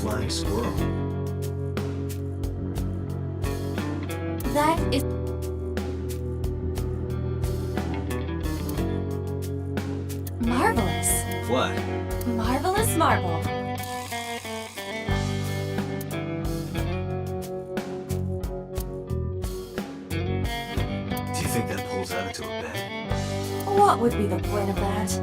flying squirrel. That is... marvelous. What? Marvelous marble. Do you think that pulls out into a bed? What would be the point of that?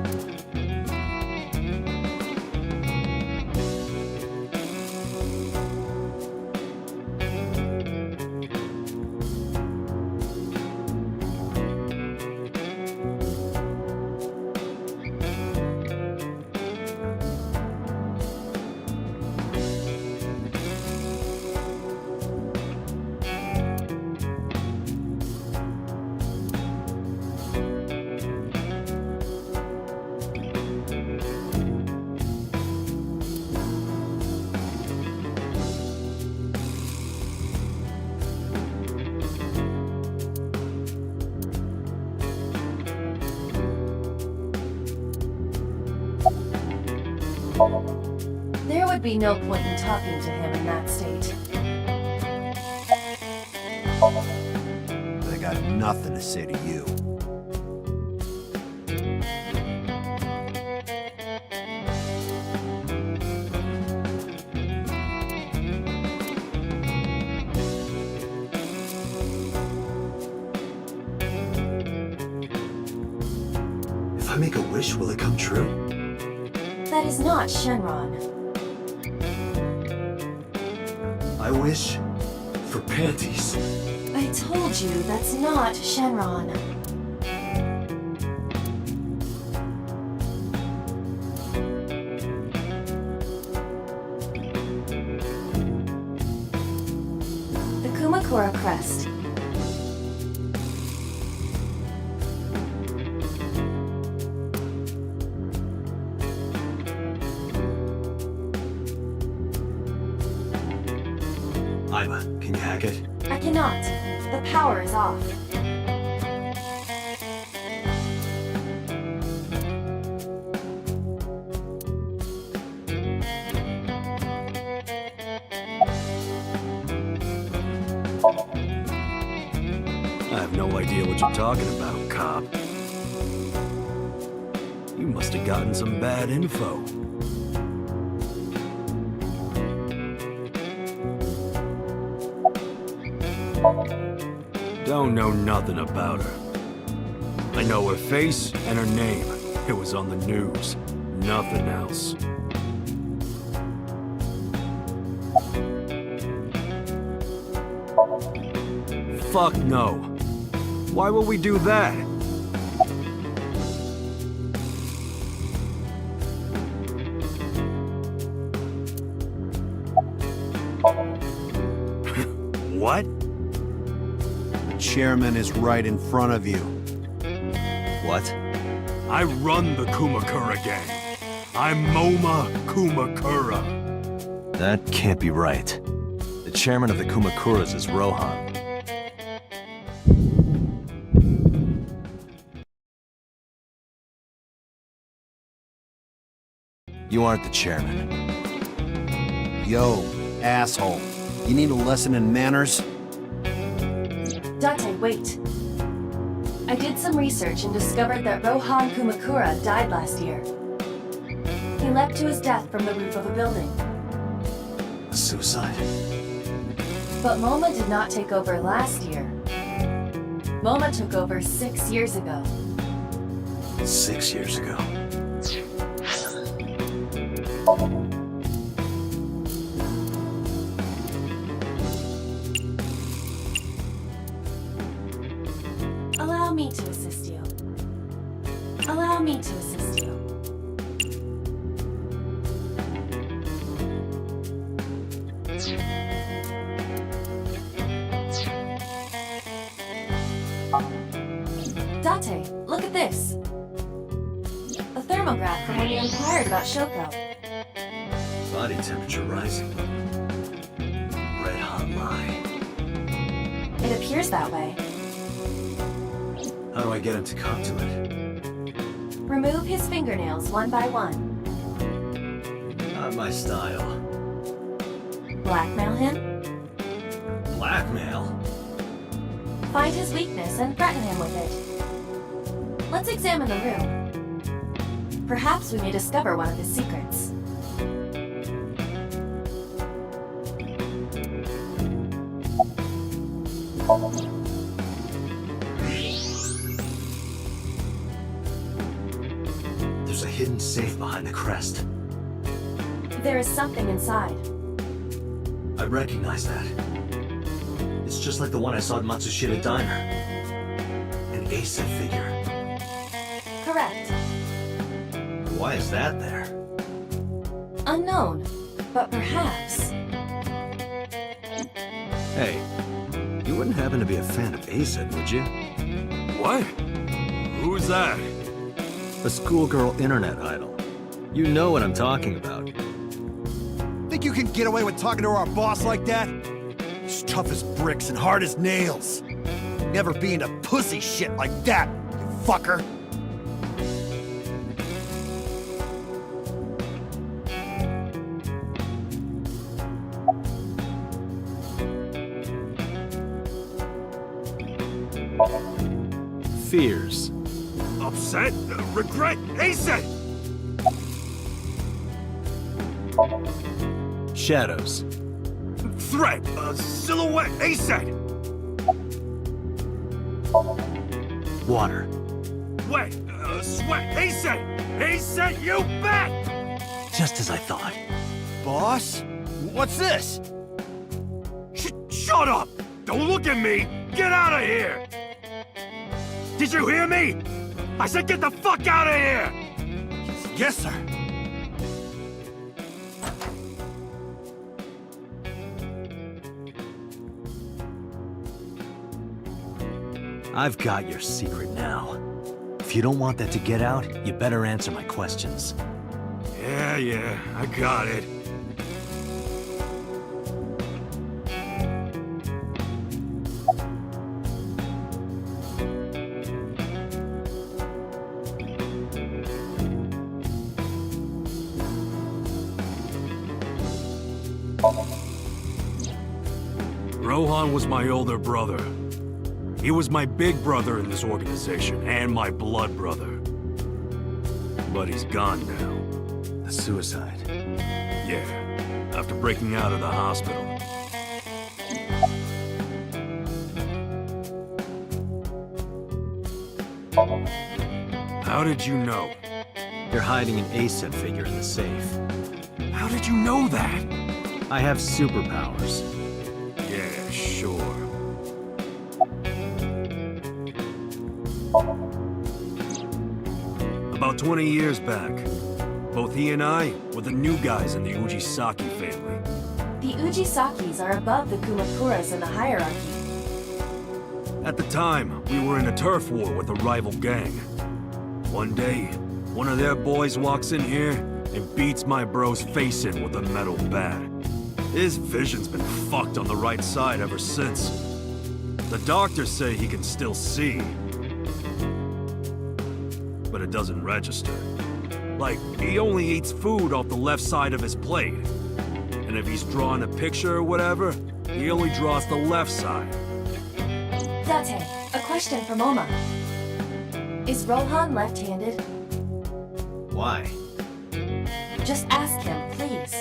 There would be no point in talking to him in that state. I got nothing to say to you. If I make a wish, will it come true? That is not Shenron. I wish for panties. I told you that's not Shenron. The Kumakura crest. Iva, can you hack it? I cannot. The power is off. I have no idea what you're talking about, cop. You must have gotten some bad info. Don't know nothing about her. I know her face and her name. It was on the news. Nothing else. Fuck no. Why would we do that? What? The chairman is right in front of you. What? I run the Kumakura gang. I'm Moma Kumakura. That can't be right. The chairman of the Kumakuras is Rohan. You aren't the chairman. Yo, asshole. You need a lesson in manners? Date, wait. I did some research and discovered that Rohan Kumakura died last year. He leapt to his death from the roof of a building. A suicide. But Moma did not take over last year. Moma took over 6 years ago. 6 years ago. Allow me to assist you. Allow me to assist you. Date, look at this. A thermograph from when you inquired about Shoko. Body temperature rising. Red hot lie. It appears that way. How do I get him to come to it? Remove his fingernails one by one. Not my style. Blackmail him? Blackmail? Find his weakness and threaten him with it. Let's examine the room. Perhaps we may discover one of his secrets. There's a hidden safe behind the crest. There is something inside. I recognize that. It's just like the one I saw at Matsushita Diner. An ACET figure. Correct. Why is that there? Unknown, but perhaps. Hey, you wouldn't happen to be a fan of ACET, would you? What? Who's that? A schoolgirl internet idol. You know what I'm talking about. Think you can get away with talking to our boss like that? He's tough as bricks and hard as nails. Never be into pussy shit like that, you fucker. Fears. Upset? Regret? ACET! Shadows. Threat! Silhouette! ACET! Water. Wet! Sweat! ACET! ACET, you bet! Just as I thought. Boss? What's this? Shut up! Don't look at me! Get out of here! Did you hear me? I said get the fuck out of here! Yes, sir. I've got your secret now. If you don't want that to get out, you better answer my questions. Yeah, I got it. Rohan was my older brother. He was my big brother in this organization, and my blood brother. But he's gone now. A suicide. Yeah, after breaking out of the hospital. How did you know? You're hiding an ACET figure in the safe. How did you know that? I have superpowers. Yeah, sure. About 20 years back, both he and I were the new guys in the Ujisaki family. The Ujisakis are above the Kumakuras in the hierarchy. At the time, we were in a turf war with a rival gang. One day, one of their boys walks in here and beats my bro's face in with a metal bat. His vision's been fucked on the right side ever since. The doctors say he can still see, but it doesn't register. Like, he only eats food off the left side of his plate. And if he's drawing a picture or whatever, he only draws the left side. Date, a question from Oma. Is Rohan left-handed? Why? Just ask him, please.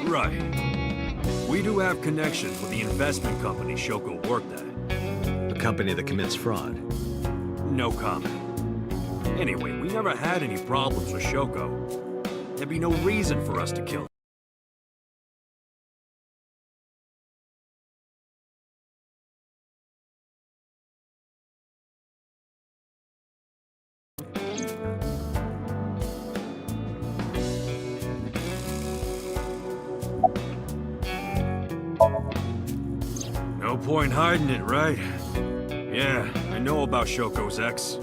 Right. We do have connections with the investment company Shoko worked at. A company that commits fraud. No comment. Anyway, we never had any problems with Shoko. There'd be no reason for us to kill him. No point hiding it, right? Yeah, I know about Shoko's ex.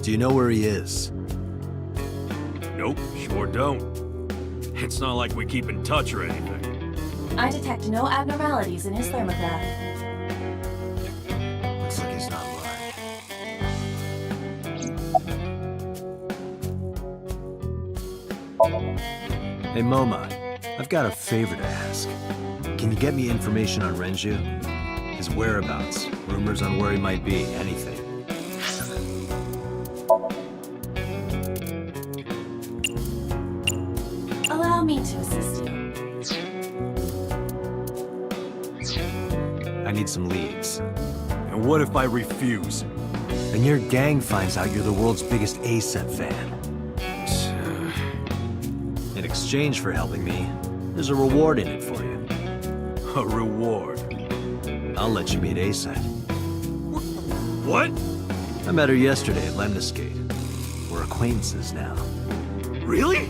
Do you know where he is? Nope, sure don't. It's not like we keep in touch or anything. I detect no abnormalities in his thermograph. Looks like he's not lying. Hey, Moma. I've got a favor to ask. Can you get me information on Renju? His whereabouts, rumors on where he might be, anything. Allow me to assist you. I need some leads. And what if I refuse? And your gang finds out you're the world's biggest A-set fan. In exchange for helping me, there's a reward in it for you. A reward? I'll let you meet A-set. What? I met her yesterday at Lemniscate. We're acquaintances now. Really?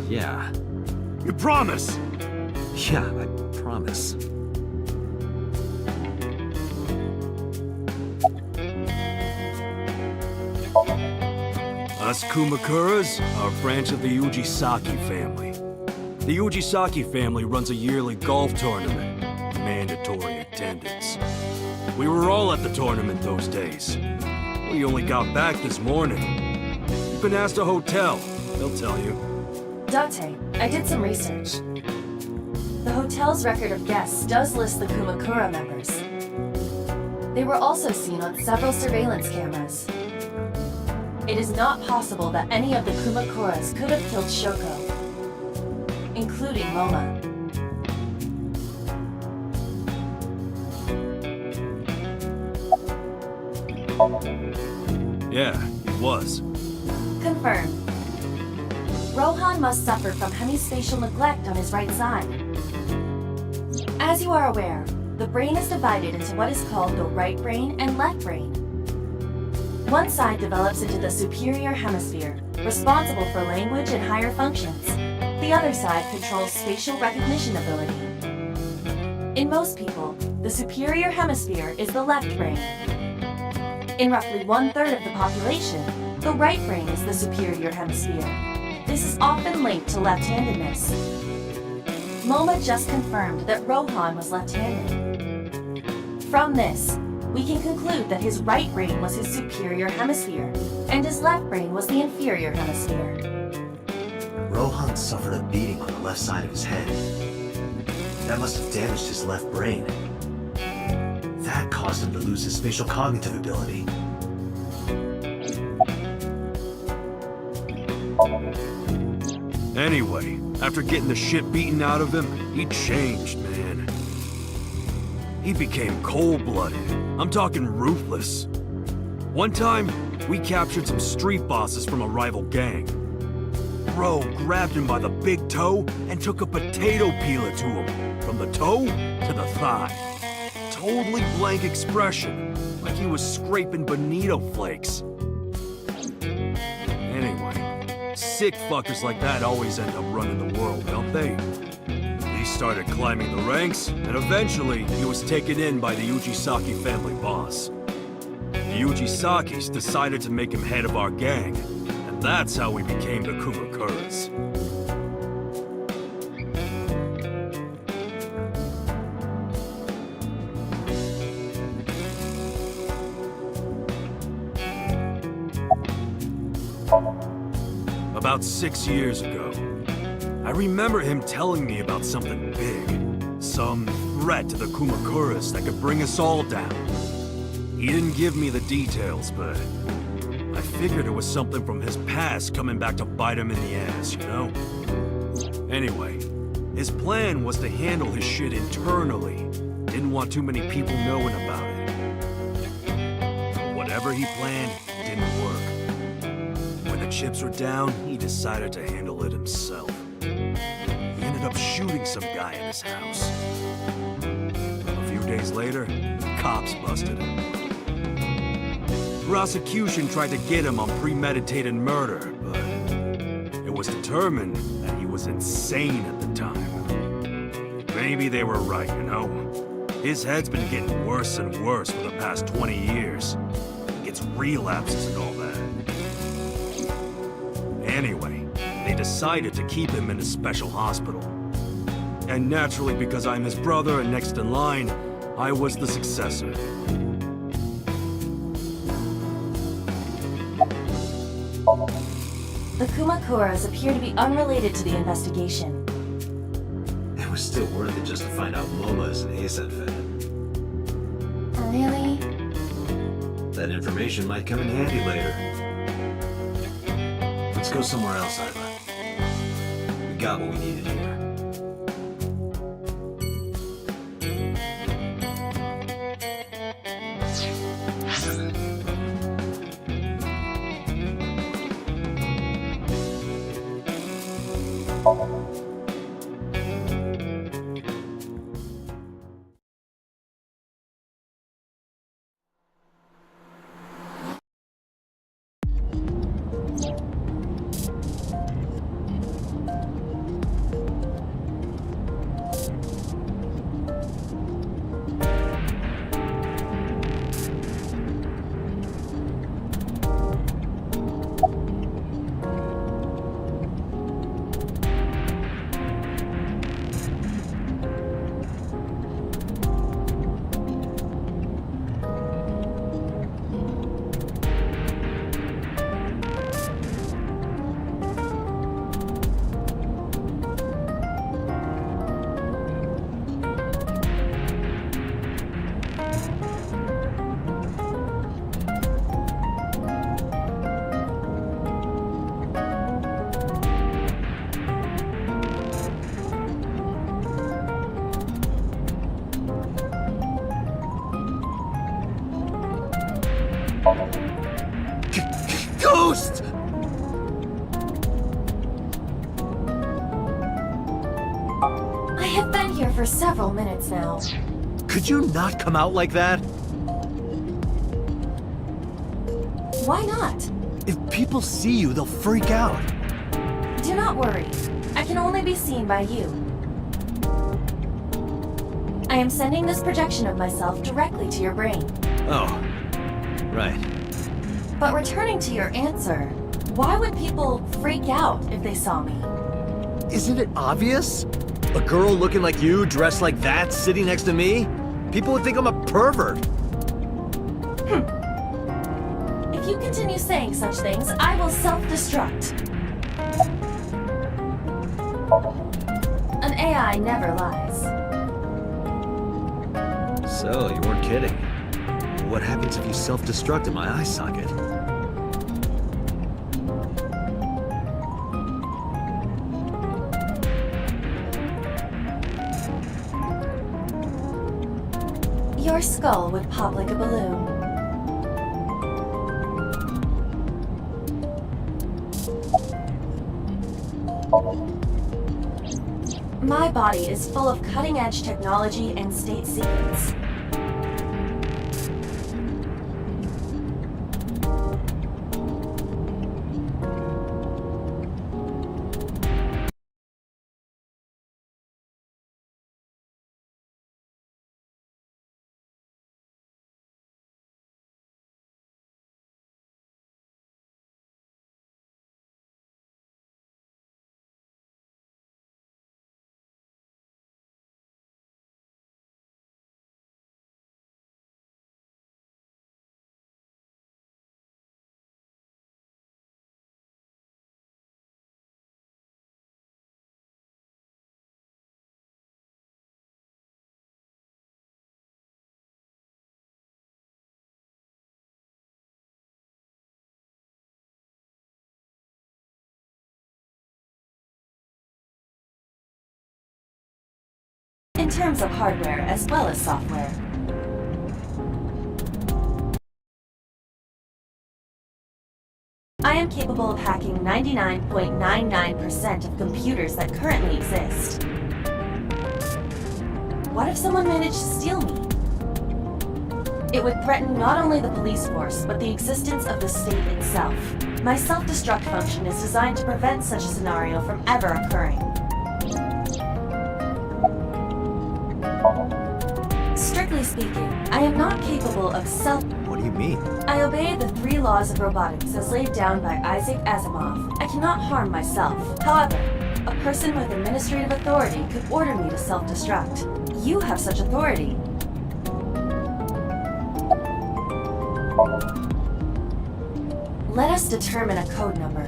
Yeah. You promise? Yeah, I promise. Us Kumakuras are a branch of the Ujisaki family. The Ujisaki family runs a yearly golf tournament. Mandatory attendance. We were all at the tournament those days. We only got back this morning. You can ask the hotel. They'll tell you. Date, I did some research. The hotel's record of guests does list the Kumakura members. They were also seen on several surveillance cameras. It is not possible that any of the Kumakuras could have killed Shoko, including Moma. Yeah, it was. Confirmed. Rohan must suffer from hemispatial neglect on his right side. As you are aware, the brain is divided into what is called the right brain and left brain. One side develops into the superior hemisphere, responsible for language and higher functions. The other side controls spatial recognition ability. In most people, the superior hemisphere is the left brain. In roughly 1/3 of the population, the right brain is the superior hemisphere. This is often linked to left-handedness. Moma just confirmed that Rohan was left-handed. From this, we can conclude that his right brain was his superior hemisphere, and his left brain was the inferior hemisphere. Rohan suffered a beating on the left side of his head. That must have damaged his left brain. That caused him to lose his spatial cognitive ability. Anyway, after getting the shit beaten out of him, he changed, man. He became cold-blooded. I'm talking ruthless. One time, we captured some street bosses from a rival gang. Bro grabbed him by the big toe and took a potato peeler to him, from the toe to the thigh. Totally blank expression, like he was scraping bonito flakes. Anyway, sick fuckers like that always end up running the world, don't they? He started climbing the ranks, and eventually he was taken in by the Ujisaki family boss. The Ujisakis decided to make him head of our gang, and that's how we became the Kumakuras. About 6 years ago, I remember him telling me about something big. Some threat to the Kumakuras that could bring us all down. He didn't give me the details, but I figured it was something from his past coming back to bite him in the ass, you know? Anyway, his plan was to handle his shit internally. Didn't want too many people knowing about it. But whatever he planned didn't work. When the chips were down, he decided to handle it himself. He ended up shooting some guy in his house. A few days later, cops busted him. Prosecution tried to get him on premeditated murder, but it was determined that he was insane at the time. Maybe they were right, you know? His head's been getting worse and worse for the past 20 years. He gets relapses and all that. Anyway, they decided to keep him in a special hospital. And naturally, because I'm his brother and next in line, I was the successor. The Kumakuras appear to be unrelated to the investigation. It was still worth it just to find out Momo is an Asen fan. Really? That information might come in handy later. Let's go somewhere else, Iva. We got what we needed here. Ghost! I have been here for several minutes now. Could you not come out like that? Why not? If people see you, they'll freak out. Do not worry. I can only be seen by you. I am sending this projection of myself directly to your brain. Oh, right. But returning to your answer, why would people freak out if they saw me? Isn't it obvious? A girl looking like you, dressed like that, sitting next to me? People would think I'm a pervert. If you continue saying such things, I will self-destruct. An AI never lies. So, you weren't kidding. What happens if you self-destruct in my eye socket? Your skull would pop like a balloon. My body is full of cutting-edge technology and state secrets. In terms of hardware as well as software. I am capable of hacking 99.99% of computers that currently exist. What if someone managed to steal me? It would threaten not only the police force, but the existence of the state itself. My self-destruct function is designed to prevent such a scenario from ever occurring. Strictly speaking, I am not capable of What do you mean? I obey the 3 laws of robotics as laid down by Isaac Asimov. I cannot harm myself. However, A person with administrative authority could order me to self-destruct. You have such authority. Let us determine a code number.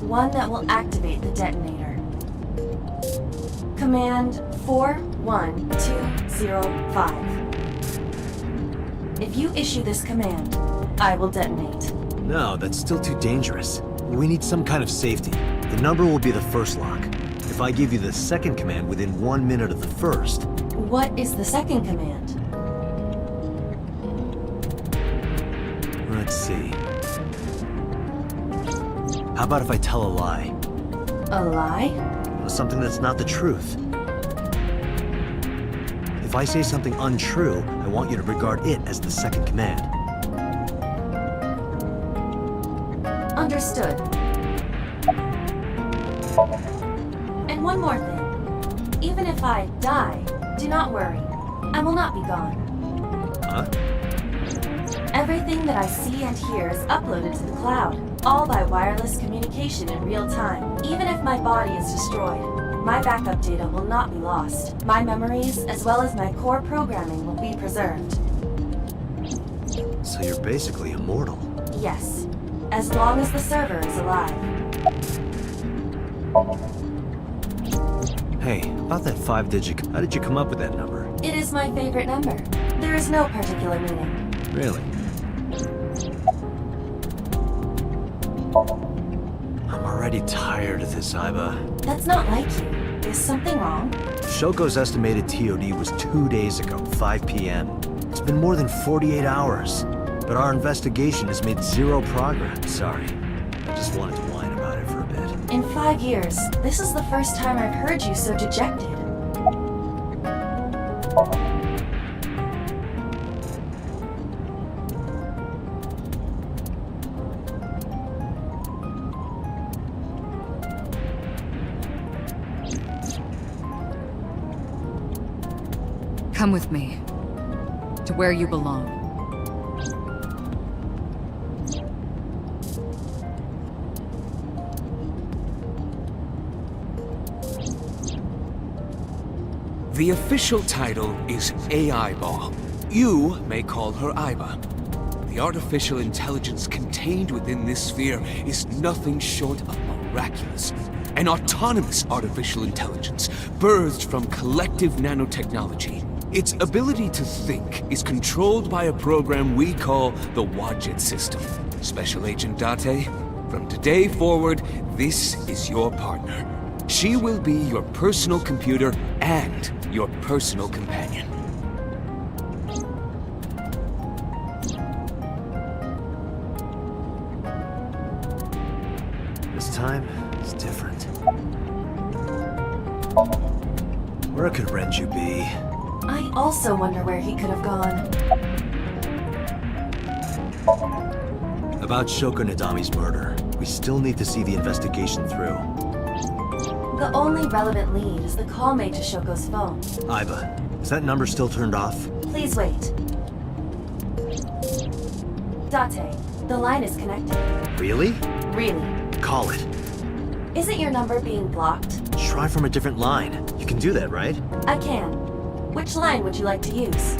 One that will activate the detonator. Command 41205. If you issue this command, I will detonate. No, that's still too dangerous. We need some kind of safety. The number will be the first lock. If I give you the second command within 1 minute of the first... What is the second command? Let's see. How about if I tell a lie? A lie? Something that's not the truth. If I say something untrue, I want you to regard it as the second command. Understood. And one more thing. Even if I die, do not worry. I will not be gone. Huh? Everything that I see and hear is uploaded to the cloud, all by wireless communication in real time. Even if my body is destroyed, my backup data will not be lost. My memories, as well as my core programming, will be preserved. So you're basically immortal. Yes, as long as the server is alive. Hey, about that 5-digit... How did you come up with that number? It is my favorite number. There is no particular meaning. Really? I'm already tired of this, Iba. That's not like you. Is something wrong? Shoko's estimated TOD was 2 days ago, 5 p.m. It's been more than 48 hours. But our investigation has made zero progress. Sorry. I just wanted to whine about it for a bit. In 5 years, this is the first time I've heard you so dejected. Come with me. To where you belong. The official title is AI Ball. You may call her Iba. The artificial intelligence contained within this sphere is nothing short of miraculous. An autonomous artificial intelligence birthed from collective nanotechnology. Its ability to think is controlled by a program we call the Wadjet system. Special Agent Date, from today forward, this is your partner. She will be your personal computer and your personal companion. This time, it's different. Where could Renju be? I also wonder where he could have gone. About Shoko Nadami's murder, we still need to see the investigation through. The only relevant lead is the call made to Shoko's phone. Iba, is that number still turned off? Please wait. Date, the line is connected. Really? Really? Call it. Isn't your number being blocked? Try from a different line. You can do that, right? I can. Which line would you like to use?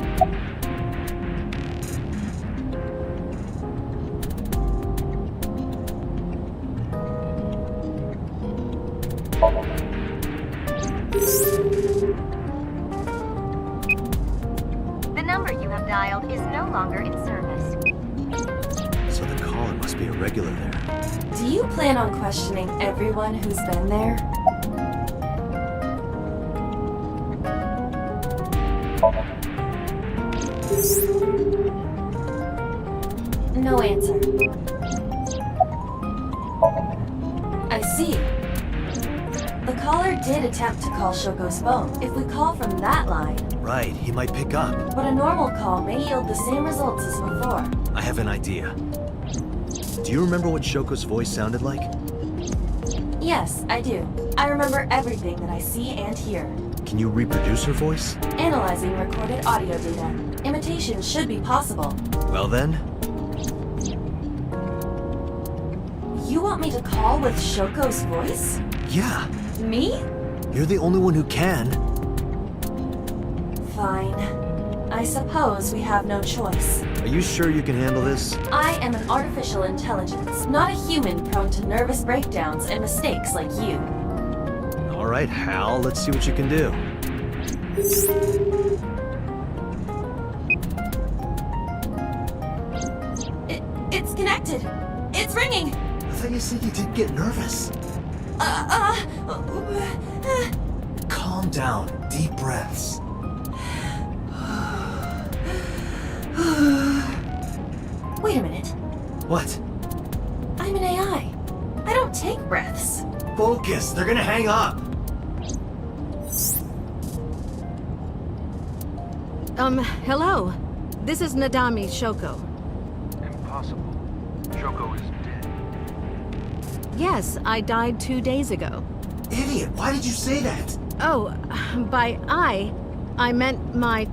The number you have dialed is no longer in service. So the caller must be a regular there. Do you plan on questioning everyone who's been there? No answer. I see. The caller did attempt to call Shoko's phone. If we call from that line... Right, he might pick up. But a normal call may yield the same results as before. I have an idea. Do you remember what Shoko's voice sounded like? Yes, I do. I remember everything that I see and hear. Can you reproduce her voice? Analyzing recorded audio data. Imitation should be possible. Well then, You want me to call with Shoko's voice? yeah. Me? You're the only one who can. Fine. I suppose we have no choice. Are you sure you can handle this? I am an artificial intelligence, not a human prone to nervous breakdowns and mistakes like you. All right, Hal, let's see what you can do. It's connected. It's ringing. I thought you said you did get nervous. Calm down. Deep breaths. Wait a minute. What? I'm an AI. I don't take breaths. Focus. They're gonna hang up. Hello. This is Nadami Shoko. Impossible. Shoko is dead. Yes, I died 2 days ago. Idiot, why did you say that? Oh, by I meant my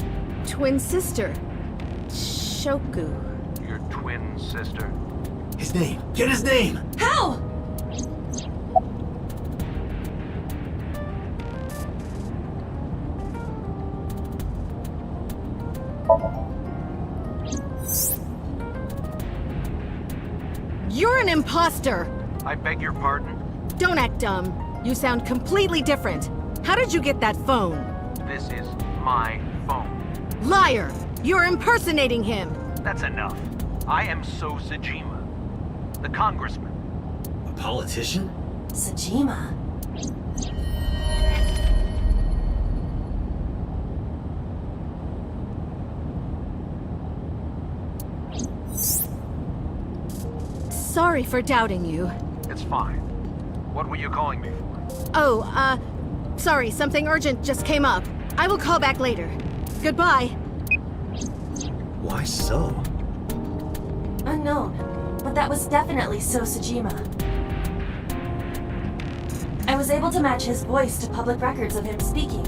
twin sister, Shoku. Your twin sister? His name. Get his name! How? You're an imposter! I beg your pardon? Don't act dumb. You sound completely different. How did you get that phone? This is my phone. Liar! You're impersonating him! That's enough. I am So Sajima, the congressman. A politician? Sajima. Sorry for doubting you. It's fine. What were you calling me for? Oh, sorry, something urgent just came up. I will call back later. Goodbye. Why so? Unknown. But that was definitely So Sajima. I was able to match his voice to public records of him speaking.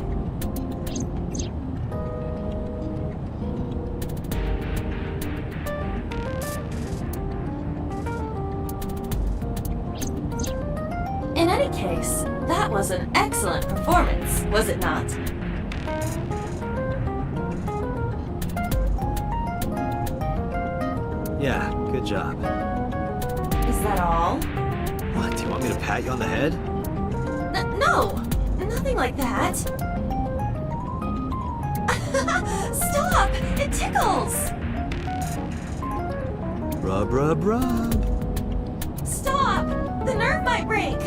In any case, that was an excellent performance, was it not? Yeah, good job. Is that all? What, do you want me to pat you on the head? No! Nothing like that! Stop! It tickles! Rub, rub, rub. Stop! The nerve might break!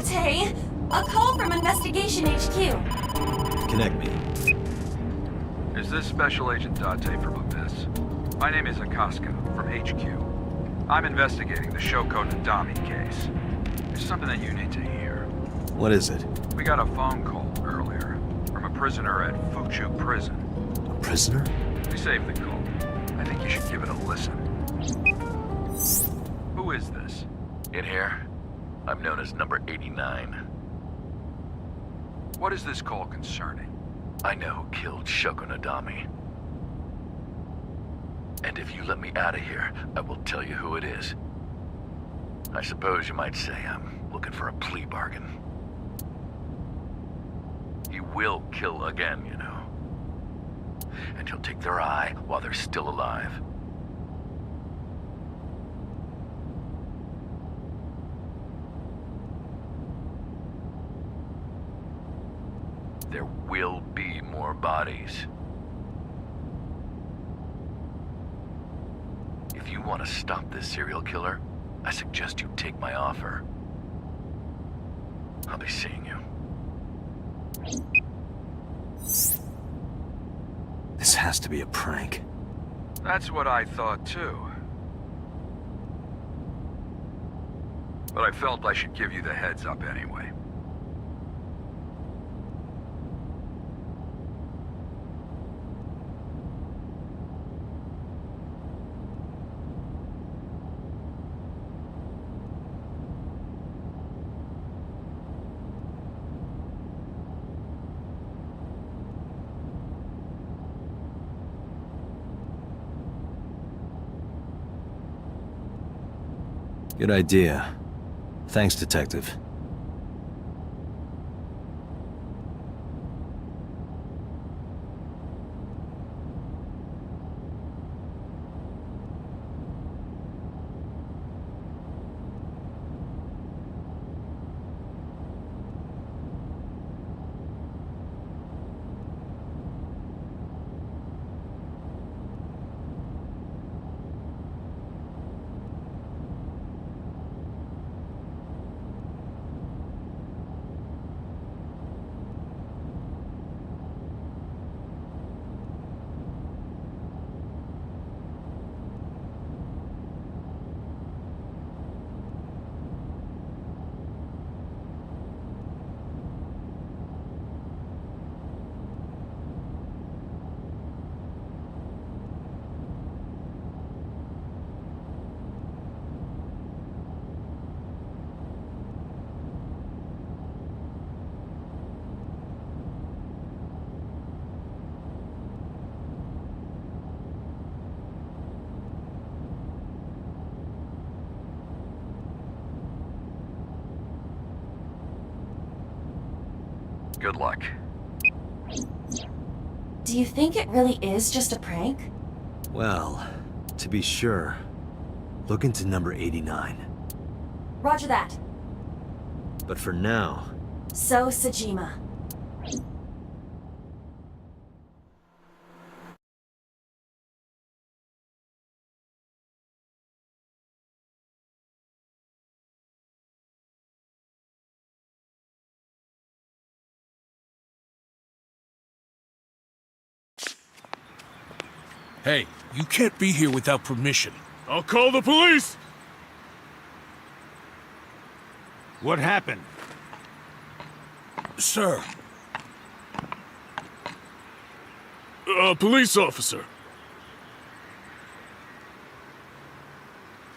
Date! A call from Investigation HQ. Connect me. Is this Special Agent Date from Abyss? My name is Akaska, from HQ. I'm investigating the Shoko Nadami case. There's something that you need to hear. What is it? We got a phone call earlier from a prisoner at Fuchu Prison. A prisoner? We saved the call. I think you should give it a listen. Who is this? In here, I'm known as number 89. What is this call concerning? I know who killed Shoko Nadami. And if you let me out of here, I will tell you who it is. I suppose you might say I'm looking for a plea bargain. He will kill again, you know. And he'll take their eye while they're still alive. There will be more bodies. If you want to stop this serial killer, I suggest you take my offer. I'll be seeing you. This has to be a prank. That's what I thought too. But I felt I should give you the heads up anyway. Good idea. Thanks, Detective. Good luck. Do you think it really is just a prank? Well, to be sure, look into number 89. Roger that. But for now, So, Sajima. Hey, you can't be here without permission. I'll call the police! What happened? Sir. A police officer.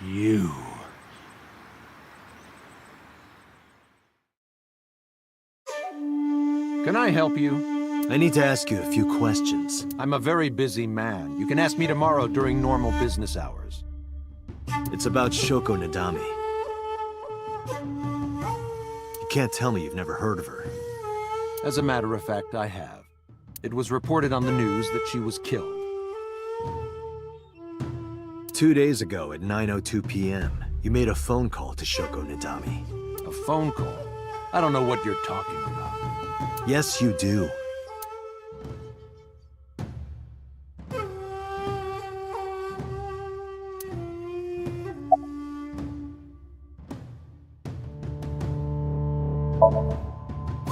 You. Can I help you? I need to ask you a few questions. I'm a very busy man. You can ask me tomorrow during normal business hours. It's about Shoko Nadami. You can't tell me you've never heard of her. As a matter of fact, I have. It was reported on the news that she was killed. 2 days ago at 9:02 p.m., you made a phone call to Shoko Nadami. A phone call? I don't know what you're talking about. Yes, you do.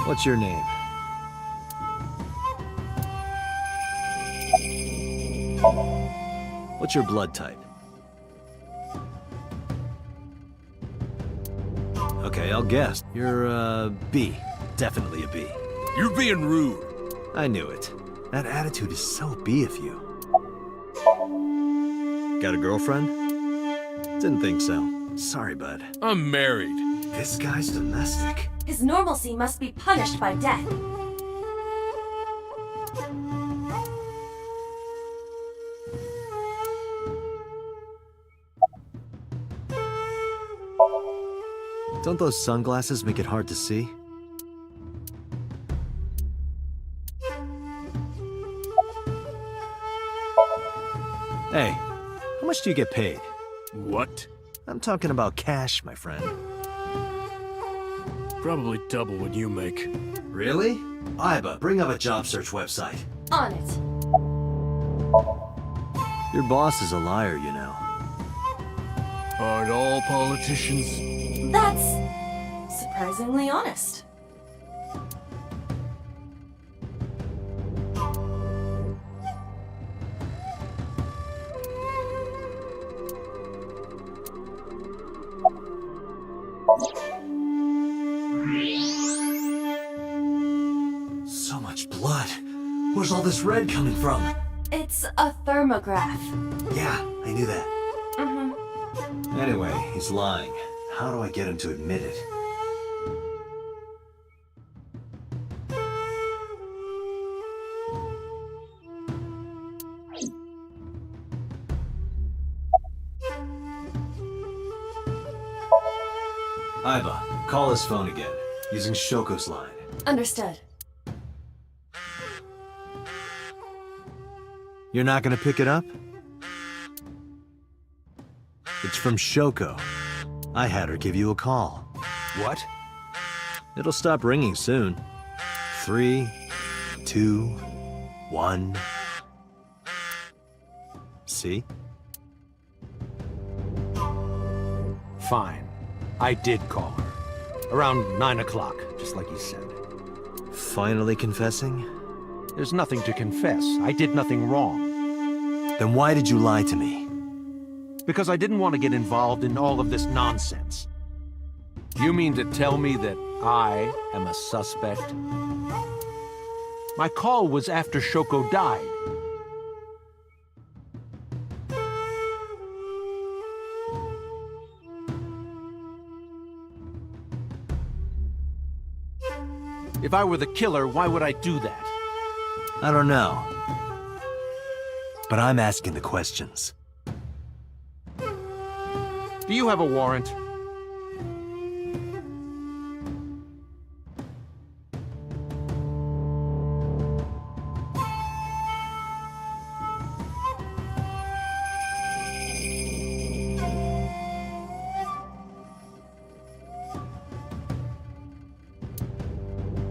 What's your name? What's your blood type? Okay, I'll guess. You're, B. Definitely a B. You're being rude. I knew it. That attitude is so B of you. Got a girlfriend? Didn't think so. Sorry, bud. I'm married. This guy's domestic. His normalcy must be punished by death. Don't those sunglasses make it hard to see? Hey, how much do you get paid? What? I'm talking about cash, my friend. Probably double what you make. Really? Iba, bring up a job search website. On it. Your boss is a liar, you know. Aren't all politicians? That's surprisingly honest. So much blood. Where's all this red coming from? It's a thermograph. Yeah, I knew that. Mm-hmm. Anyway, he's lying. How do I get him to admit it? Aiba, call his phone again, using Shoko's line. Understood. You're not gonna pick it up? It's from Shoko. I had her give you a call. What? It'll stop ringing soon. 3, 2, 1. See? Fine. I did call her. Around 9 o'clock, just like you said. Finally confessing? There's nothing to confess. I did nothing wrong. Then why did you lie to me? Because I didn't want to get involved in all of this nonsense. You mean to tell me that I am a suspect? My call was after Shoko died. If I were the killer, why would I do that? I don't know. But I'm asking the questions. Do you have a warrant?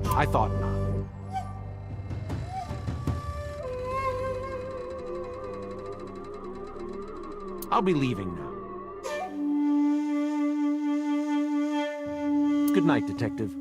I thought not. I'll be leaving now. Good night, Detective.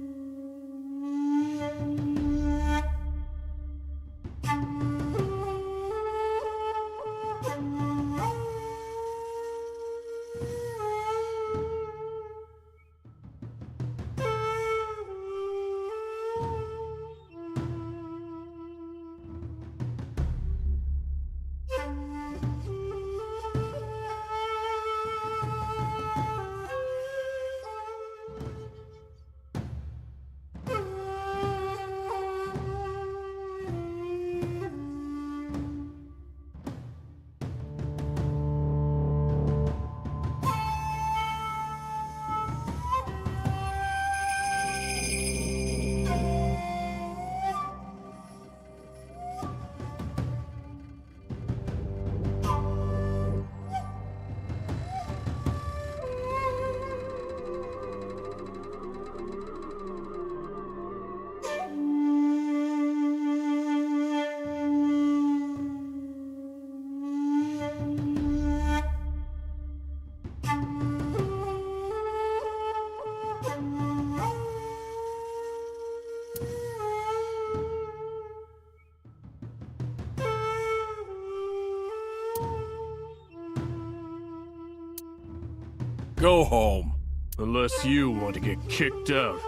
Go home. Unless you want to get kicked out.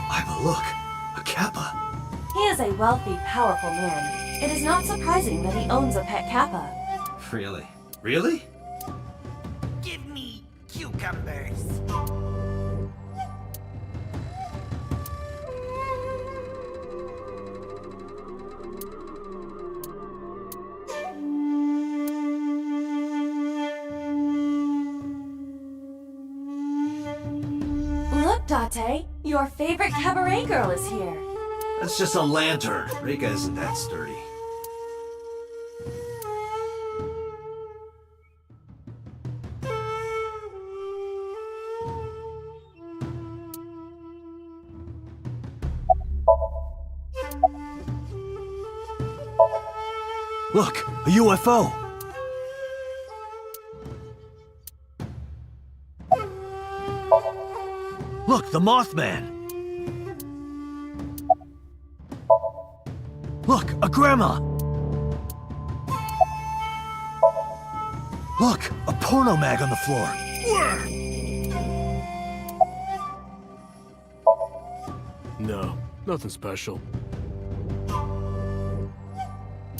Aiba, look! A Kappa! He is a wealthy, powerful man. It is not surprising that he owns a pet kappa. Really? Really? Give me cucumbers. Look, Date, your favorite cabaret girl is here. That's just a lantern. Rika isn't that sturdy. Look, a UFO! Look, the Mothman! Look, a grandma! Look, a porno mag on the floor! No, nothing special.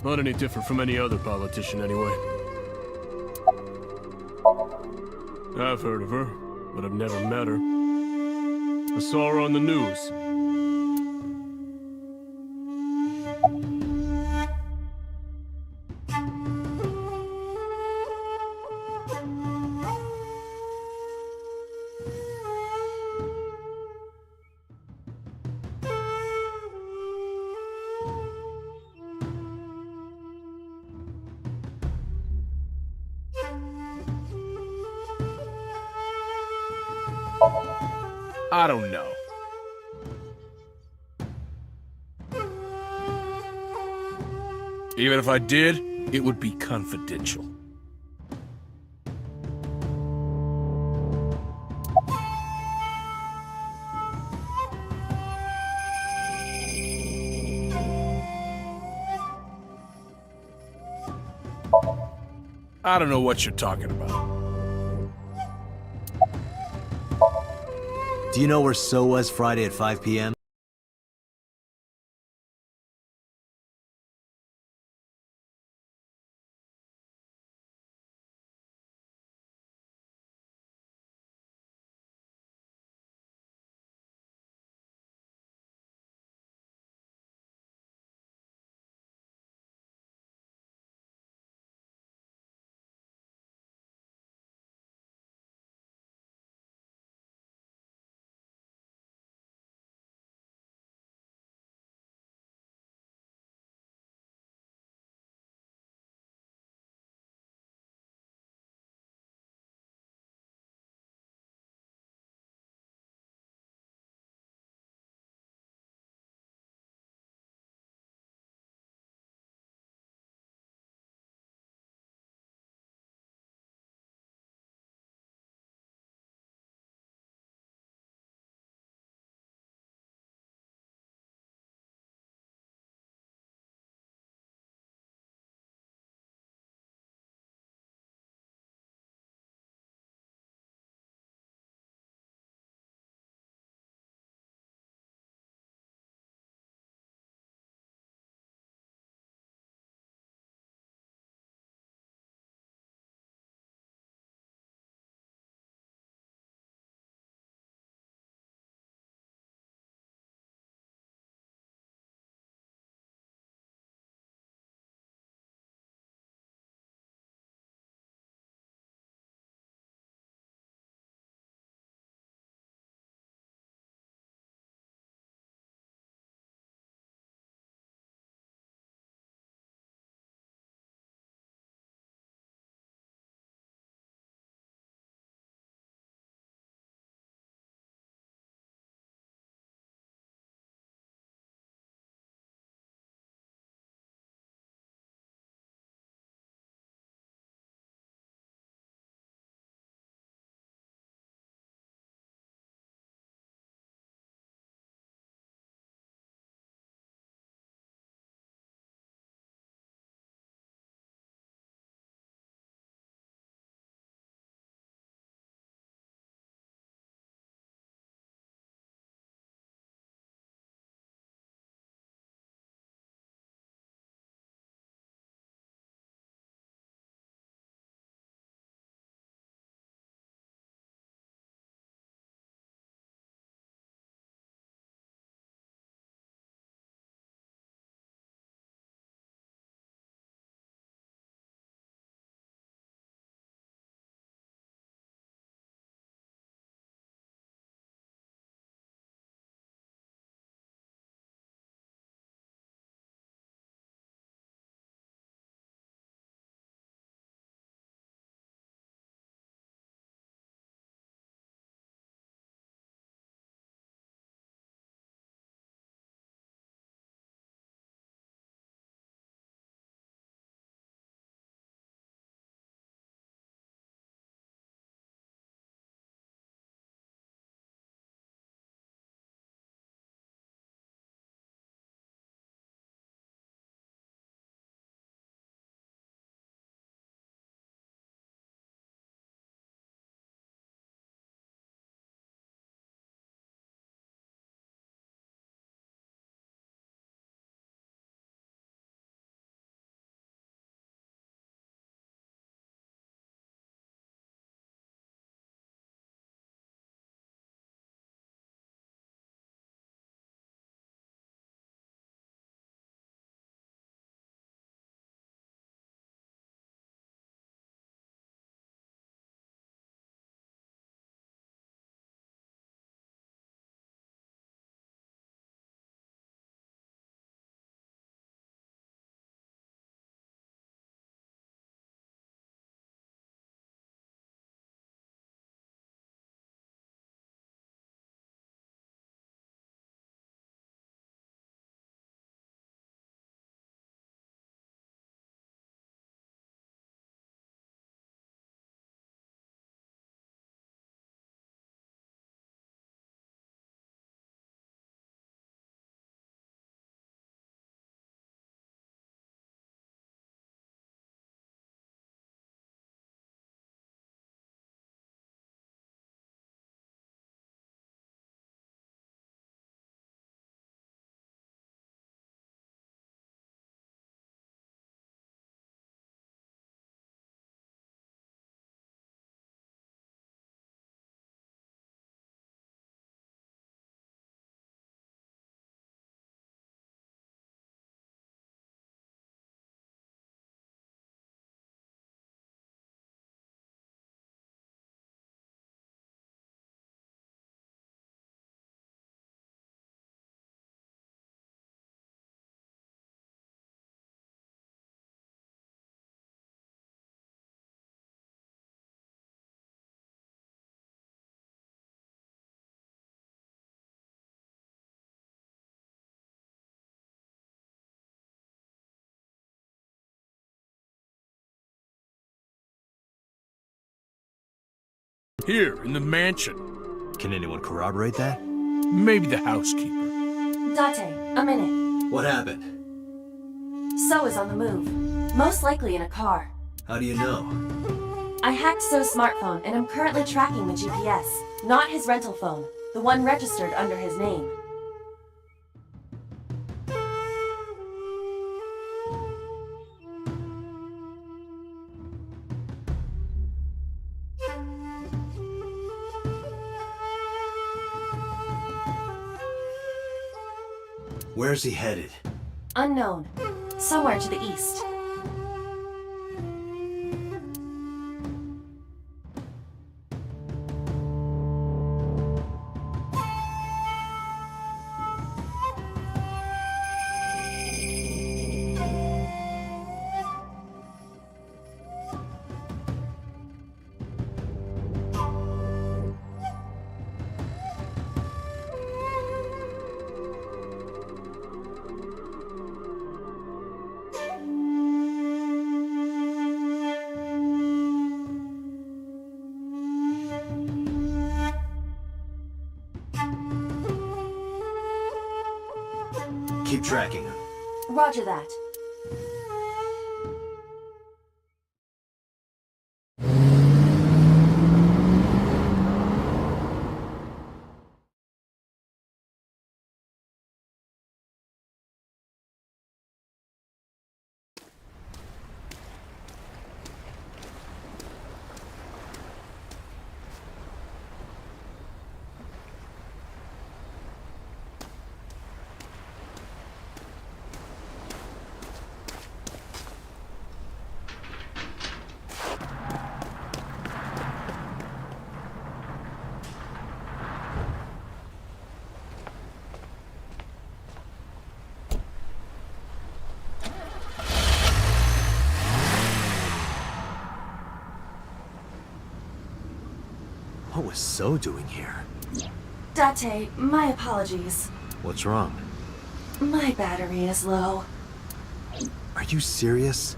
Not any different from any other politician, anyway. I've heard of her. but I've never met her. I saw her on the news. I don't know. Even if I did, it would be confidential. I don't know what you're talking about. Do you know where So was Friday at 5 p.m.? Here, in the mansion. Can anyone corroborate that? Maybe the housekeeper. Date, a minute. What happened? So is on the move. Most likely in a car. How do you know? I hacked So's smartphone and I'm currently tracking the GPS. Not his rental phone. The one registered under his name. Where's he headed? Unknown. Somewhere to the east. Keep tracking him. Roger that. What was So doing here? Date, my apologies. What's wrong? My battery is low. Are you serious?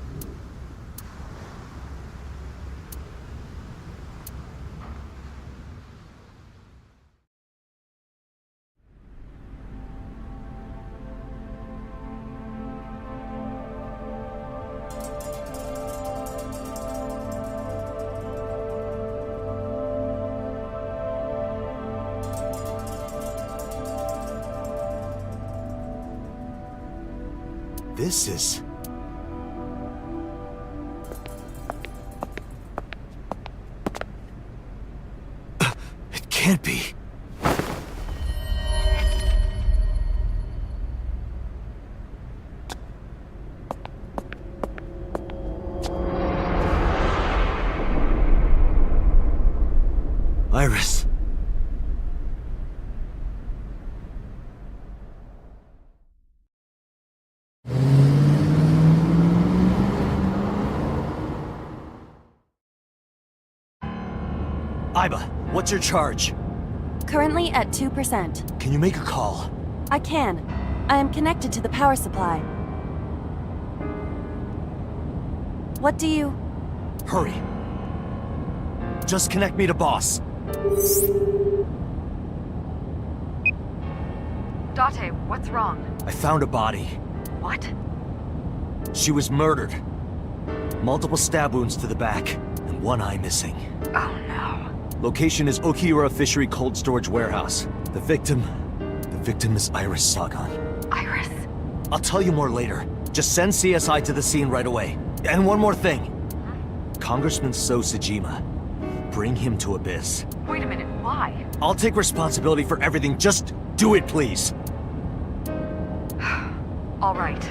This is... It can't be. Iris. Iba, what's your charge? Currently at 2%. Can you make a call? I can. I am connected to the power supply. What do you... Hurry. Just connect me to boss. Date, what's wrong? I found a body. What? She was murdered. Multiple stab wounds to the back, and one eye missing. Oh no. Location is Okiura Fishery Cold Storage Warehouse. The victim is Iris Sagan. Iris? I'll tell you more later. Just send CSI to the scene right away. And one more thing. Congressman So Sajima. Bring him to Abyss. Wait a minute, why? I'll take responsibility for everything. Just do it, please. All right.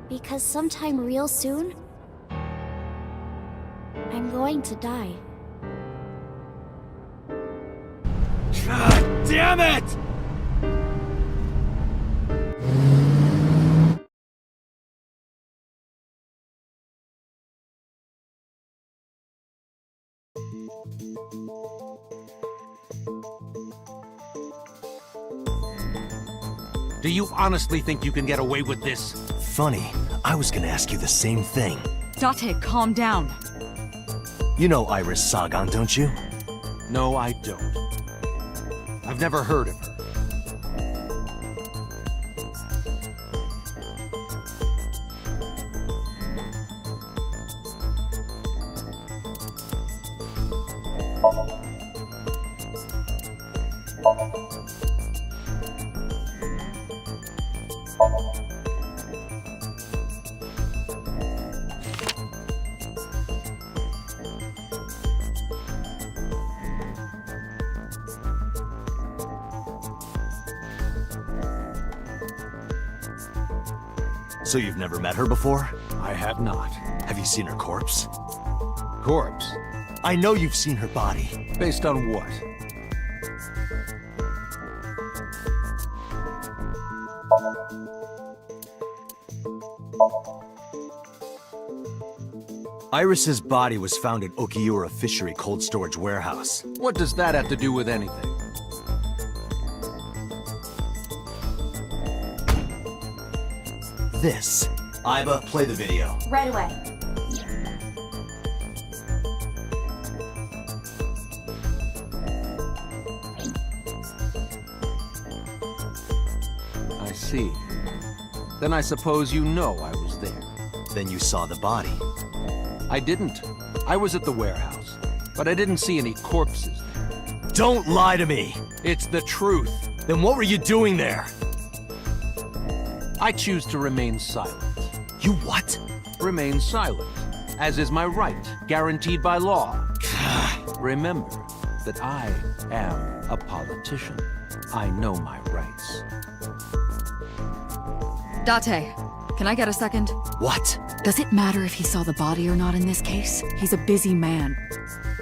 Because sometime real soon, I'm going to die. God damn it! Do you honestly think you can get away with this? Funny, I was gonna ask you the same thing. Date, calm down. You know Iris Sagan, don't you? No, I don't. I've never heard of her. So you've never met her before? I have not. Have you seen her corpse? Corpse? I know you've seen her body. Based on what? Iris's body was found at Okiura Fishery Cold Storage Warehouse. What does that have to do with anything? This. Iba, play the video. Right away. I see. Then I suppose you know I was there. Then you saw the body. I didn't. I was at the warehouse, but I didn't see any corpses there. Don't lie to me! It's the truth. Then what were you doing there? I choose to remain silent. You what? Remain silent, as is my right, guaranteed by law. Remember that I am a politician. I know my rights. Date, can I get a second? What? Does it matter if he saw the body or not in this case? He's a busy man.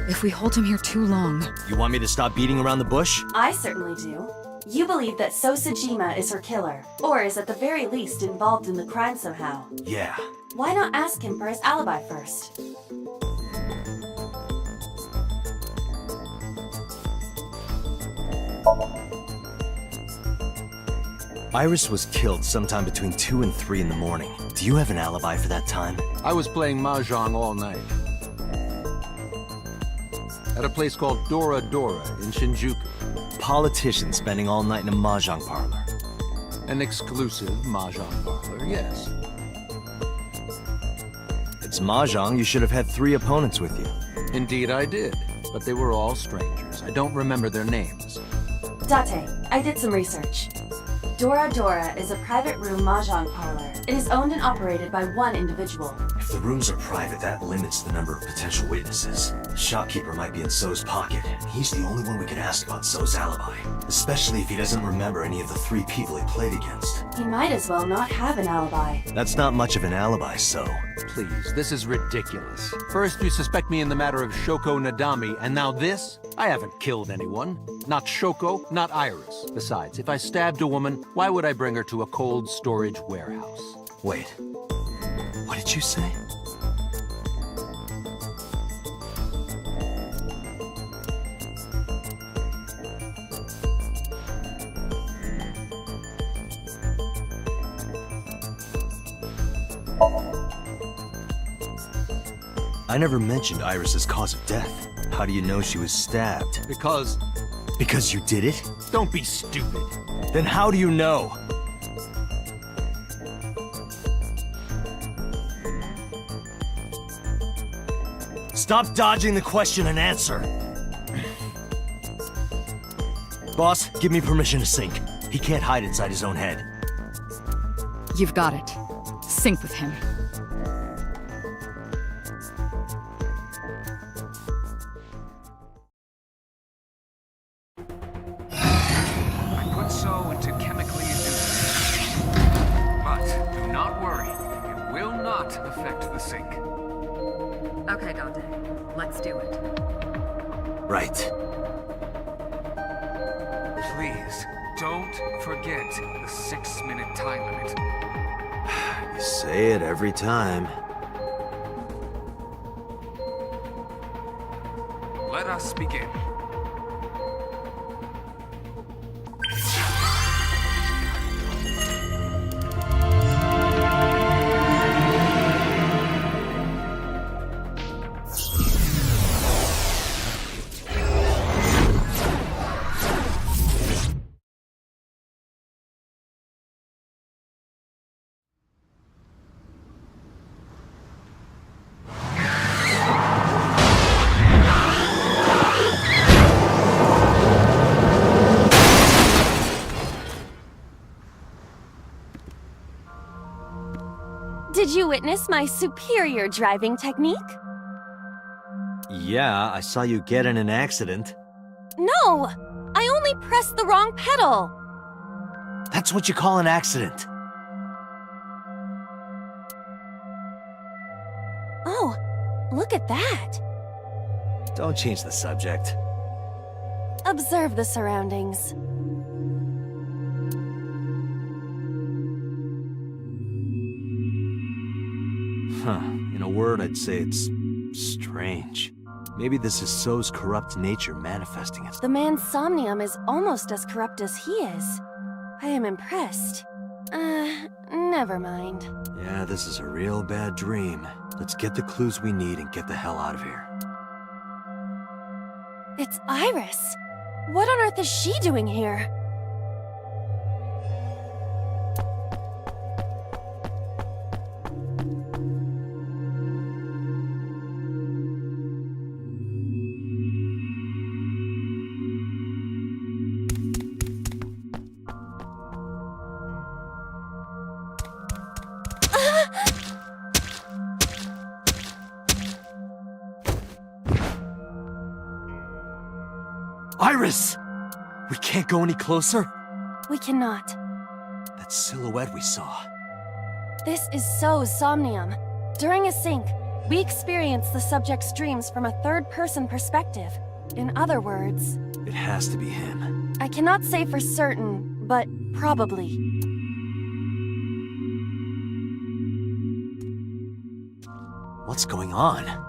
If we hold him here too long... You want me to stop beating around the bush? I certainly do. You believe that Sosajima is her killer, or is at the very least involved in the crime somehow. Yeah. Why not ask him for his alibi first? Iris was killed sometime between 2 and 3 in the morning. Do you have an alibi for that time? I was playing Mahjong all night. At a place called Dora Dora in Shinjuku. Politician spending all night in a mahjong parlor. An exclusive mahjong parlor, yes. It's mahjong, you should have had 3 opponents with you. Indeed I did, but they were all strangers. I don't remember their names. Date, I did some research. Dora Dora is a private room mahjong parlor. It is owned and operated by one individual. If the rooms are private, that limits the number of potential witnesses. The shopkeeper might be in So's pocket, and he's the only one we can ask about So's alibi. Especially if he doesn't remember any of the 3 people he played against. He might as well not have an alibi. That's not much of an alibi, So. Please, this is ridiculous. First you suspect me in the matter of Shoko Nadami, and now this? I haven't killed anyone. Not Shoko, not Iris. Besides, if I stabbed a woman, why would I bring her to a cold storage warehouse? Wait. What did you say? I never mentioned Iris's cause of death. How do you know she was stabbed? Because you did it? Don't be stupid. Then how do you know? Stop dodging the question and answer. Boss, give me permission to sync. He can't hide inside his own head. You've got it. Sync with him. I put So into chemically induced. But do not worry, it will not affect the sync. Okay, Dante. Let's do it. Right. Please, don't forget the 6-minute time limit. You say it every time. let us begin. Did you witness my superior driving technique? Yeah, I saw you get in an accident. No! I only pressed the wrong pedal! That's what you call an accident. Oh, look at that! Don't change the subject. Observe the surroundings. Huh. In a word, I'd say it's strange. Maybe this is So's corrupt nature manifesting itself. The man Somnium is almost as corrupt as he is. I am impressed. Never mind. Yeah, this is a real bad dream. Let's get the clues we need and get the hell out of here. It's Iris. What on earth is she doing here? Iris! We can't go any closer? We cannot. That silhouette we saw. This is So's Somnium. During a sync, we experience the subject's dreams from a third-person perspective. In other words... It has to be him. I cannot say for certain, but probably. What's going on?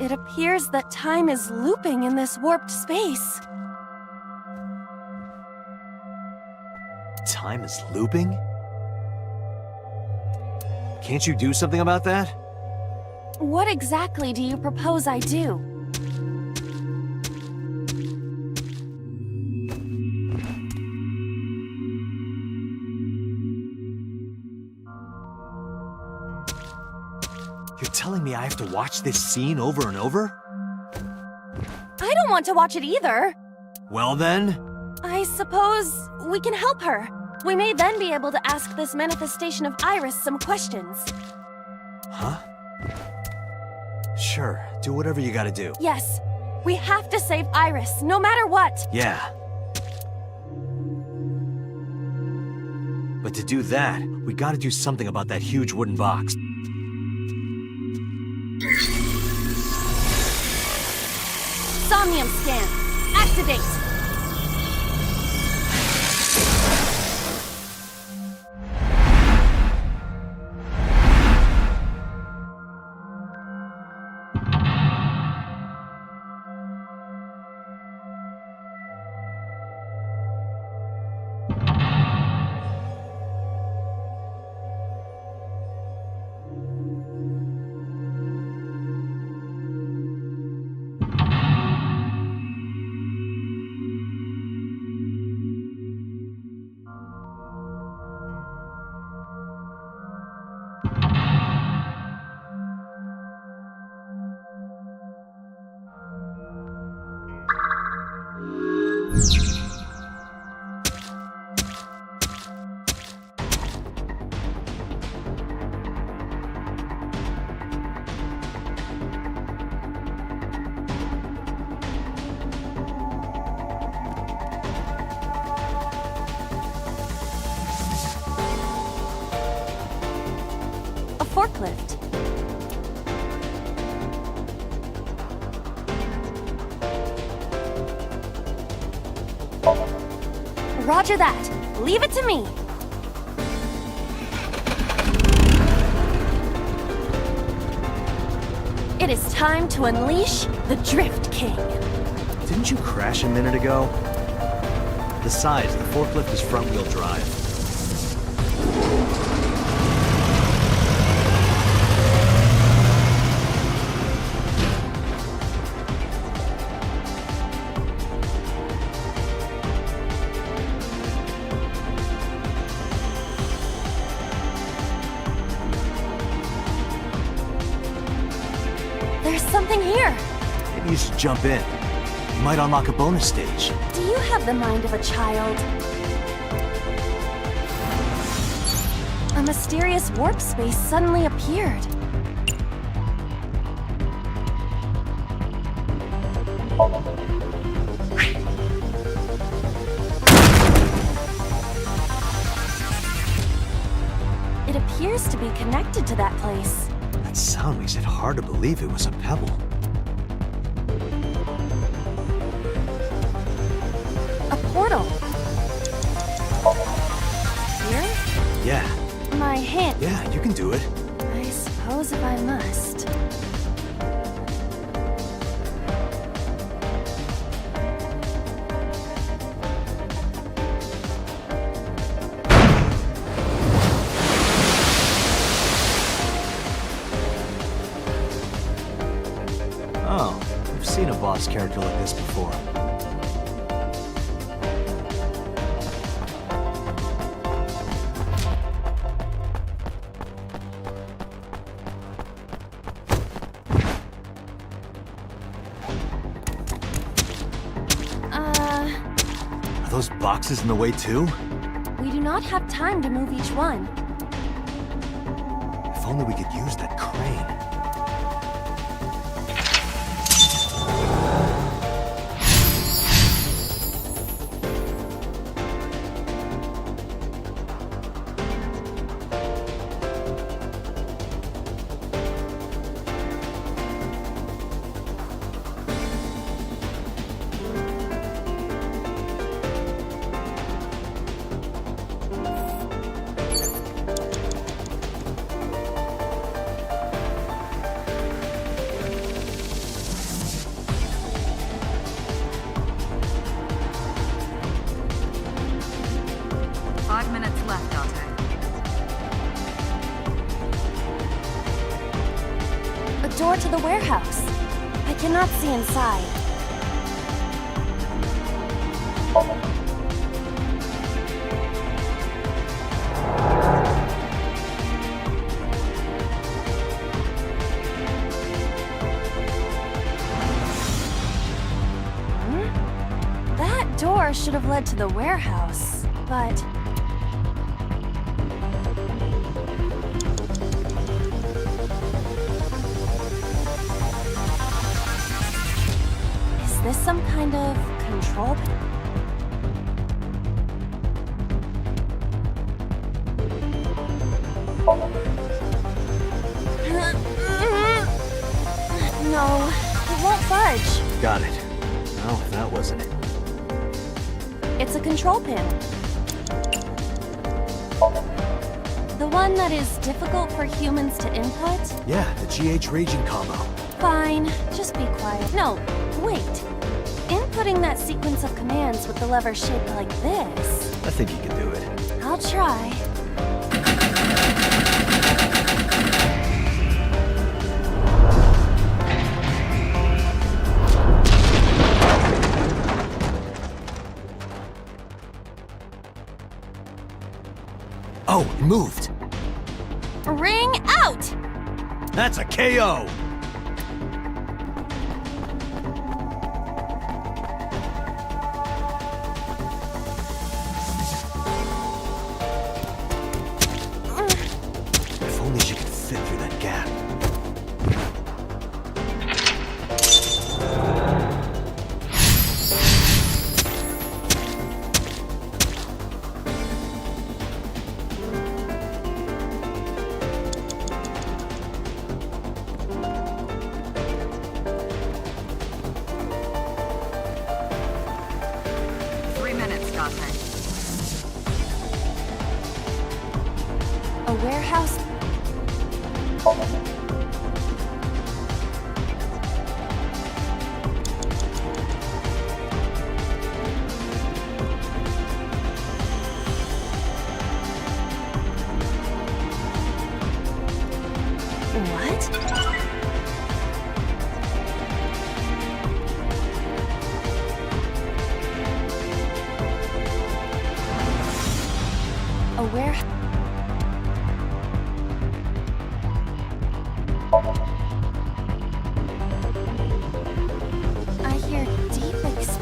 It appears that time is looping in this warped space. Time is looping? Can't you do something about that? What exactly do you propose I do? You're telling me I have to watch this scene over and over? I don't want to watch it either. Well then... I suppose we can help her. We may then be able to ask this manifestation of Iris some questions. Huh? Sure, do whatever you gotta do. Yes, we have to save Iris, no matter what. Yeah. But to do that, we gotta do something about that huge wooden box. Somnium scan. Activate. Forklift. Roger that. Leave it to me. It is time to unleash the Drift King. Didn't you crash a minute ago? Besides, the forklift is front-wheel drive. There's something here. Maybe you should jump in. You might unlock a bonus stage. Do you have the mind of a child? A mysterious warp space suddenly appeared. It appears to be connected to that place. That sound makes it hard to believe it was a pebble. A portal. Here? Yeah. My hint. Yeah, you can do it. I suppose if I must. Oh, I've seen a boss character like this before. Are those boxes in the way too? We do not have time to move each one. If only we could use that crane. Door to the warehouse. I cannot see inside. That door should have led to the warehouse, but... Is this some kind of control? No, it won't budge. Got it. No, that wasn't it. It's a control pin. The one that is difficult for humans to input? Yeah, the GH Raging combo. Fine, just be quiet. No, wait. Inputting that sequence of commands with the lever shaped like this... I think you can do it. I'll try. Oh, it moved. Ring out! That's a KO! If only she could fit through that gap. A warehouse? it. A warehouse. I hear deep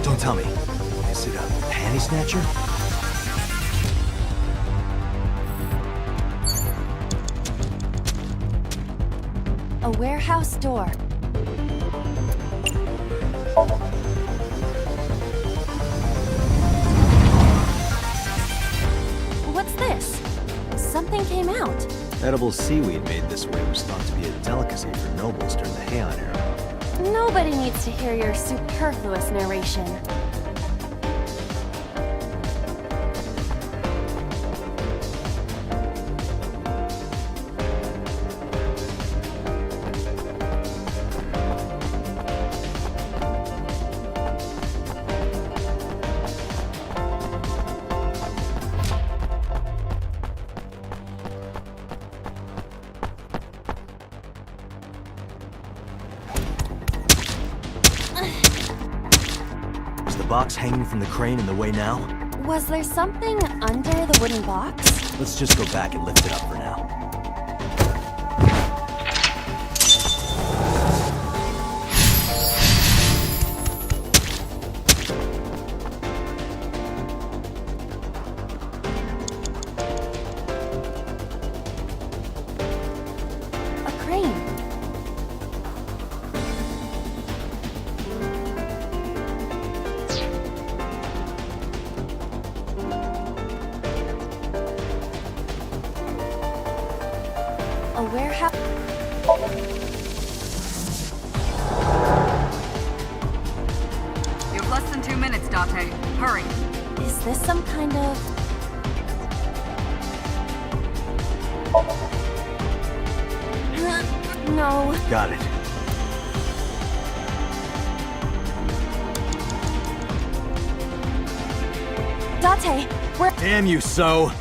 Don't tell me. Is it a panty snatcher? A warehouse door. What's this? Something came out. Edible seaweed made this way was thought to be a delicacy for nobles during the Heian era. Nobody needs to hear your superfluous narration. Is the box hanging from the crane in the way now? Was there something under the wooden box? Let's just go back and lift it up for now. A crane. A warehouse. You have less than 2 minutes, Date. Hurry. Is this some kind of... No. Got it. Date, where... Damn you, So!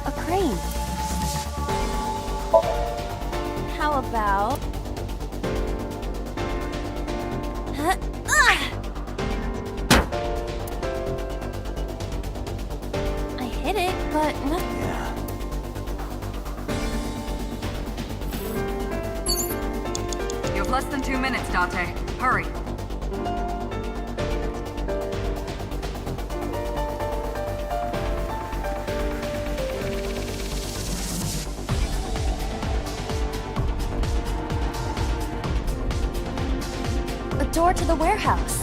A crane. How about... Huh? I hit it, but nothing. Yeah. You have less than 2 minutes, Date. Hurry. A door to the warehouse.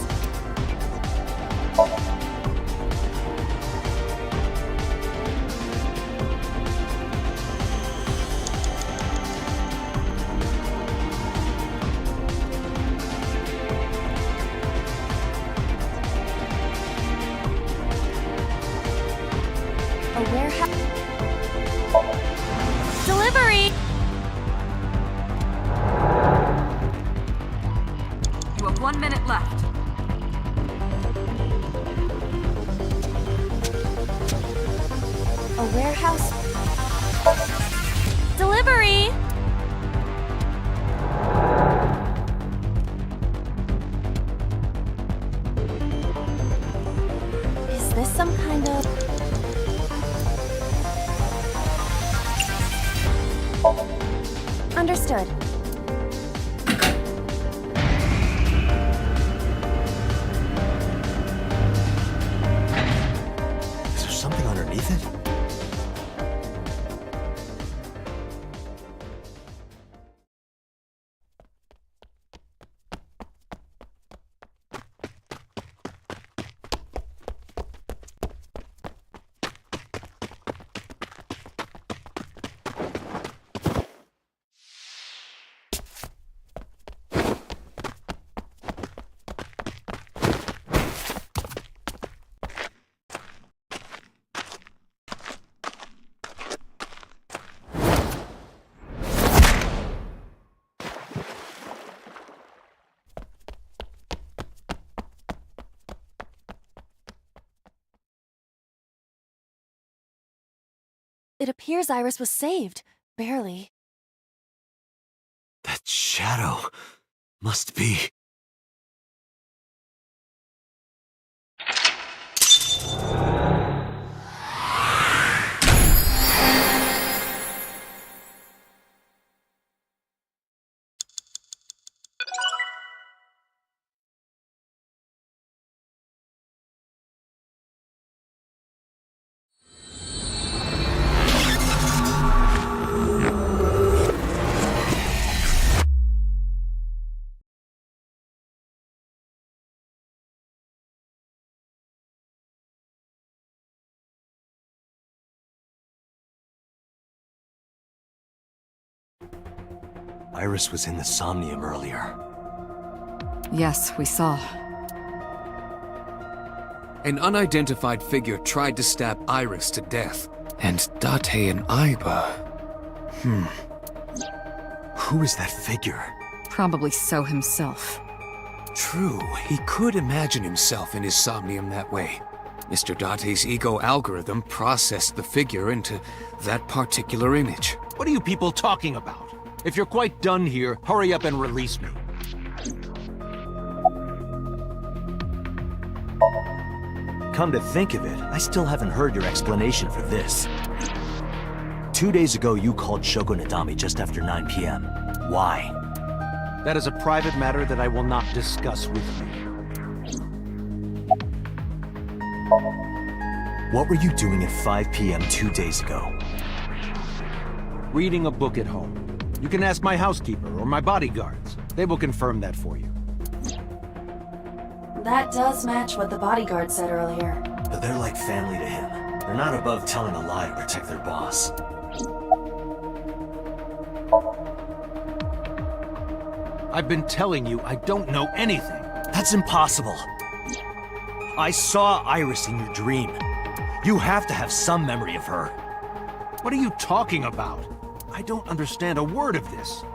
A warehouse. Delivery! You have 1 minute left. A warehouse. Delivery! Is this some kind of... Understood. Is there something underneath it? It appears Iris was saved. Barely. That shadow must be... Iris was in the Somnium earlier. Yes, we saw. An unidentified figure tried to stab Iris to death. And Date and Aiba... Who is that figure? Probably so himself. True, he could imagine himself in his Somnium that way. Mr. Date's ego algorithm processed the figure into that particular image. What are you people talking about? If you're quite done here, hurry up and release me. Come to think of it, I still haven't heard your explanation for this. 2 days ago, you called Shoko Nadami just after 9 p.m. Why? That is a private matter that I will not discuss with you. What were you doing at 5 p.m. 2 days ago? Reading a book at home. You can ask my housekeeper or my bodyguards. They will confirm that for you. That does match what the bodyguard said earlier. But they're like family to him. They're not above telling a lie to protect their boss. I've been telling you I don't know anything. That's impossible. I saw Iris in your dream. You have to have some memory of her. What are you talking about? I don't understand a word of this.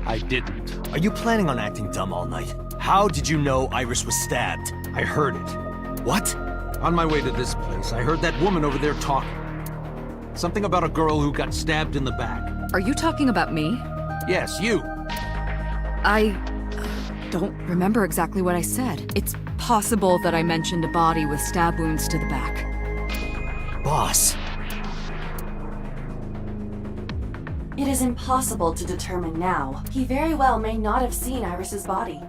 I didn't. Are you planning on acting dumb all night? How did you know Iris was stabbed? I heard it. What? On my way to this place, I heard that woman over there talking. Something about a girl who got stabbed in the back. Are you talking about me? Yes, you. I don't remember exactly what I said. It's possible that I mentioned a body with stab wounds to the back. Boss. It is impossible to determine now. He very well may not have seen Iris's body.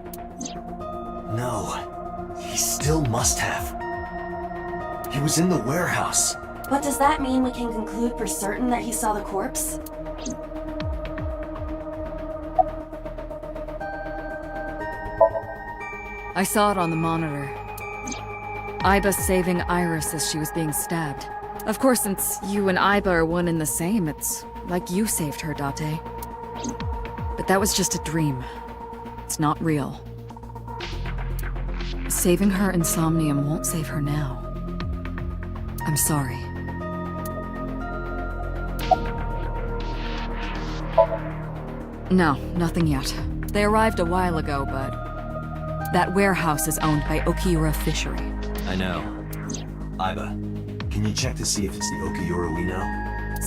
No. He still must have. He was in the warehouse. But does that mean we can conclude for certain that he saw the corpse? I saw it on the monitor. Aiba saving Iris as she was being stabbed. Of course, since you and Aiba are one and the same, it's like you saved her, Date. But that was just a dream. It's not real. Saving her in Somnium won't save her now. I'm sorry. No, nothing yet. They arrived a while ago, but... that warehouse is owned by Okiura Fishery. I know. Aiba, can you check to see if it's the Okiura we know?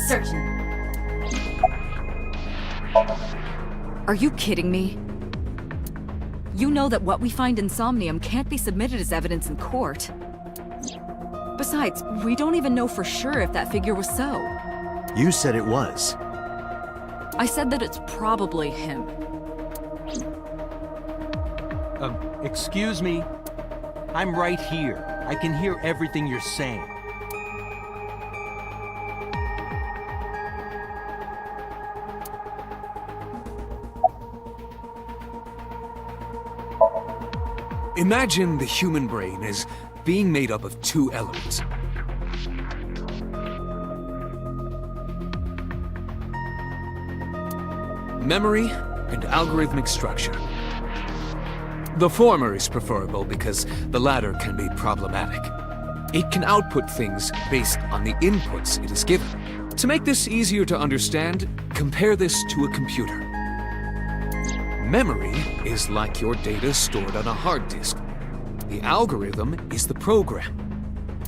Certain. Are you kidding me? You know that what we find in Somnium can't be submitted as evidence in court. Besides, we don't even know for sure if that figure was so. You said it was. I said that it's probably him. Excuse me? I'm right here. I can hear everything you're saying. Imagine the human brain as being made up of two elements. Memory and algorithmic structure. The former is preferable because the latter can be problematic. It can output things based on the inputs it is given. To make this easier to understand, compare this to a computer. Memory is like your data stored on a hard disk. The algorithm is the program.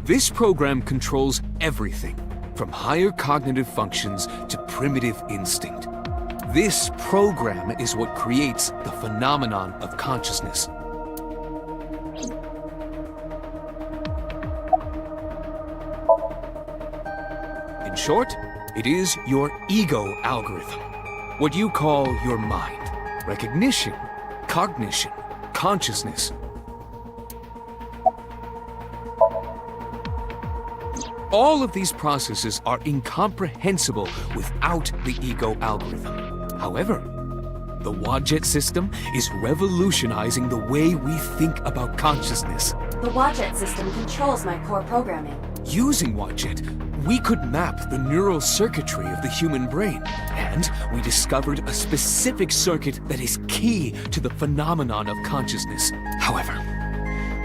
This program controls everything, from higher cognitive functions to primitive instinct. This program is what creates the phenomenon of consciousness. In short, it is your ego algorithm. What you call your mind. Recognition, cognition, consciousness. All of these processes are incomprehensible without the ego algorithm. However, the Wadjet system is revolutionizing the way we think about consciousness. The Wadjet system controls my core programming. Using Wadjet, we could map the neural circuitry of the human brain, and we discovered a specific circuit that is key to the phenomenon of consciousness. However,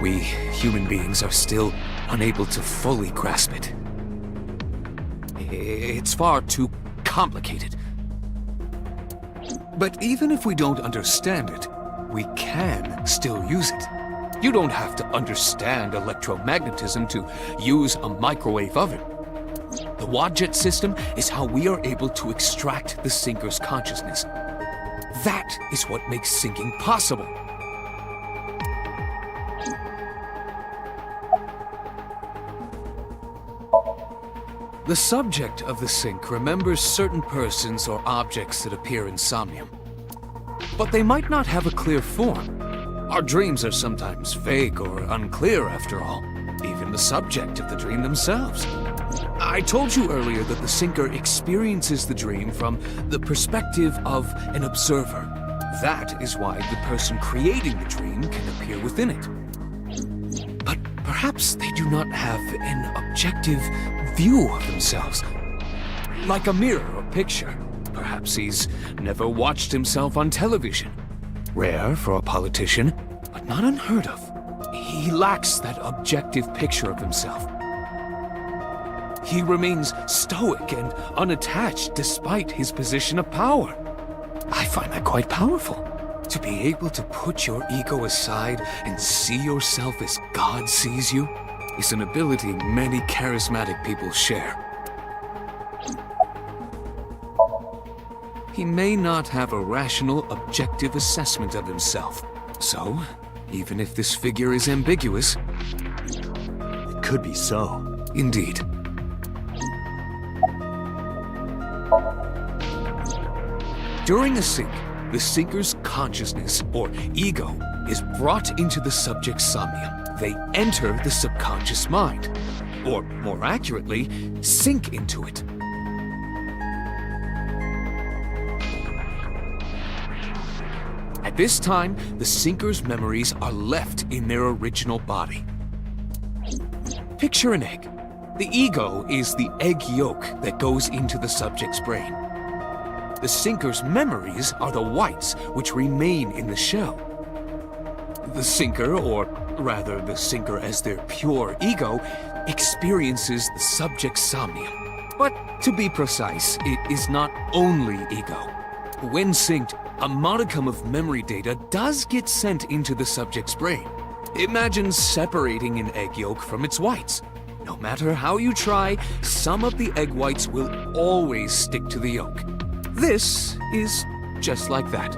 we human beings are still unable to fully grasp it. It's far too complicated. But even if we don't understand it, we can still use it. You don't have to understand electromagnetism to use a microwave oven. The Wadjet system is how we are able to extract the sinker's consciousness. That is what makes sinking possible. The subject of the sync remembers certain persons or objects that appear in Somnium. But they might not have a clear form. Our dreams are sometimes vague or unclear after all, even the subject of the dream themselves. I told you earlier that the sinker experiences the dream from the perspective of an observer. That is why the person creating the dream can appear within it. But perhaps they do not have an objective view of themselves. Like a mirror or picture. Perhaps he's never watched himself on television. Rare for a politician, but not unheard of. He lacks that objective picture of himself. He remains stoic and unattached despite his position of power. I find that quite powerful. To be able to put your ego aside and see yourself as God sees you is an ability many charismatic people share. He may not have a rational, objective assessment of himself. So, even if this figure is ambiguous, it could be so. Indeed. During a sync, the sinker's consciousness, or ego, is brought into the subject's somnium. They enter the subconscious mind, or more accurately, sink into it. At this time, the sinker's memories are left in their original body. Picture an egg. The ego is the egg yolk that goes into the subject's brain. The sinker's memories are the whites, which remain in the shell. The sinker, or rather the sinker as their pure ego, experiences the subject's somnium. But to be precise, it is not only ego. When synced, a modicum of memory data does get sent into the subject's brain. Imagine separating an egg yolk from its whites. No matter how you try, some of the egg whites will always stick to the yolk. This is just like that.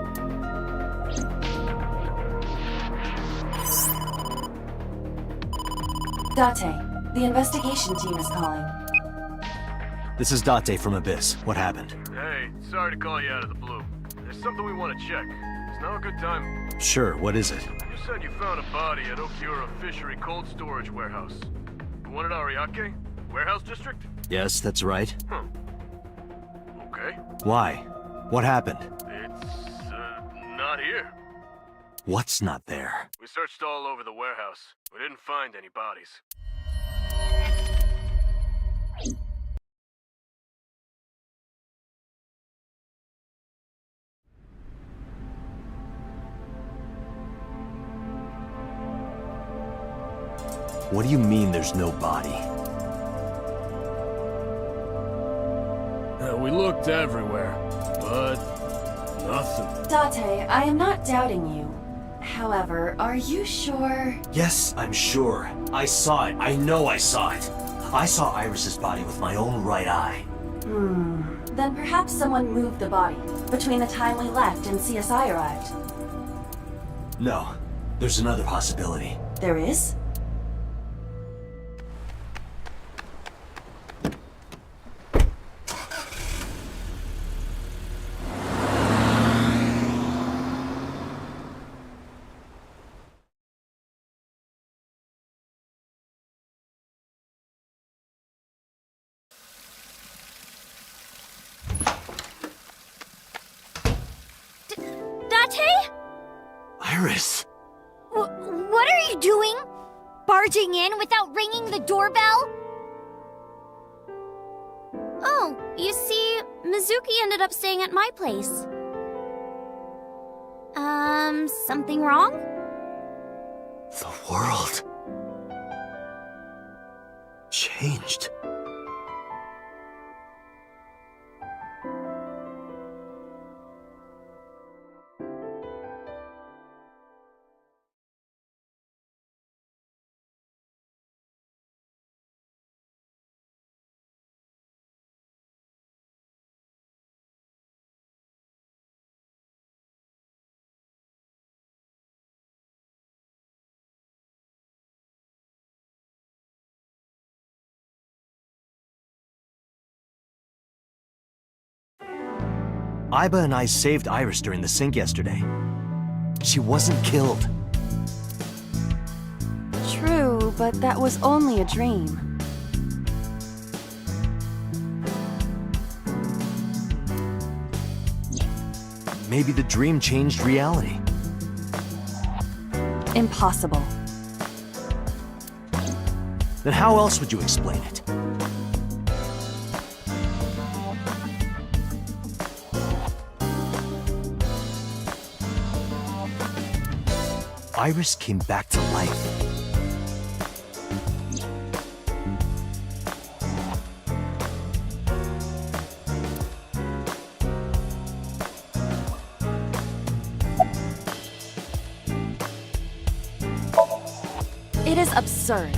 Date, the investigation team is calling. This is Date from Abyss. What happened? Hey, sorry to call you out of the blue. There's something we want to check. Is now a good time? Sure, what is it? You said you found a body at Okiura Fishery Cold Storage Warehouse. The one at Ariake? Warehouse District? Yes, that's right. Huh. Okay. Why? What happened? It's, not here. What's not there? We searched all over the warehouse. We didn't find any bodies. What do you mean there's no body? We looked everywhere, but nothing. Date, I am not doubting you. However, are you sure? Yes, I'm sure. I saw it. I know I saw it. I saw Iris's body with my own right eye. Then perhaps someone moved the body between the time we left and CSI arrived. No, there's another possibility. There is? Date? Iris! What are you doing? Barging in without ringing the doorbell? Oh, you see, Mizuki ended up staying at my place. Something wrong? The world changed. Iba and I saved Iris during the sink yesterday. She wasn't killed. True, but that was only a dream. Maybe the dream changed reality. Impossible. Then how else would you explain it? Iris came back to life. It is absurd.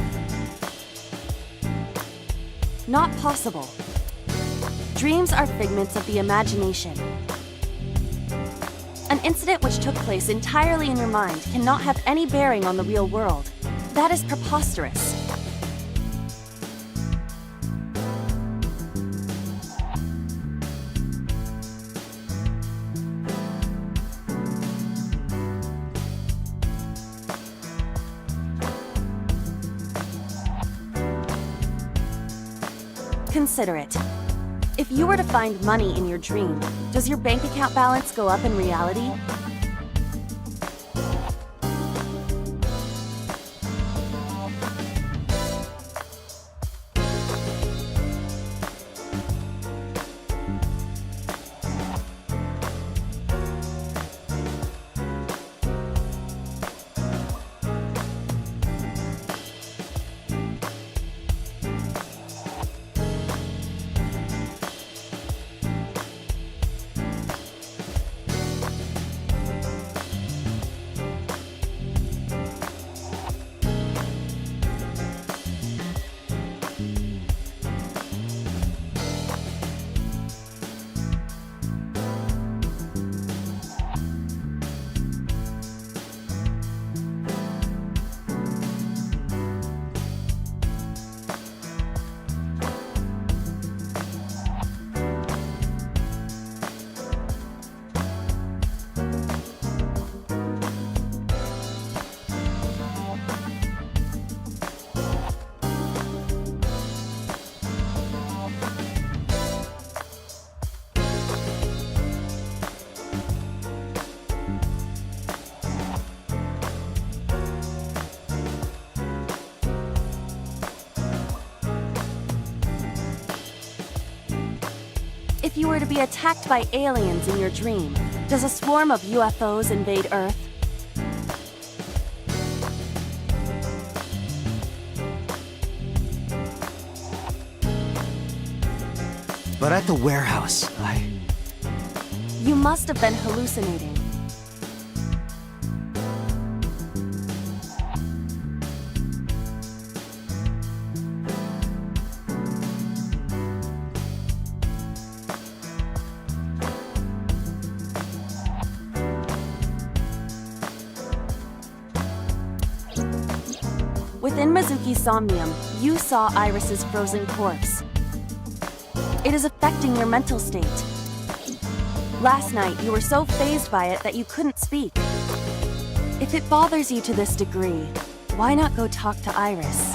Not possible. Dreams are figments of the imagination. An incident which took place entirely in your mind cannot have any bearing on the real world. That is preposterous. Consider it. If you were to find money in your dream, does your bank account balance go up in reality? If you were to be attacked by aliens in your dream, does a swarm of UFOs invade Earth? But at the warehouse, You must have been hallucinating. Within Mizuki's Somnium, you saw Iris's frozen corpse. It is affecting your mental state. Last night, you were so fazed by it that you couldn't speak. If it bothers you to this degree, why not go talk to Iris?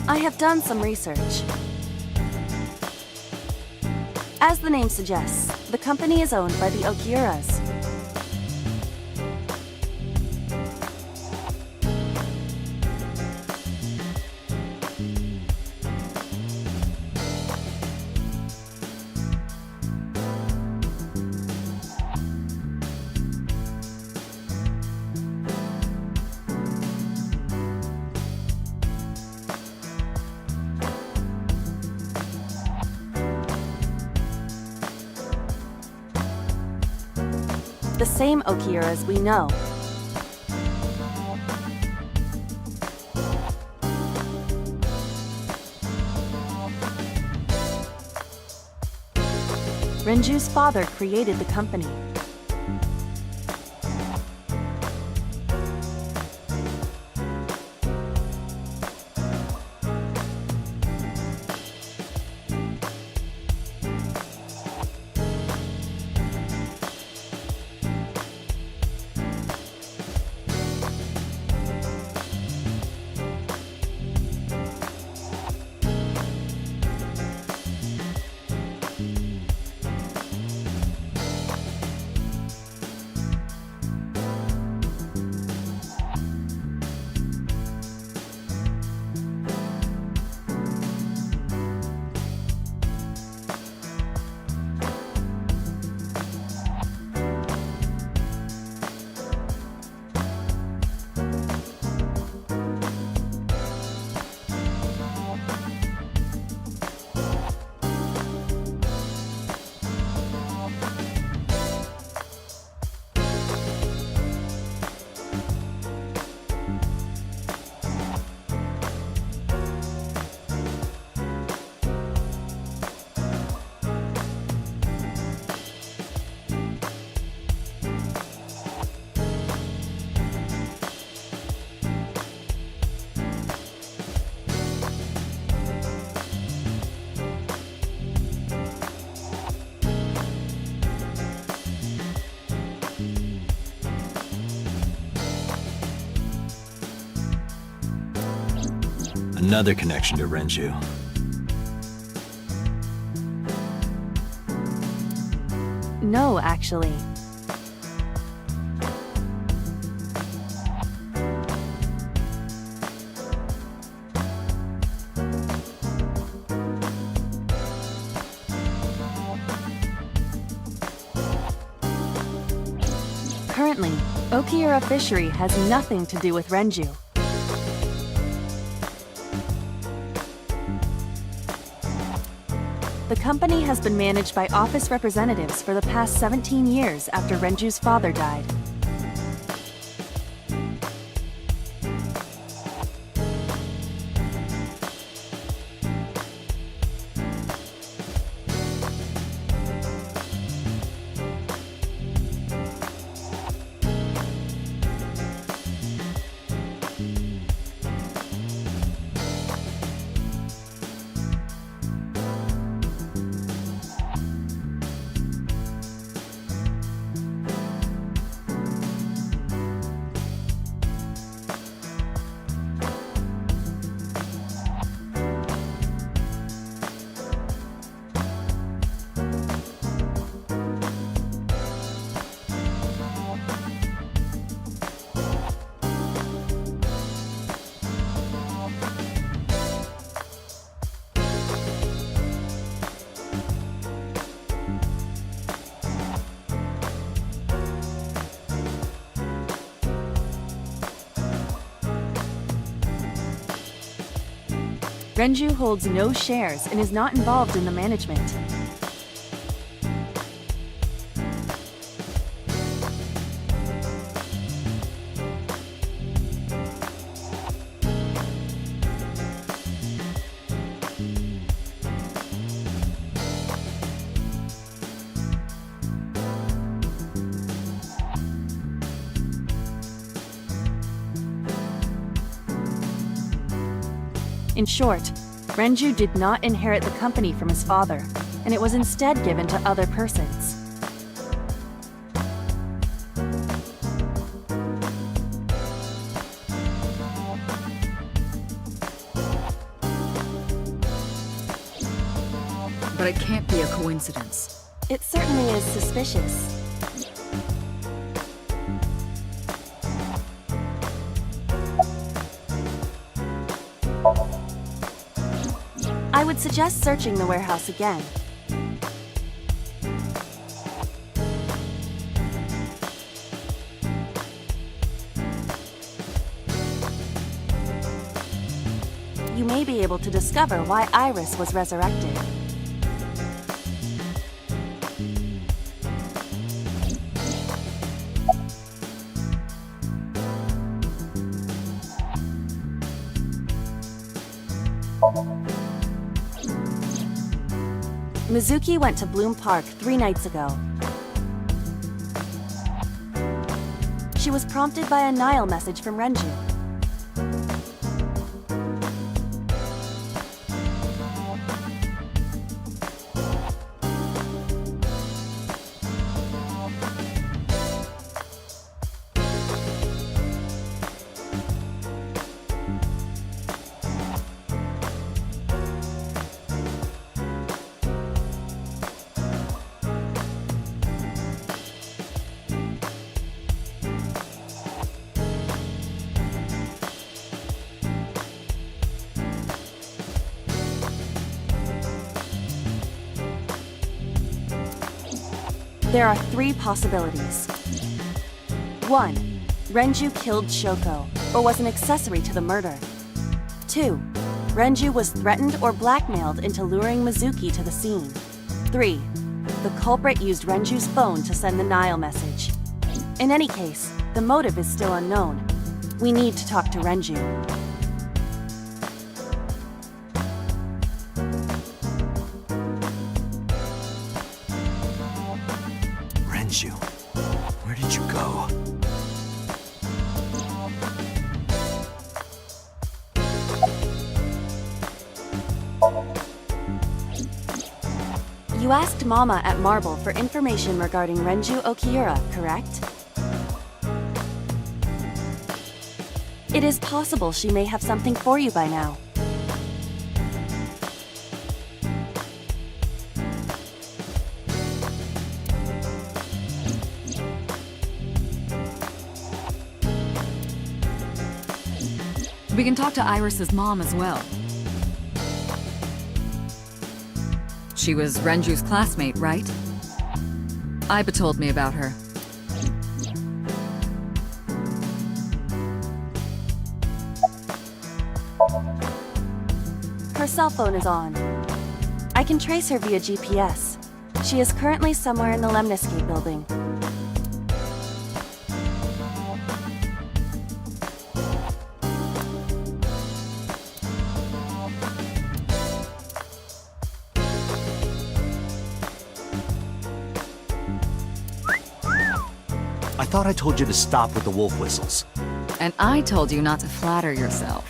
I have done some research. As the name suggests, the company is owned by the Okiuras. The same Okiuras we know. Renju's father created the company. Another connection to Renju. No, actually. Currently, Okiura Fishery has nothing to do with Renju. The company has been managed by office representatives for the past 17 years after Renju's father died. Renju holds no shares and is not involved in the management. In short, Renju did not inherit the company from his father, and it was instead given to other persons. But it can't be a coincidence. It certainly is suspicious. I would suggest searching the warehouse again. You may be able to discover why Iris was resurrected. Mizuki went to Bloom Park 3 nights ago. She was prompted by a Nile message from Renju. There are 3 possibilities. 1. Renju killed Shoko, or was an accessory to the murder. 2. Renju was threatened or blackmailed into luring Mizuki to the scene. 3. The culprit used Renju's phone to send the Nile message. In any case, the motive is still unknown. We need to talk to Renju. Renju, where did you go? You asked Mama at Marble for information regarding Renju Okiura, correct? It is possible she may have something for you by now. We can talk to Iris's mom as well. She was Renju's classmate, right? Iba told me about her. Her cell phone is on. I can trace her via GPS. She is currently somewhere in the Lemniscate building. I thought I told you to stop with the wolf whistles. And I told you not to flatter yourself.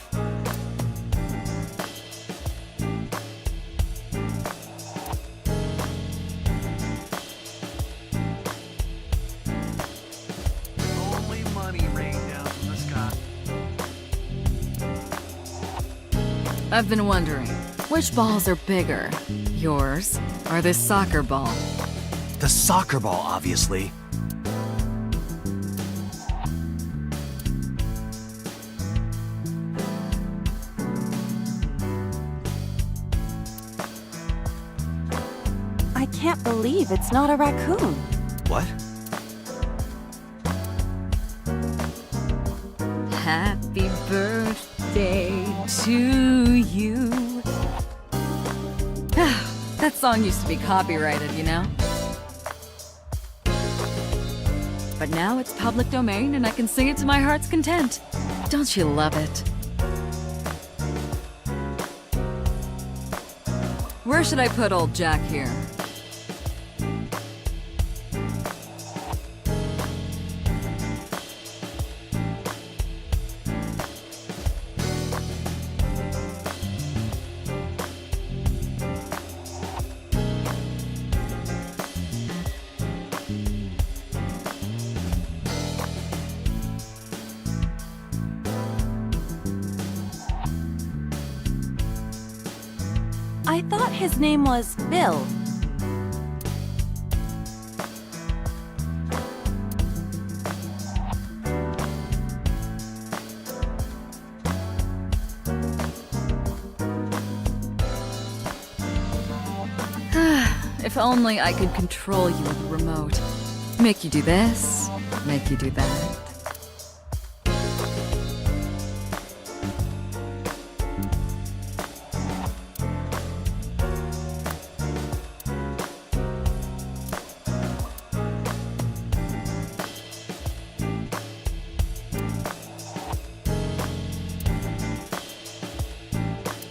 Only money rained down from the sky. I've been wondering, which balls are bigger? Yours or this soccer ball? The soccer ball, obviously. I can't believe it's not a raccoon. What? Happy birthday to you. That song used to be copyrighted, you know? But now it's public domain and I can sing it to my heart's content. Don't you love it? Where should I put old Jack here? his name was Bill. If only I could control you with a remote. Make you do this, make you do that.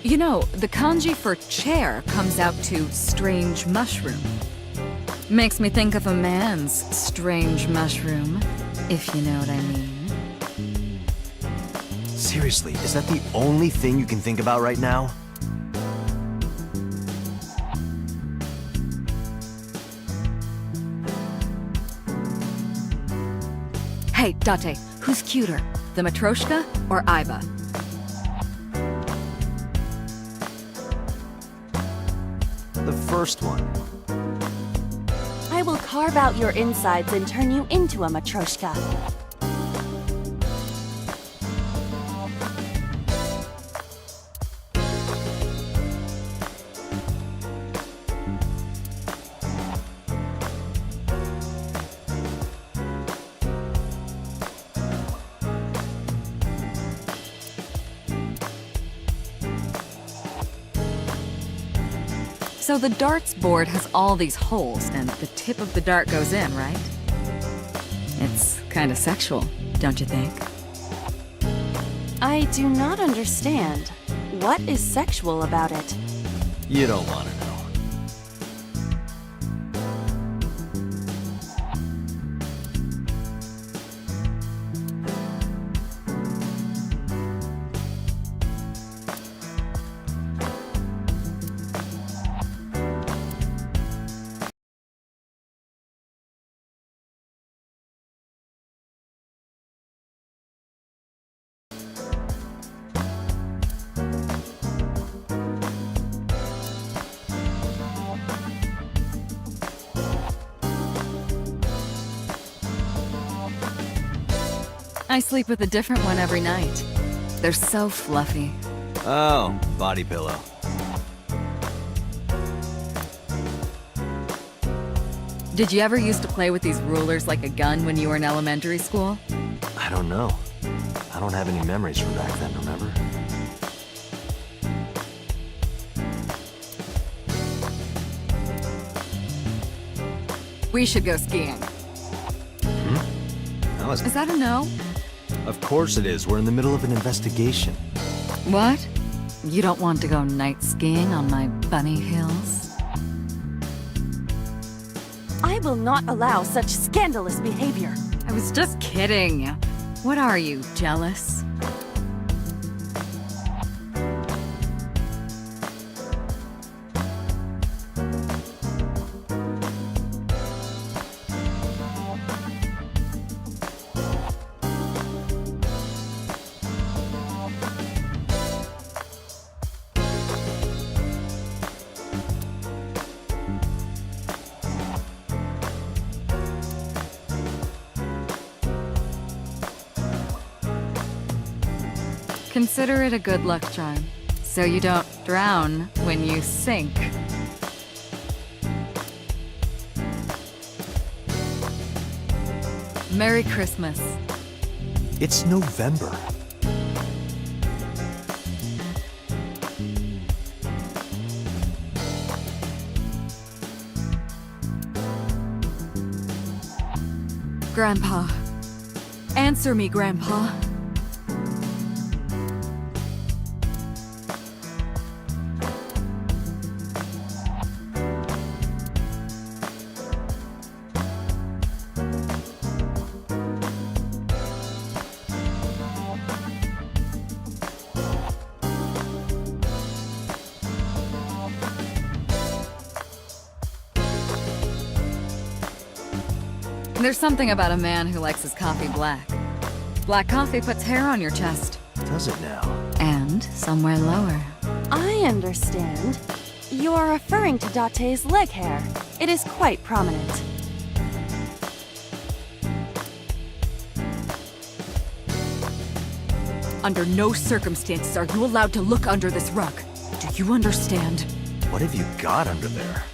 You know, the kanji for chair comes out to strange mushroom. Makes me think of a man's strange mushroom, if you know what I mean. Seriously, is that the only thing you can think about right now? Hey, Date, who's cuter? The Matryoshka or Aiba? The first one. I will carve out your insides and turn you into a Matryoshka. So the darts board has all these holes, and the tip of the dart goes in, right? It's kind of sexual, don't you think? I do not understand. What is sexual about it? You don't want to know. I sleep with a different one every night. They're so fluffy. Oh, body pillow. Did you ever used to play with these rulers like a gun when you were in elementary school? I don't know. I don't have any memories from back then, remember? We should go skiing. Is that a no? Of course it is. We're in the middle of an investigation. What? You don't want to go night skiing on my bunny hills? I will not allow such scandalous behavior. I was just kidding. What are you, jealous? Consider it a good luck charm, so you don't drown when you sink. Merry Christmas. It's November. Grandpa. Answer me, Grandpa. There's something about a man who likes his coffee black. Black coffee puts hair on your chest. Does it now? And somewhere lower. I understand. You're referring to Date's leg hair. It is quite prominent. Under no circumstances are you allowed to look under this rug. Do you understand? What have you got under there?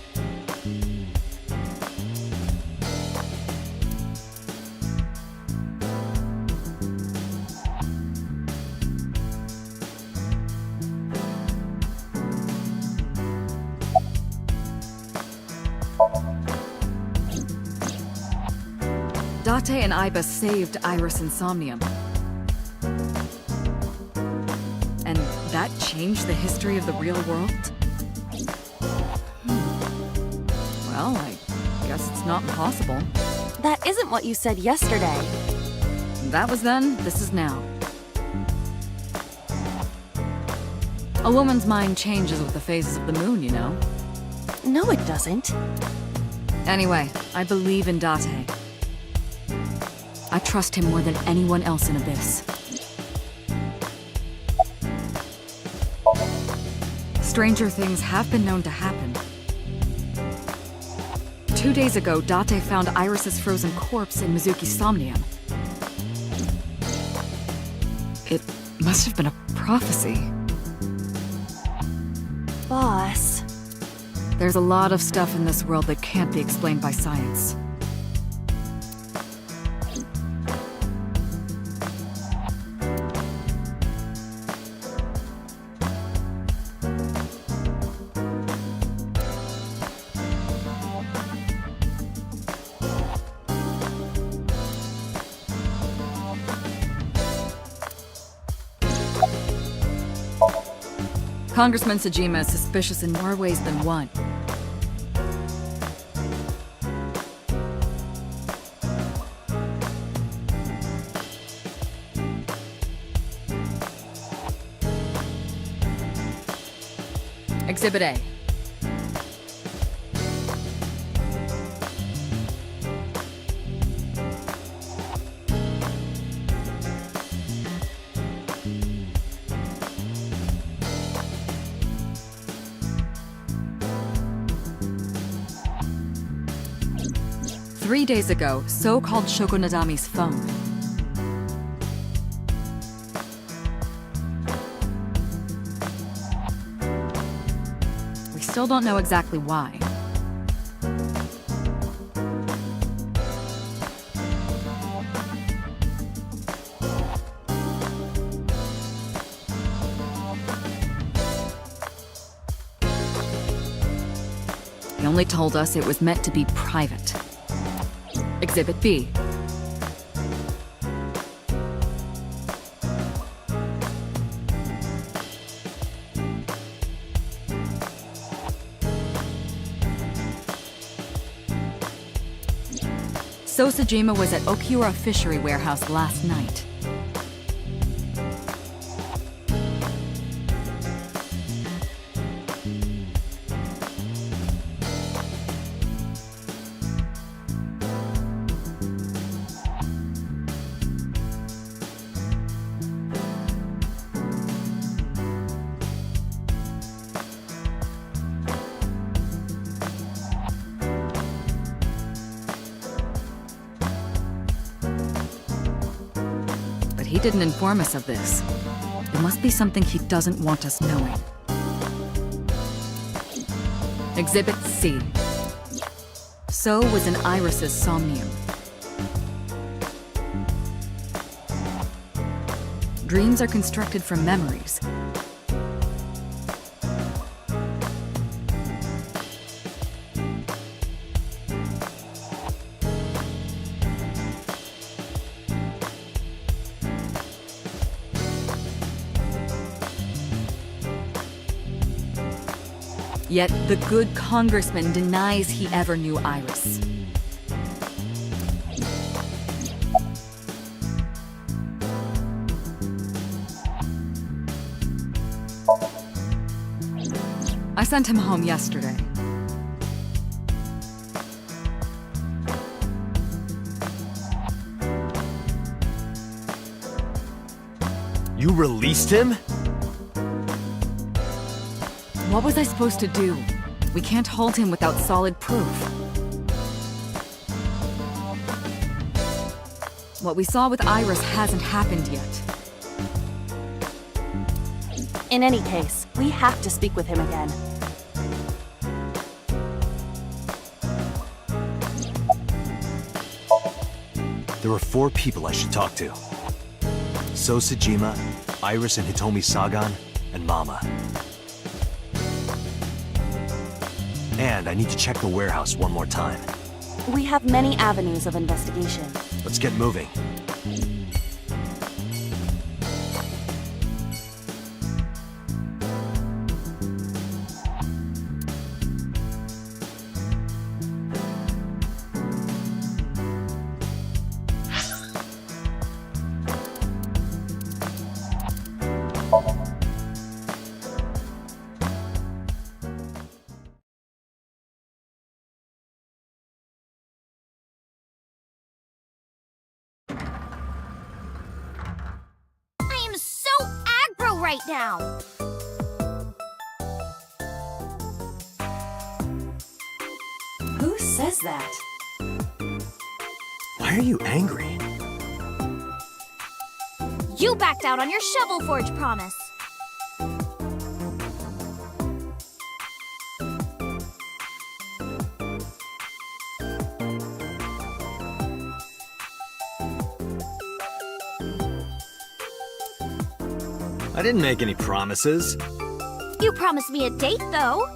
Date and Iba saved Iris and Somnium. And that changed the history of the real world? Well, I guess it's not impossible. That isn't what you said yesterday. That was then, this is now. A woman's mind changes with the phases of the moon, you know? No, it doesn't. Anyway, I believe in Date. I trust him more than anyone else in Abyss. Stranger things have been known to happen. 2 days ago, Date found Iris's frozen corpse in Mizuki's Somnium. It must have been a prophecy. Boss. There's a lot of stuff in this world that can't be explained by science. Congressman Sejima is suspicious in more ways than one. Exhibit A. Three days ago, So called Shoko Nadami's phone. We still don't know exactly why. He only told us it was meant to be private. Exhibit B. So Sejima was at Okiura Fishery Warehouse last night. He didn't inform us of this. It must be something he doesn't want us knowing. Exhibit C. So was in Iris's Somnium. Dreams are constructed from memories. Yet the good congressman denies he ever knew Iris. I sent him home yesterday. You released him? What was I supposed to do? We can't hold him without solid proof. What we saw with Iris hasn't happened yet. In any case, we have to speak with him again. There are 4 people I should talk to. So Sejima, Iris and Hitomi Sagan, and Mama. And I need to check the warehouse one more time. We have many avenues of investigation. Let's get moving. I am so aggro right now. Who says that? Why are you angry? You backed out on your Shovel Forge promise. I didn't make any promises. You promised me a date, though.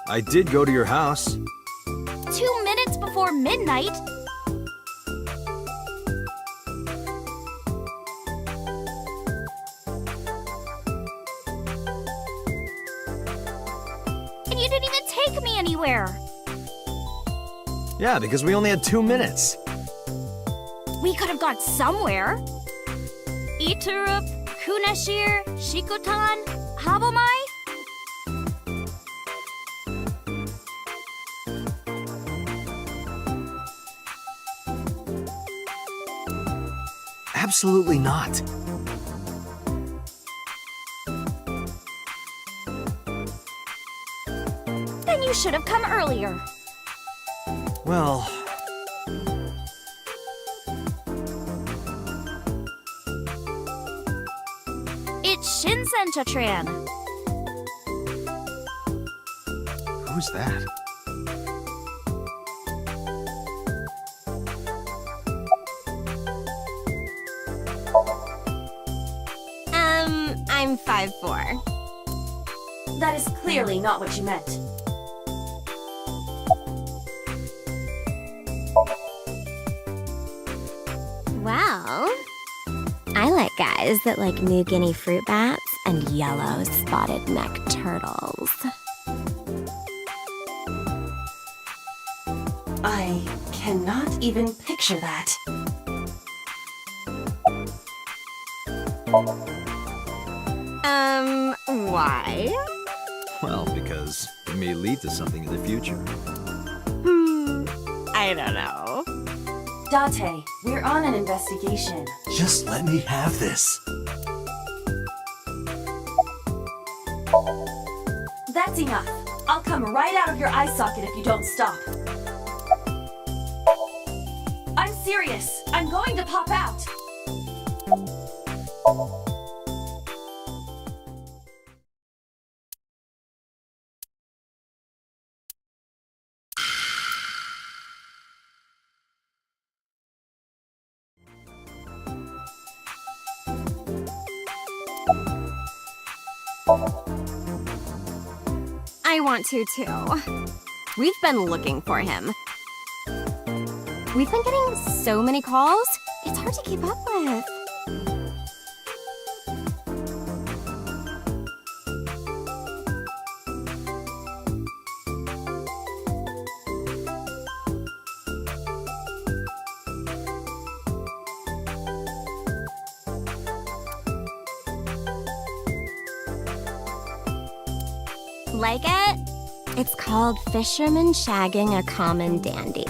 I did go to your house. 2 minutes before midnight. And you didn't even take me anywhere. Yeah, because we only had 2 minutes. We could have gone somewhere. Iturup, Kunashir, Shikotan, Habomai. Absolutely not. Then you should have come earlier. Well, It's Shinsen Chatran. who's that? I'm 5'4". That is clearly not what you meant. Well, I like guys that like New Guinea fruit bats and yellow spotted neck turtles. I cannot even picture that. Why? Well, because it may lead to something in the future. I don't know. Date, we're on an investigation. Just let me have this. That's enough. I'll come right out of your eye socket if you don't stop. I'm serious. I'm going to pop out. I want to too. We've been looking for him. We've been getting so many calls, it's hard to keep up with. Like it? It's called Fisherman Shagging a Common Dandy.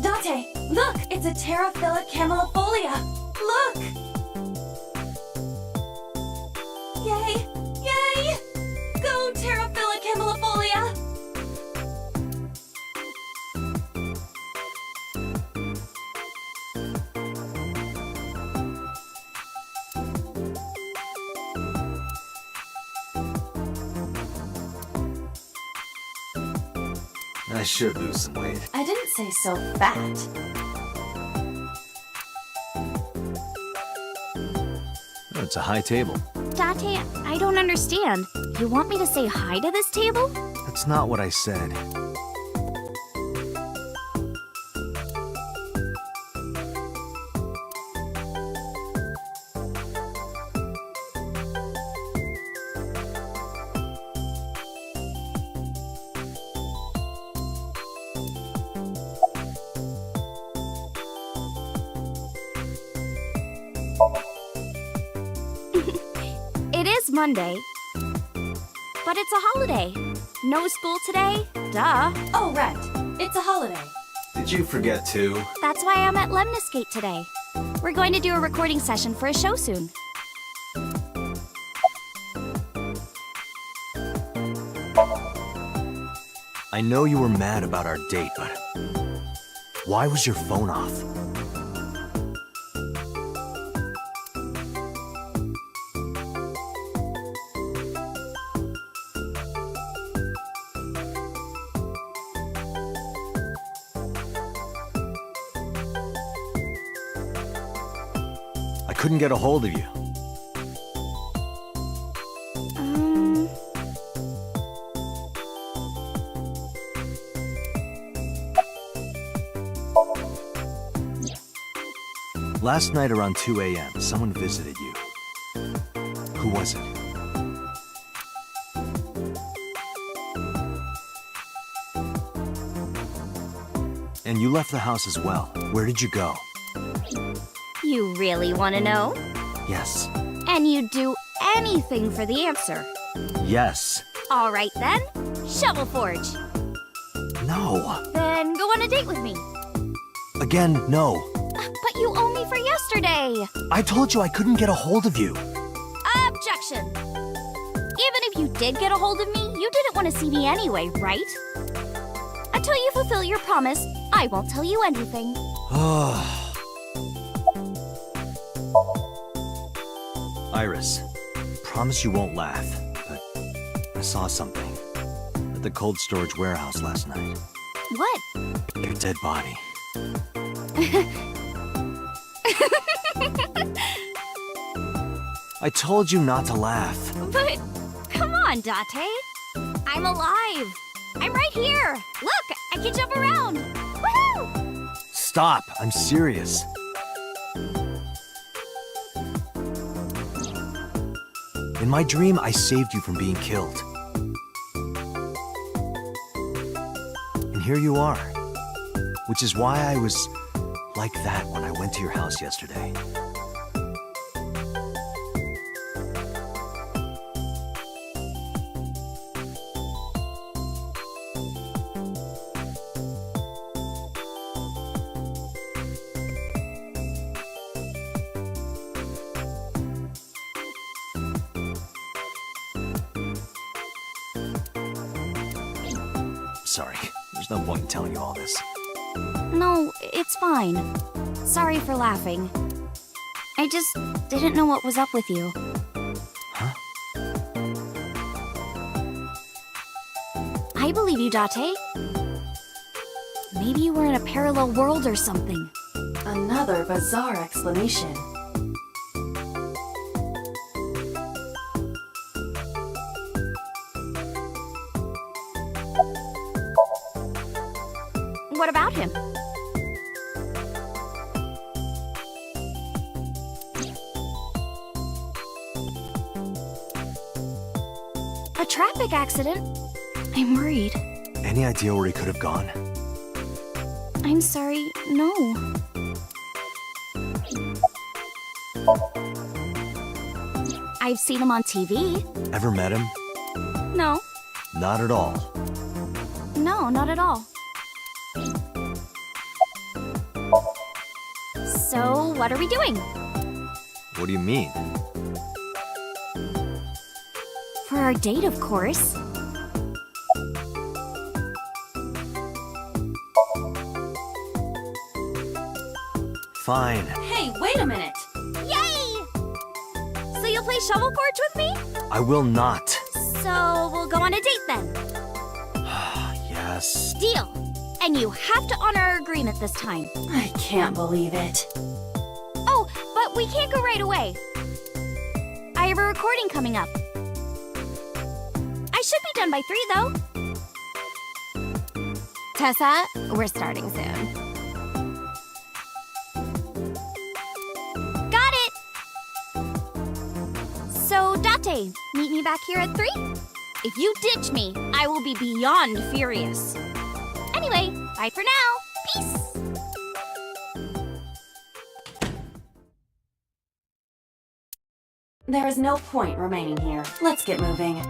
Dante, look! It's a Terraphila camellifolia! Look! Yay! Yay! Go Terraphila camellifolia! I should lose some weight. I didn't say so fat. Oh, it's a high table. Date, I don't understand. You want me to say hi to this table? That's not what I said. It is Monday. But it's a holiday. No school today? Duh. Oh, right. It's a holiday. Did you forget too? That's why I'm at Lemniscate today. We're going to do a recording session for a show soon. I know you were mad about our date, but why was your phone off? I couldn't get a hold of you. Last night around 2 a.m., someone visited you. Who was it? And you left the house as well. Where did you go? You really want to know? Yes. And you'd do anything for the answer. Yes. All right then, Shovel Forge. No. Then go on a date with me. Again, no. But you owe me for yesterday. I told you I couldn't get a hold of you. Objection. Even if you did get a hold of me, you didn't want to see me anyway, right? Until you fulfill your promise, I won't tell you anything. Iris, promise you won't laugh, but I saw something at the cold storage warehouse last night. What? Your dead body. I told you not to laugh. But, come on, Date. I'm alive. I'm right here. Look, I can jump around. Woohoo! Stop, I'm serious. In my dream, I saved you from being killed. And here you are. Which is why I was like that when I went to your house yesterday. Sorry, there's no point in telling you all this. No, it's fine. Sorry for laughing. I just didn't know what was up with you. Huh? I believe you, Date. Maybe you were in a parallel world or something. Another bizarre explanation. What about him? A traffic accident? I'm worried. Any idea where he could have gone? I'm sorry, no. I've seen him on TV. Ever met him? No. Not at all. No, not at all. So, what are we doing? What do you mean? For our date, of course. Fine. Hey, wait a minute! Yay! So you'll play Shovel Forge with me? I will not. So, we'll go on a date then. Yes. Deal. And you have to honor our agreement this time. I can't believe it. Oh, but we can't go right away. I have a recording coming up. I should be done by 3, though. Tessa, we're starting soon. Got it! So, Date, meet me back here at 3? If you ditch me, I will be beyond furious. Anyway, bye for now. Peace! There is no point remaining here. Let's get moving.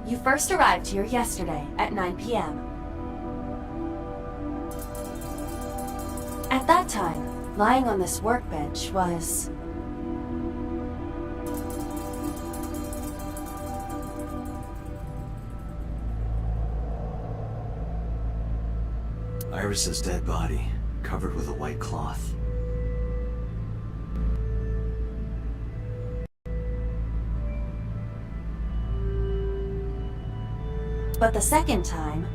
You first arrived here yesterday at 9 p.m. At that time, lying on this workbench was... Iris's dead body, covered with a white cloth. But the second time,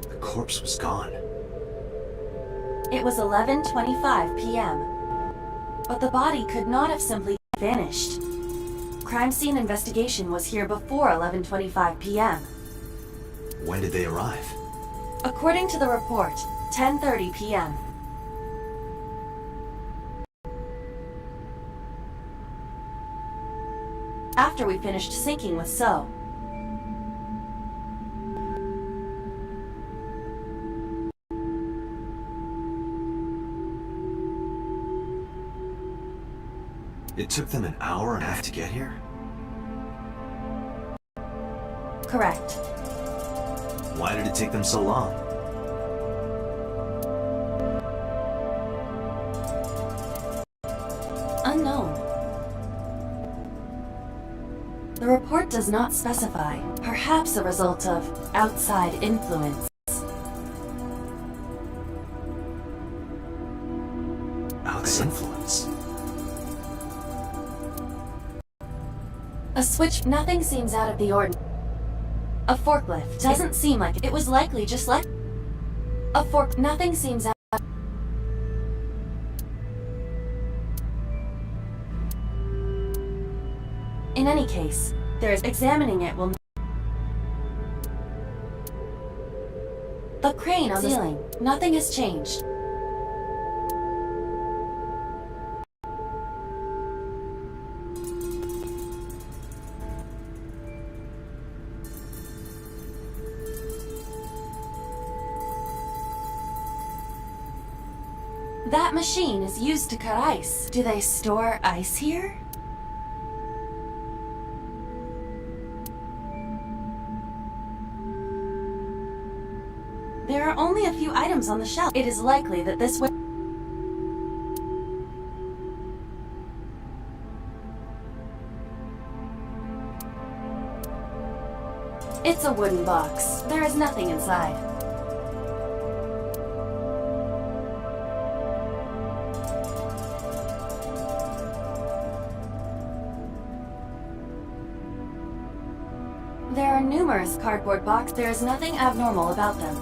the corpse was gone. It was 11:25 p.m. But the body could not have simply vanished. Crime scene investigation was here before 11:25 p.m. When did they arrive? According to the report, 10:30 p.m. After we finished syncing with So. It took them an hour and a half to get here? Correct. Why did it take them so long? Unknown. The report does not specify. Perhaps a result of outside influence. Outside influence? A switch. Nothing seems out of the ordinary. A forklift doesn't seem like it was likely just like a fork. Nothing seems out. In any case, there's examining it will. The crane on the ceiling. Nothing has changed. That machine is used to cut ice. Do they store ice here? There are only a few items on the shelf. It is likely that this way. It's a wooden box. There is nothing inside. There are numerous cardboard boxes. There is nothing abnormal about them.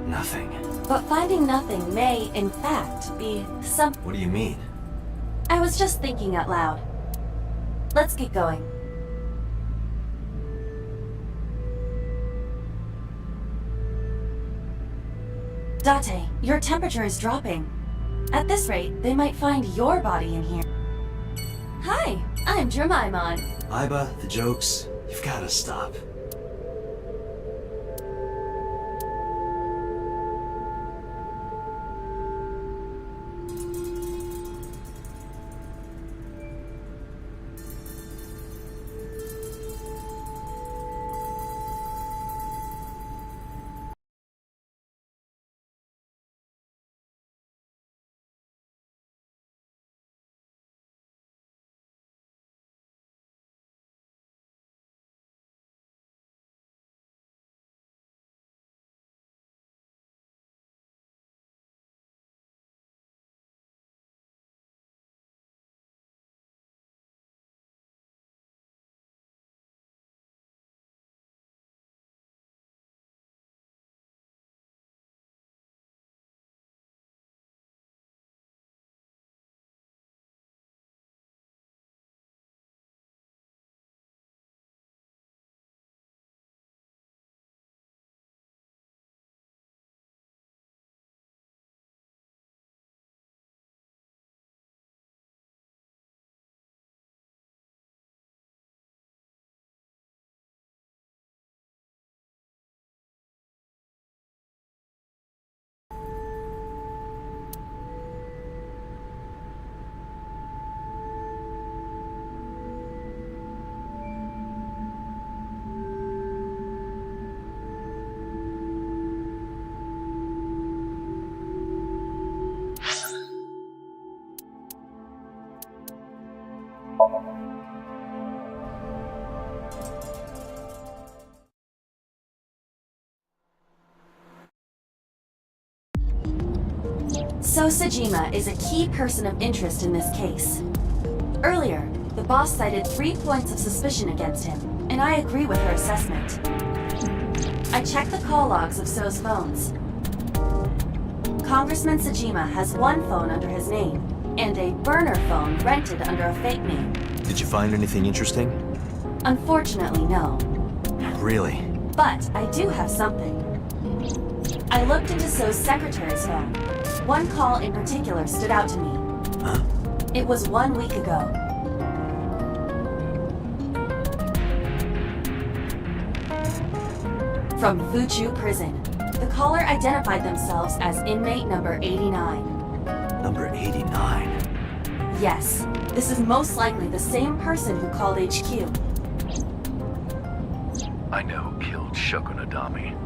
Nothing. But finding nothing may, in fact, be some... What do you mean? I was just thinking out loud. Let's get going. Date, your temperature is dropping. At this rate, they might find your body in here. Hi, I'm Jemimon. Iba, the jokes, you've gotta stop. So Sajima is a key person of interest in this case. Earlier, the boss cited 3 points of suspicion against him, and I agree with her assessment. I checked the call logs of So's phones. Congressman Sajima has one phone under his name, and a burner phone rented under a fake name. Did you find anything interesting? Unfortunately, no. Really? But I do have something. I looked into So's secretary's phone. One call in particular stood out to me. Huh? It was 1 week ago. From Fuchu Prison. The caller identified themselves as inmate number 89. Number 89? Yes, this is most likely the same person who called HQ. I know who killed Shoko Nadami.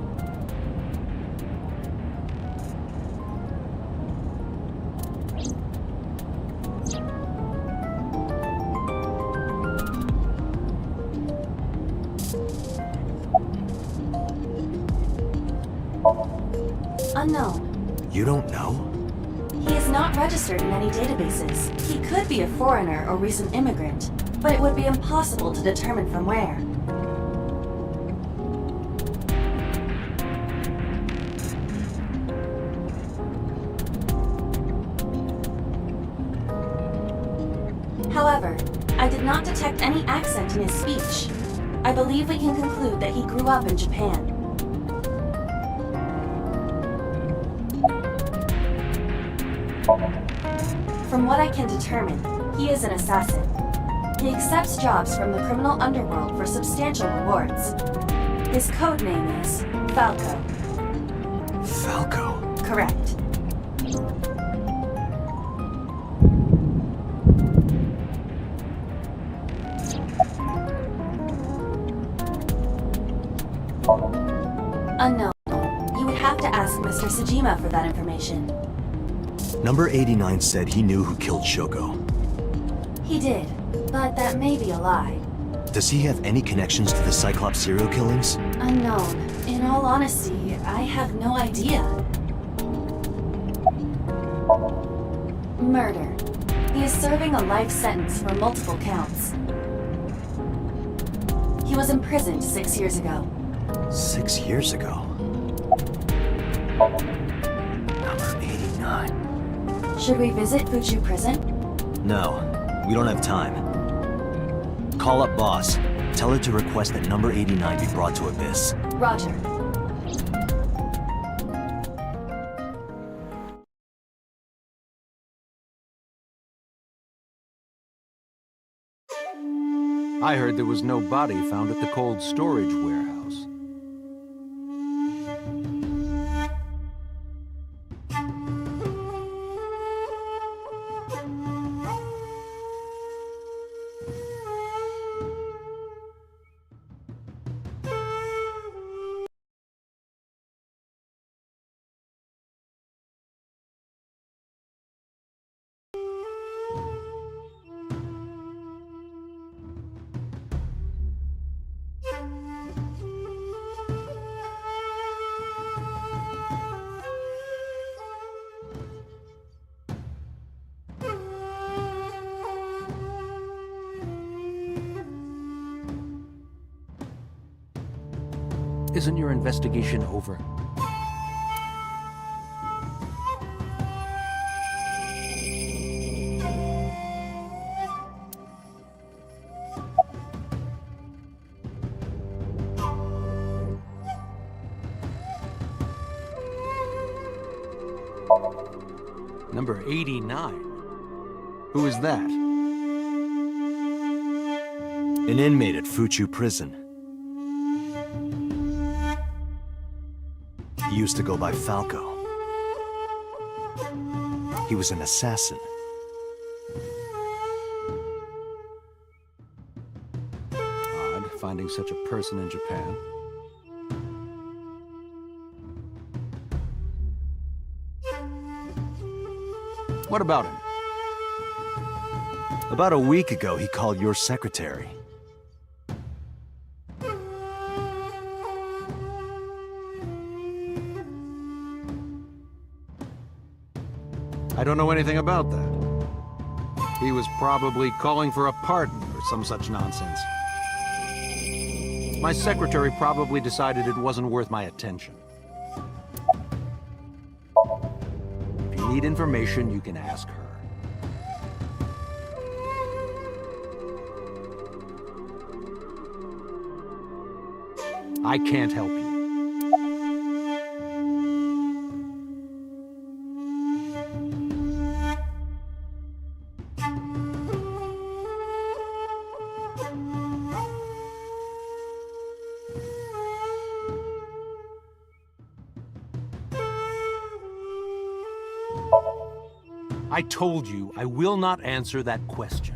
Unknown. You don't know? He is not registered in any databases. He could be a foreigner or recent immigrant, but it would be impossible to determine from where. However, I did not detect any accent in his speech. I believe we can conclude that he grew up in Japan. From what I can determine, he is an assassin. He accepts jobs from the criminal underworld for substantial rewards. His code name is Falco. Falco? Correct. Unknown. You would have to ask Mr. Sajima for that information. Number 89 said he knew who killed Shoko. He did, but that may be a lie. Does he have any connections to the Cyclops serial killings? Unknown. In all honesty, I have no idea. Murder. He is serving a life sentence for multiple counts. He was imprisoned 6 years ago. 6 years ago? Number 89. Should we visit Fuchu Prison? No, we don't have time. Call up boss. Tell her to request that number 89 be brought to Abyss. Roger. I heard there was no body found at the cold storage warehouse. Isn't your investigation over? Number 89? Who is that? An inmate at Fuchu Prison. He used to go by Falco. He was an assassin. Odd, finding such a person in Japan. What about him? About a week ago, he called your secretary. I don't know anything about that. He was probably calling for a pardon or some such nonsense. My secretary probably decided it wasn't worth my attention. If you need information, you can ask her. I can't help you. I told you I will not answer that question.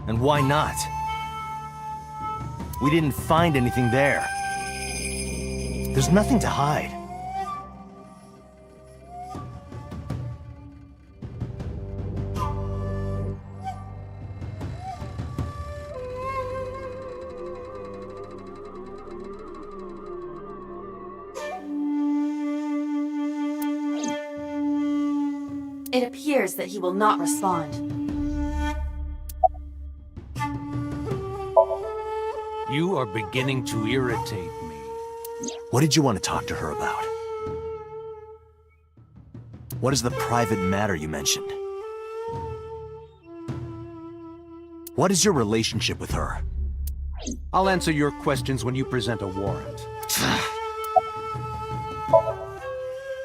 And why not? We didn't find anything there. There's nothing to hide. It appears that he will not respond. You are beginning to irritate me. What did you want to talk to her about? What is the private matter you mentioned? What is your relationship with her? I'll answer your questions when you present a warrant.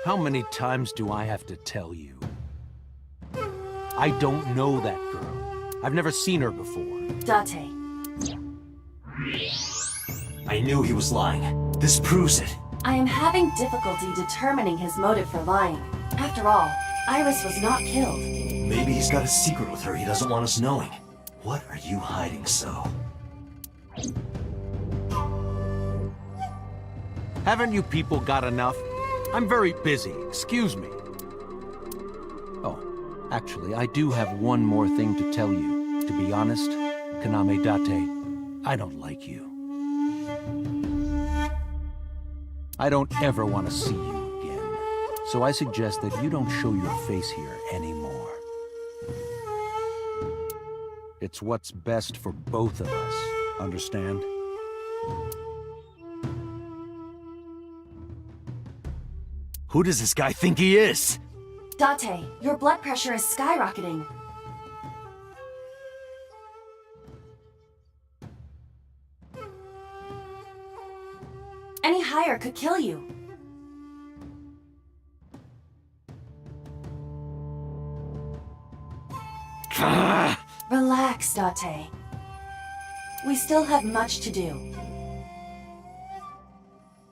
How many times do I have to tell you? I don't know that girl. I've never seen her before. Date. I knew he was lying. This proves it. I am having difficulty determining his motive for lying. After all, Iris was not killed. Maybe he's got a secret with her he doesn't want us knowing. What are you hiding so? Haven't you people got enough? I'm very busy, excuse me. Oh, actually, I do have one more thing to tell you. To be honest, Kaname Date, I don't like you. I don't ever want to see you again, so I suggest that you don't show your face here anymore. It's what's best for both of us, understand? Who does this guy think he is? Date, your blood pressure is skyrocketing. Any higher could kill you. Relax, Date. We still have much to do.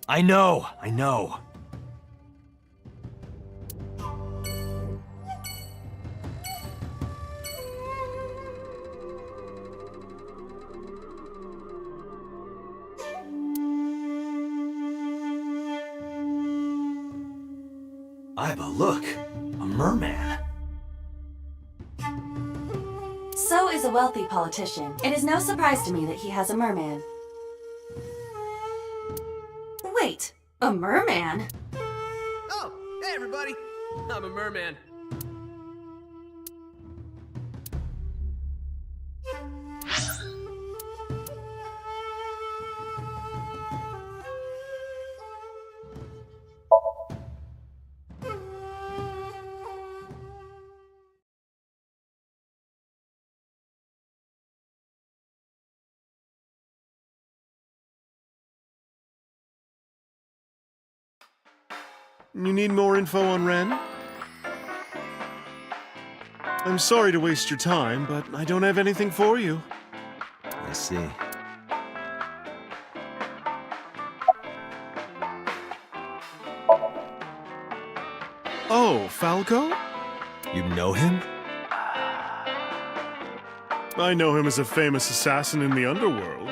I know, I know. Iba, look! A merman! So is a wealthy politician. It is no surprise to me that he has a merman. Wait, a merman? Oh, hey everybody! I'm a merman. You need more info on Ren? I'm sorry to waste your time, but I don't have anything for you. I see. Oh, Falco? You know him? I know him as a famous assassin in the underworld.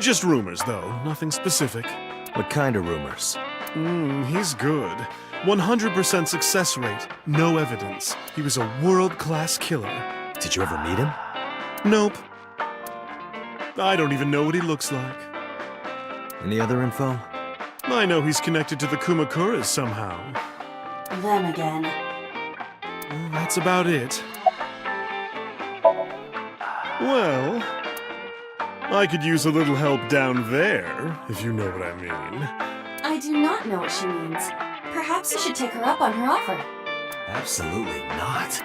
Just rumors, though, nothing specific. What kind of rumors? He's good. 100% success rate. No evidence. He was a world-class killer. Did you ever meet him? Nope. I don't even know what he looks like. Any other info? I know he's connected to the Kumakuras somehow. Them again. Well, that's about it. Well, I could use a little help down there, if you know what I mean. I do not know what she means. Perhaps you should take her up on her offer. Absolutely not.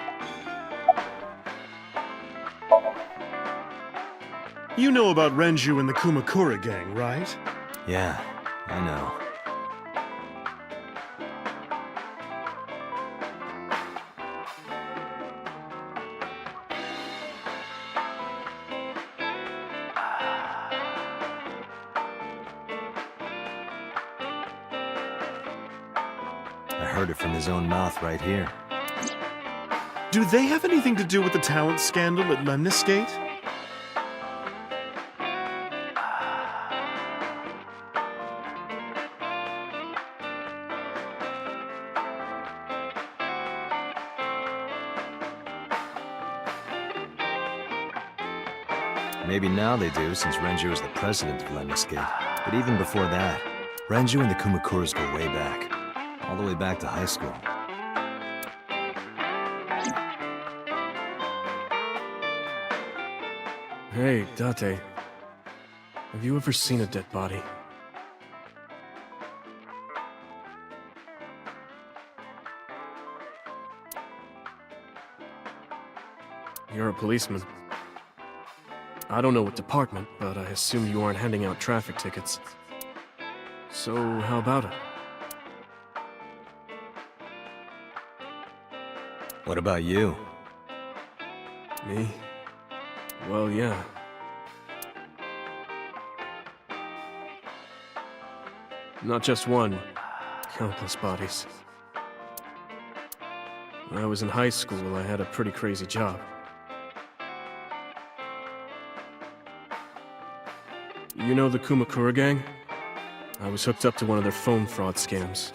You know about Renju and the Kumakura gang, right? Yeah, I know. I heard it from his own mouth right here. Do they have anything to do with the talent scandal at Lemniscate? Maybe now they do, since Renju is the president of Lemniscate. But even before that, Renju and the Kumakuras go way back. All the way back to high school. Hey, Date. Have you ever seen a dead body? You're a policeman. I don't know what department, but I assume you aren't handing out traffic tickets. So, how about it? What about you? Me? Well, yeah. Not just one, countless bodies. When I was in high school, I had a pretty crazy job. You know the Kumakura gang? I was hooked up to one of their phone fraud scams.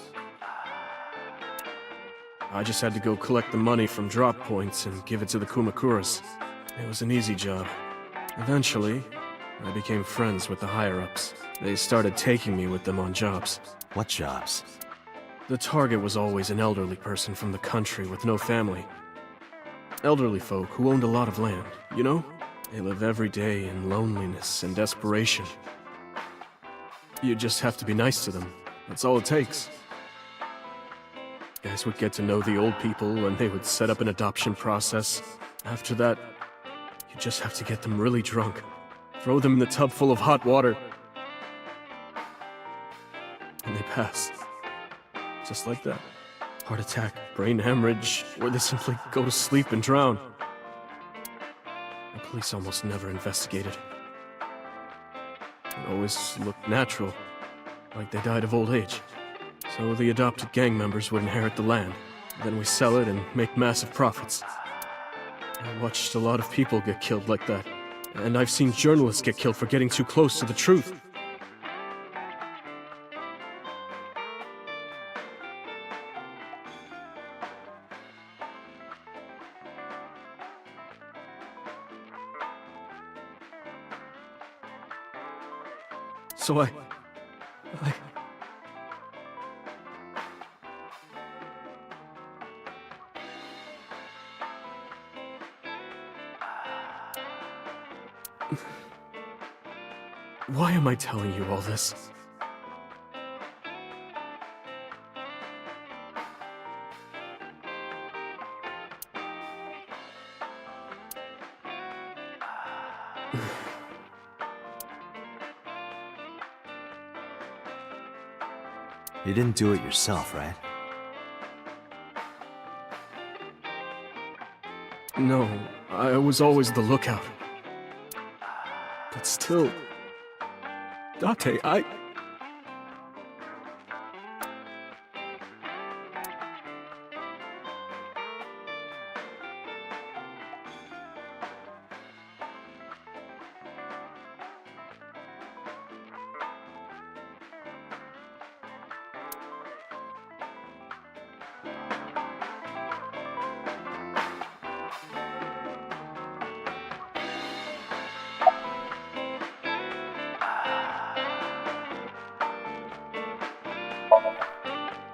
I just had to go collect the money from drop points and give it to the Kumakuras. It was an easy job. Eventually, I became friends with the higher-ups. They started taking me with them on jobs. What jobs? The target was always an elderly person from the country with no family. Elderly folk who owned a lot of land, you know? They live every day in loneliness and desperation. You just have to be nice to them. That's all it takes. Guys would get to know the old people and they would set up an adoption process. After that, you just have to get them really drunk. Throw them in the tub full of hot water. And they pass. Just like that. Heart attack, brain hemorrhage, or they simply go to sleep and drown. The police almost never investigated. It always looked natural, like they died of old age. So the adopted gang members would inherit the land. Then we sell it and make massive profits. I watched a lot of people get killed like that. And I've seen journalists get killed for getting too close to the truth. So I... Why am I telling you all this? You didn't do it yourself, right? No, I was always the lookout. But still... Date, I...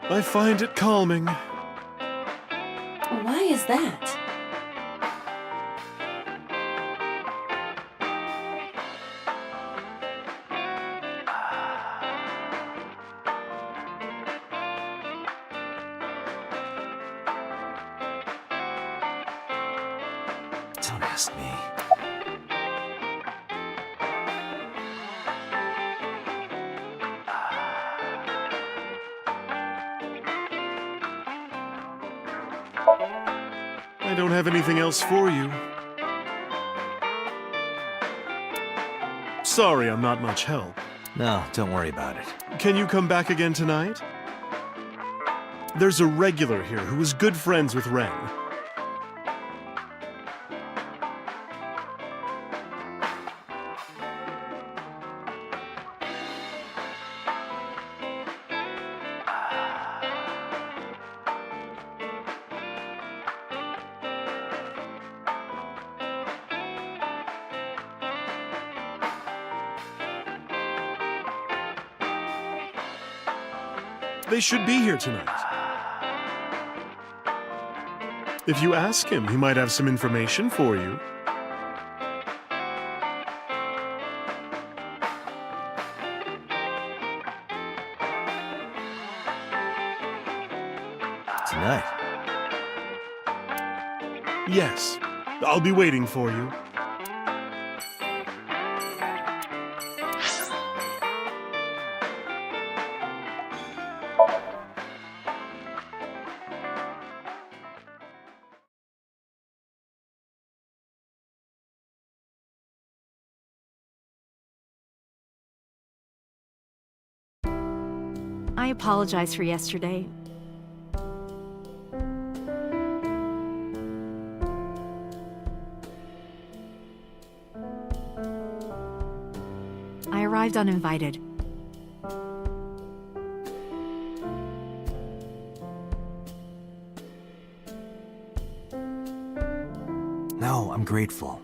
I find it calming. Why is that? Don't ask me. I don't have anything else for you. Sorry, I'm not much help. No, don't worry about it. Can you come back again tonight? There's a regular here who is good friends with Ren. They should be here tonight. If you ask him, he might have some information for you. Tonight? Yes. I'll be waiting for you. I apologize for yesterday. I arrived uninvited. No, I'm grateful.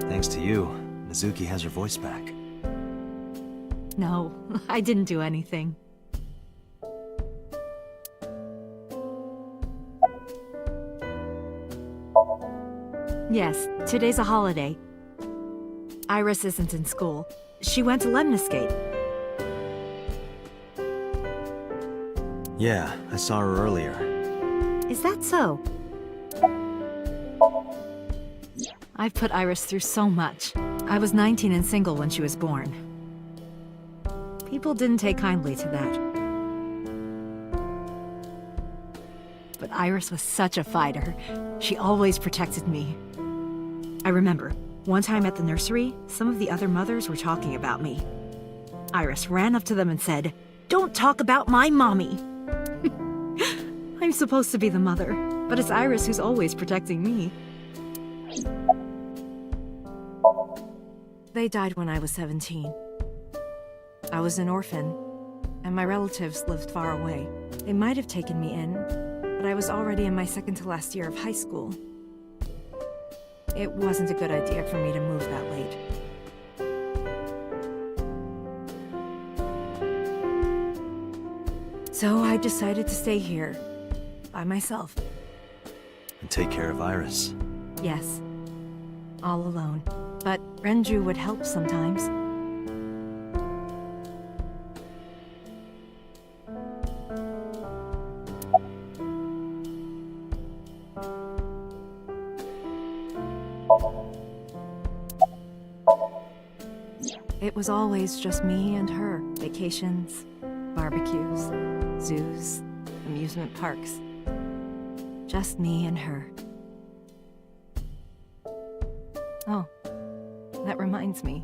Thanks to you, Mizuki has her voice back. No, I didn't do anything. Yes, today's a holiday. Iris isn't in school. She went to Lemniscate. Yeah, I saw her earlier. Is that so? I've put Iris through so much. I was 19 and single when she was born. People didn't take kindly to that. But Iris was such a fighter. She always protected me. I remember, one time at the nursery, some of the other mothers were talking about me. Iris ran up to them and said, "Don't talk about my mommy!" I'm supposed to be the mother, but it's Iris who's always protecting me. They died when I was 17. I was an orphan, and my relatives lived far away. They might have taken me in, but I was already in my second to last year of high school. It wasn't a good idea for me to move that late. So I decided to stay here, by myself. And take care of Iris. Yes, all alone. But Renju would help sometimes. It was always just me and her. Vacations, barbecues, zoos, amusement parks. Just me and her. Oh, that reminds me.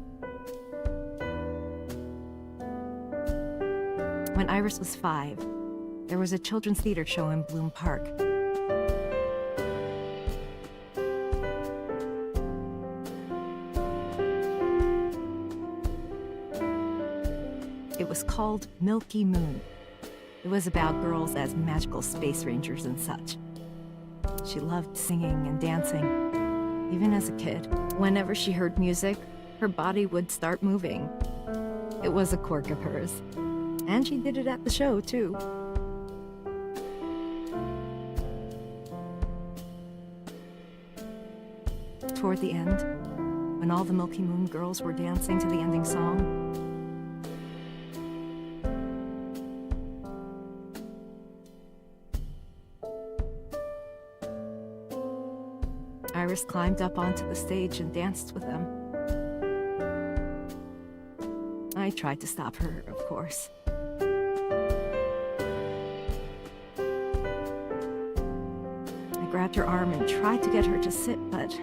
When Iris was 5, there was a children's theater show in Bloom Park. It was called Milky Moon. It was about girls as magical space rangers and such. She loved singing and dancing, even as a kid. Whenever she heard music, her body would start moving. It was a quirk of hers. And she did it at the show, too. toward the end, when all the Milky Moon girls were dancing to the ending song. Iris climbed up onto the stage and danced with them. I tried to stop her, of course. I grabbed her arm and tried to get her to sit, but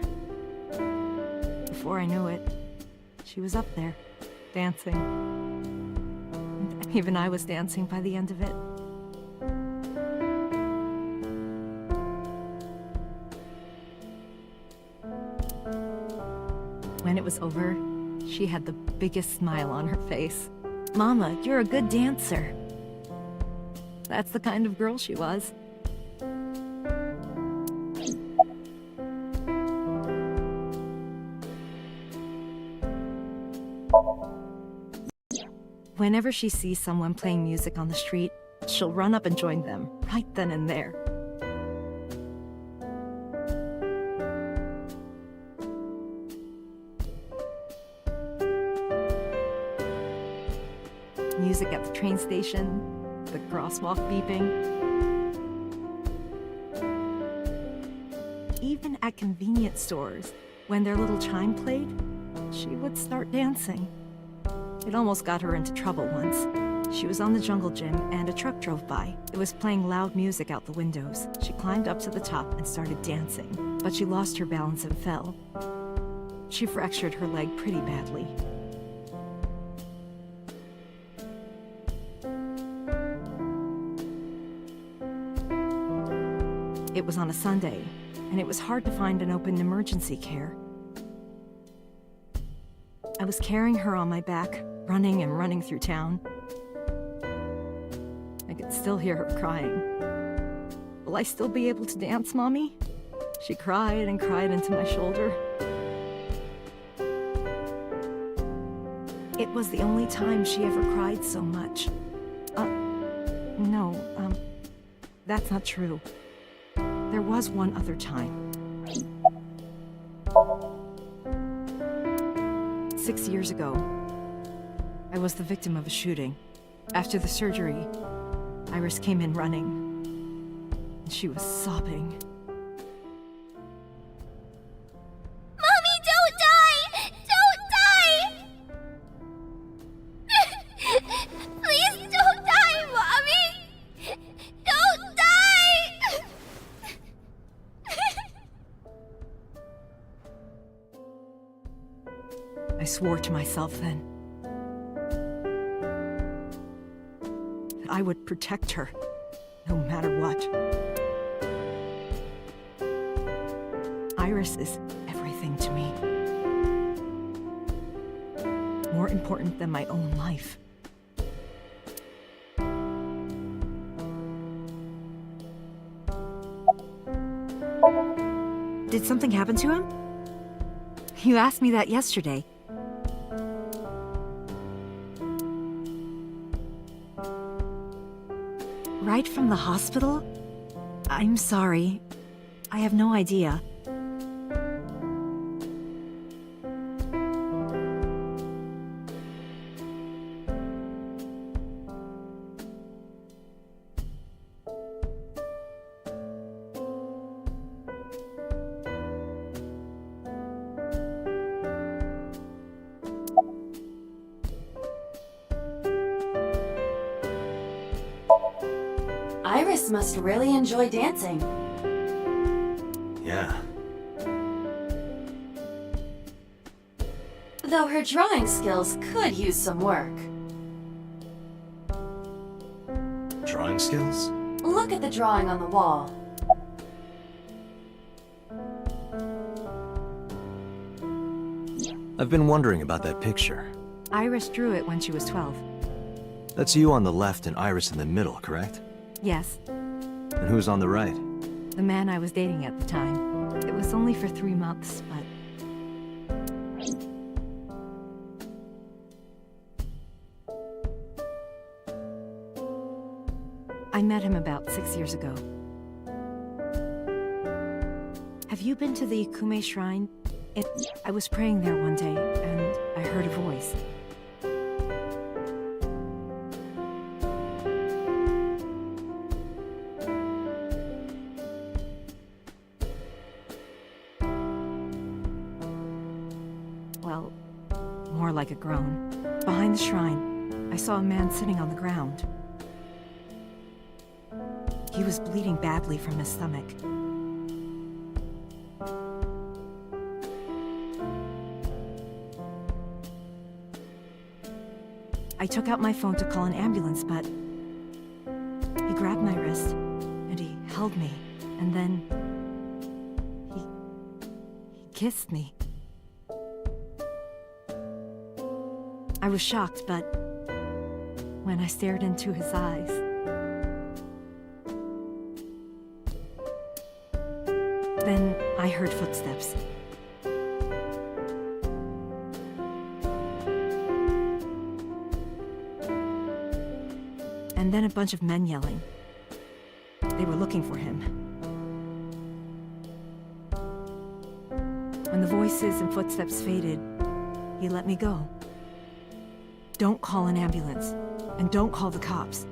before I knew it, she was up there, dancing. And even I was dancing by the end of it. When it was over, she had the biggest smile on her face. Mama, you're a good dancer. That's the kind of girl she was. Whenever she sees someone playing music on the street, she'll run up and join them, right then and there. Music at the train station, the crosswalk beeping. Even at convenience stores, when their little chime played, she would start dancing. It almost got her into trouble once. She was on the jungle gym and a truck drove by. It was playing loud music out the windows. She climbed up to the top and started dancing, but she lost her balance and fell. She fractured her leg pretty badly. It was on a Sunday, and it was hard to find an open emergency care. I was carrying her on my back, running and running through town. I could still hear her crying. Will I still be able to dance, Mommy? She cried and cried into my shoulder. It was the only time she ever cried so much. No, that's not true. There was one other time. 6 years ago, I was the victim of a shooting. After the surgery, Iris came in running, and she was sobbing. Mommy, don't die! Don't die! Please don't die, Mommy! Don't die! I swore to myself then that I would protect her, no matter what. Iris is everything to me. More important than my own life. Did something happen to him? You asked me that yesterday. Right from the hospital? I'm sorry. I have no idea. Iris must really enjoy dancing. Yeah. Though her drawing skills could use some work. Drawing skills? Look at the drawing on the wall. I've been wondering about that picture. Iris drew it when she was 12. That's you on the left and Iris in the middle, correct? Yes, And who's on the right? the man I was dating at the time. It was only for 3 months, but... I met him about 6 years ago. Have you been to the Ikume Shrine? I was praying there one day, and I heard a voice. Well, more like a groan. Behind the shrine, I saw a man sitting on the ground. He was bleeding badly from his stomach. I took out my phone to call an ambulance, but he grabbed my wrist and he held me, and then he kissed me. I was shocked, but when I stared into his eyes, then I heard footsteps. And then a bunch of men yelling. They were looking for him. When the voices and footsteps faded, he let me go. Don't call an ambulance, and don't call the cops.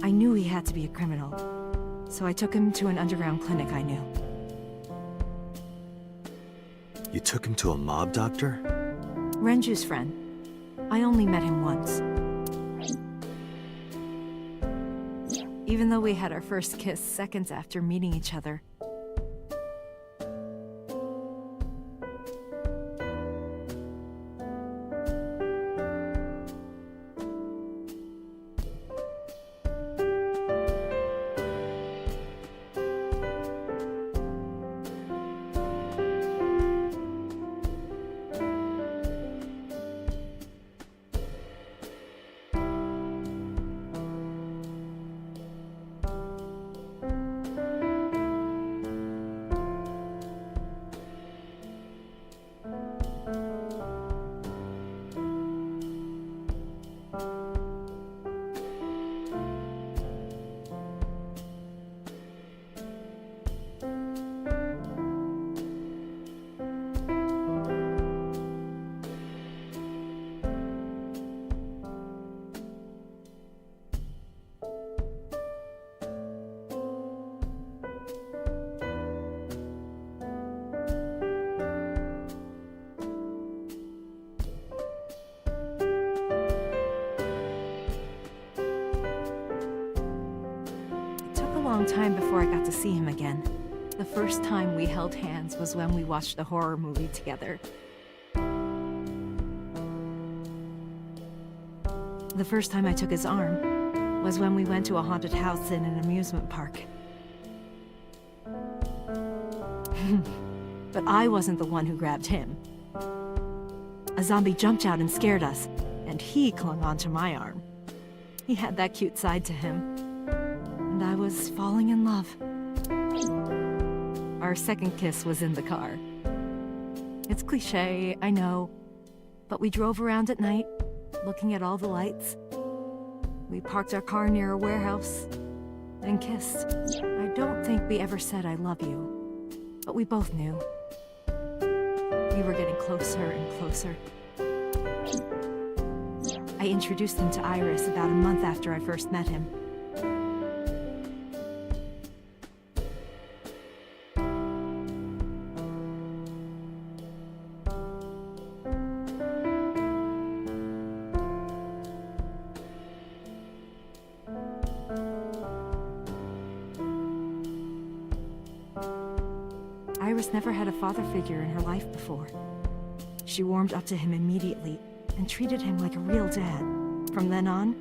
I knew he had to be a criminal, so I took him to an underground clinic I knew. You took him to a mob doctor? Renju's friend. I only met him once. Even though we had our first kiss seconds after meeting each other. Time before I got to see him again. The first time we held hands was when we watched a horror movie together. The first time I took his arm was when we went to a haunted house in an amusement park. But I wasn't the one who grabbed him. A zombie jumped out and scared us, and he clung onto my arm. He had that cute side to him. And I was falling in love. Our second kiss was in the car. It's cliché, I know, but we drove around at night, looking at all the lights. We parked our car near a warehouse and kissed. I don't think we ever said I love you, but we both knew. We were getting closer and closer. I introduced him to Iris about a month after I first met him. Iris never had a father figure in her life before. She warmed up to him immediately and treated him like a real dad. From then on,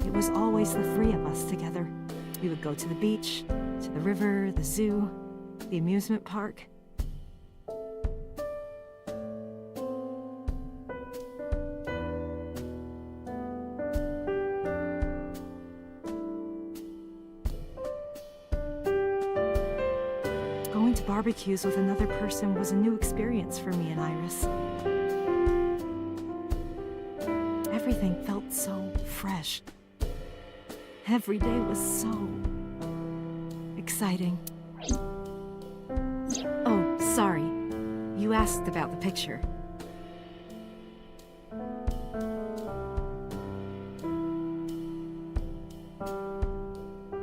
it was always the three of us together. We would go to the beach, to the river, the zoo, the amusement park. Going to barbecues with another person was a new experience for me and Iris. Everything felt so fresh. Every day was so exciting. Oh, sorry. You asked about the picture.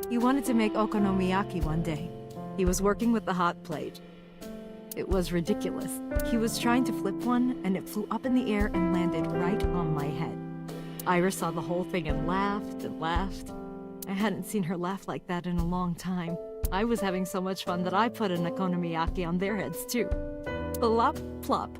He wanted to make okonomiyaki one day. He was working with the hot plate. It was ridiculous. He was trying to flip one, and it flew up in the air and landed right on my head. Iris saw the whole thing and laughed and laughed. I hadn't seen her laugh like that in a long time. I was having so much fun that I put an okonomiyaki on their heads too. Plop, plop.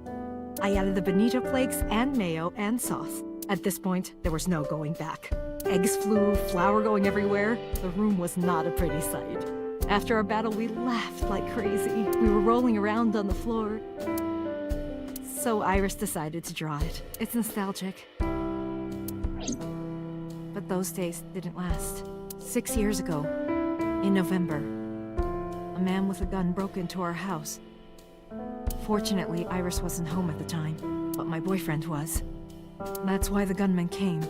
I added the bonito flakes and mayo and sauce. At this point, there was no going back. Eggs flew, flour going everywhere. The room was not a pretty sight. After our battle, we laughed like crazy. We were rolling around on the floor. So Iris decided to draw it. It's nostalgic. But those days didn't last. 6 years ago, in November, a man with a gun broke into our house. Fortunately, Iris wasn't home at the time, but my boyfriend was. That's why the gunman came.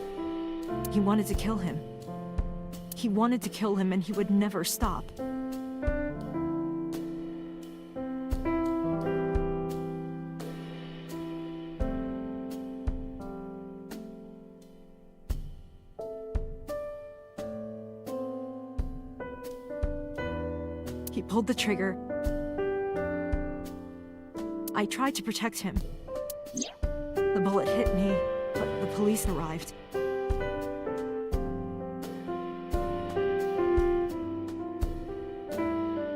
He wanted to kill him. He wanted to kill him, and he would never stop. He pulled the trigger. I tried to protect him. The bullet hit me, but the police arrived.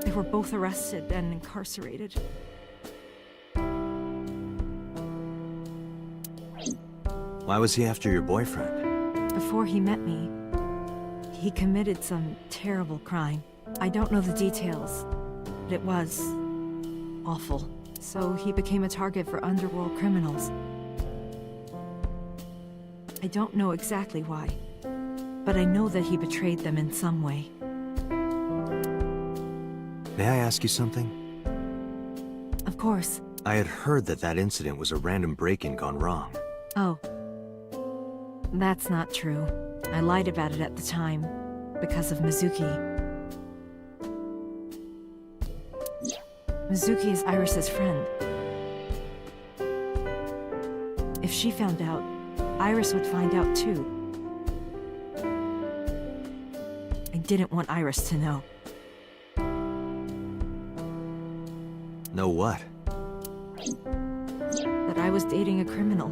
They were both arrested and incarcerated. Why was he after your boyfriend? Before he met me, he committed some terrible crime. I don't know the details, but it was awful. So he became a target for underworld criminals. I don't know exactly why, but I know that he betrayed them in some way. May I ask you something? Of course. I had heard that that incident was a random break-in gone wrong. Oh. That's not true. I lied about it at the time, because of Mizuki. Mizuki is Iris's friend. If she found out, Iris would find out too. I didn't want Iris to know. Know what? That I was dating a criminal.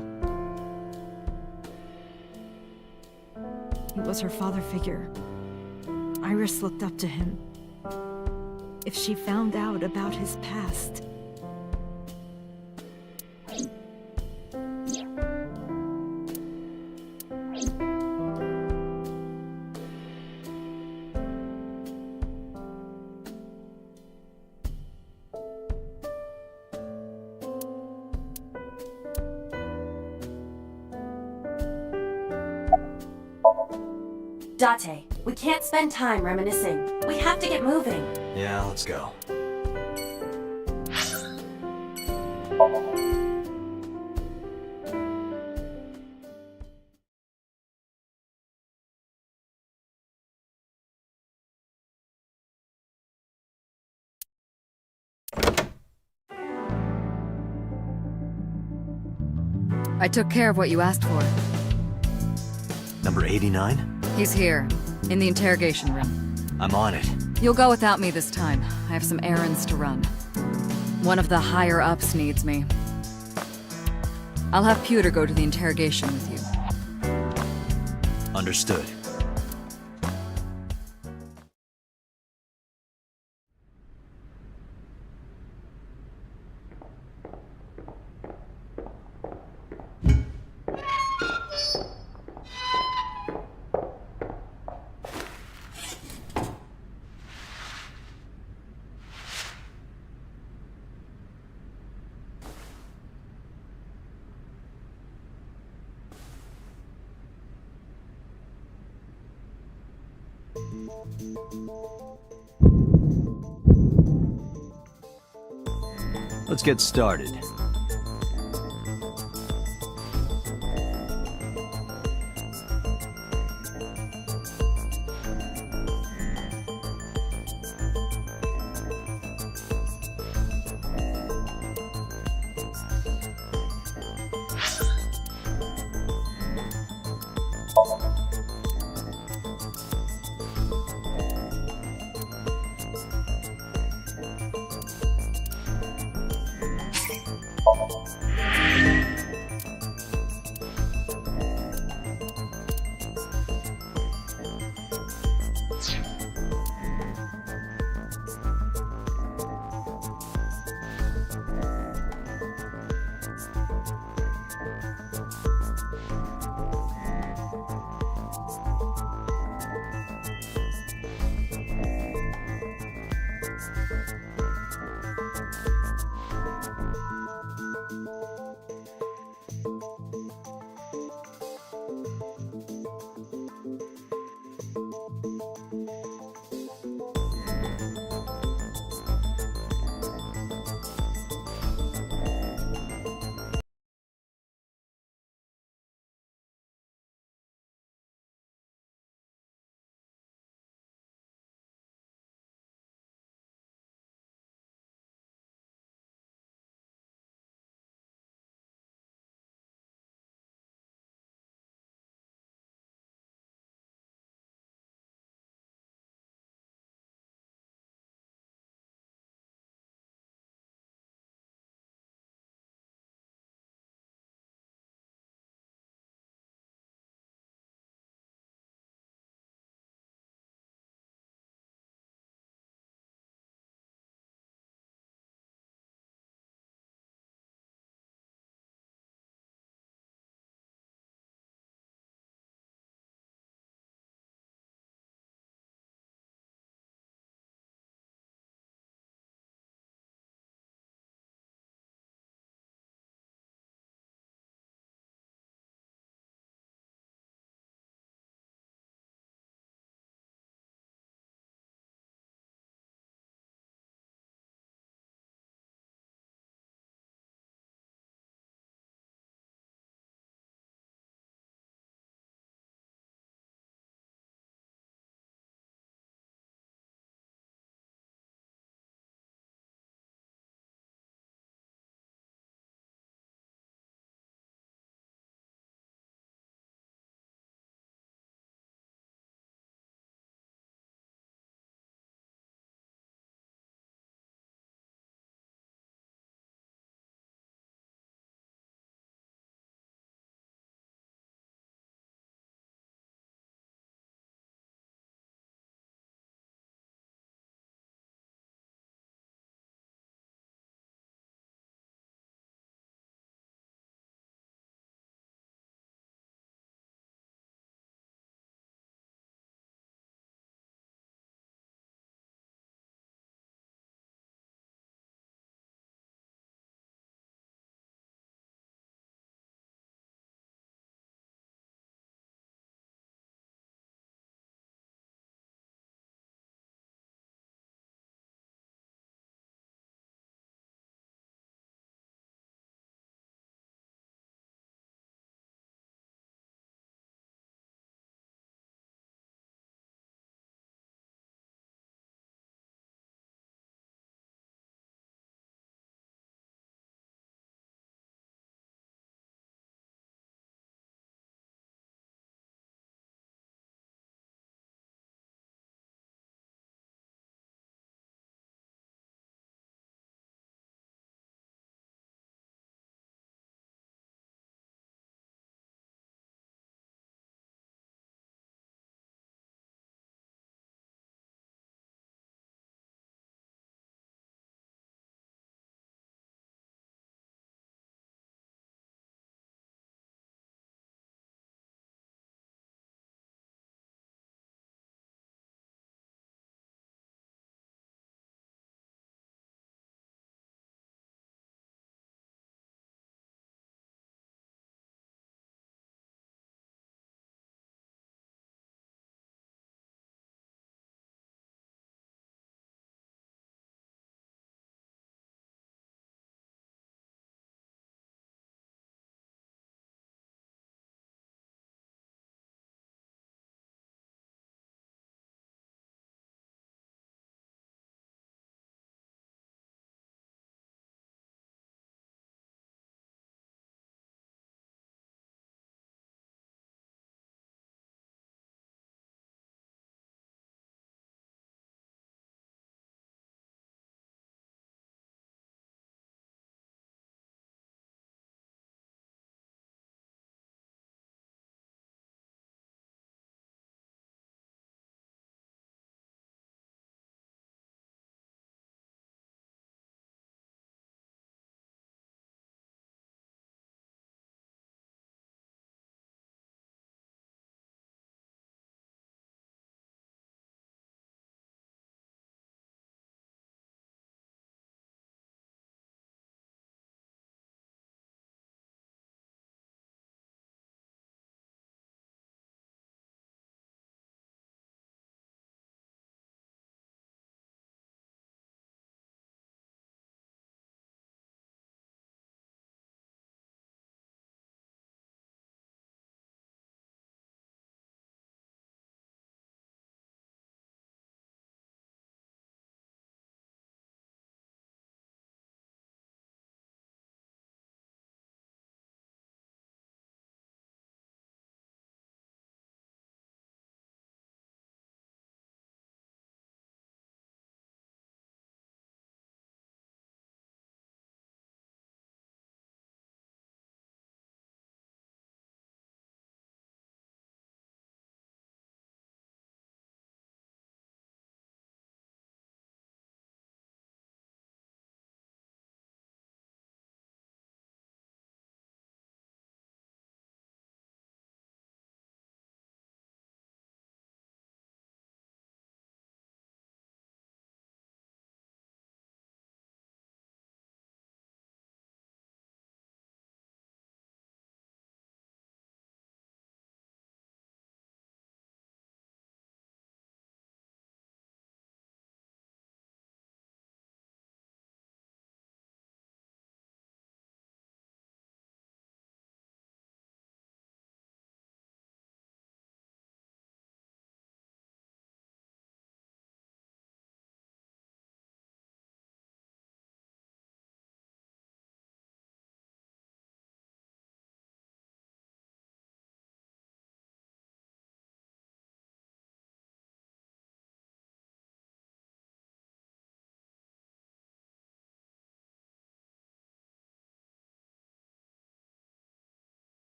He was her father figure. Iris looked up to him. If she found out about his past... Date, we can't spend time reminiscing. We have to get moving. Yeah, let's go. I took care of what you asked for. Number 89? He's here, in the interrogation room. I'm on it. You'll go without me this time. I have some errands to run. One of the higher-ups needs me. I'll have Pewter go to the interrogation with you. Understood. Let's get started.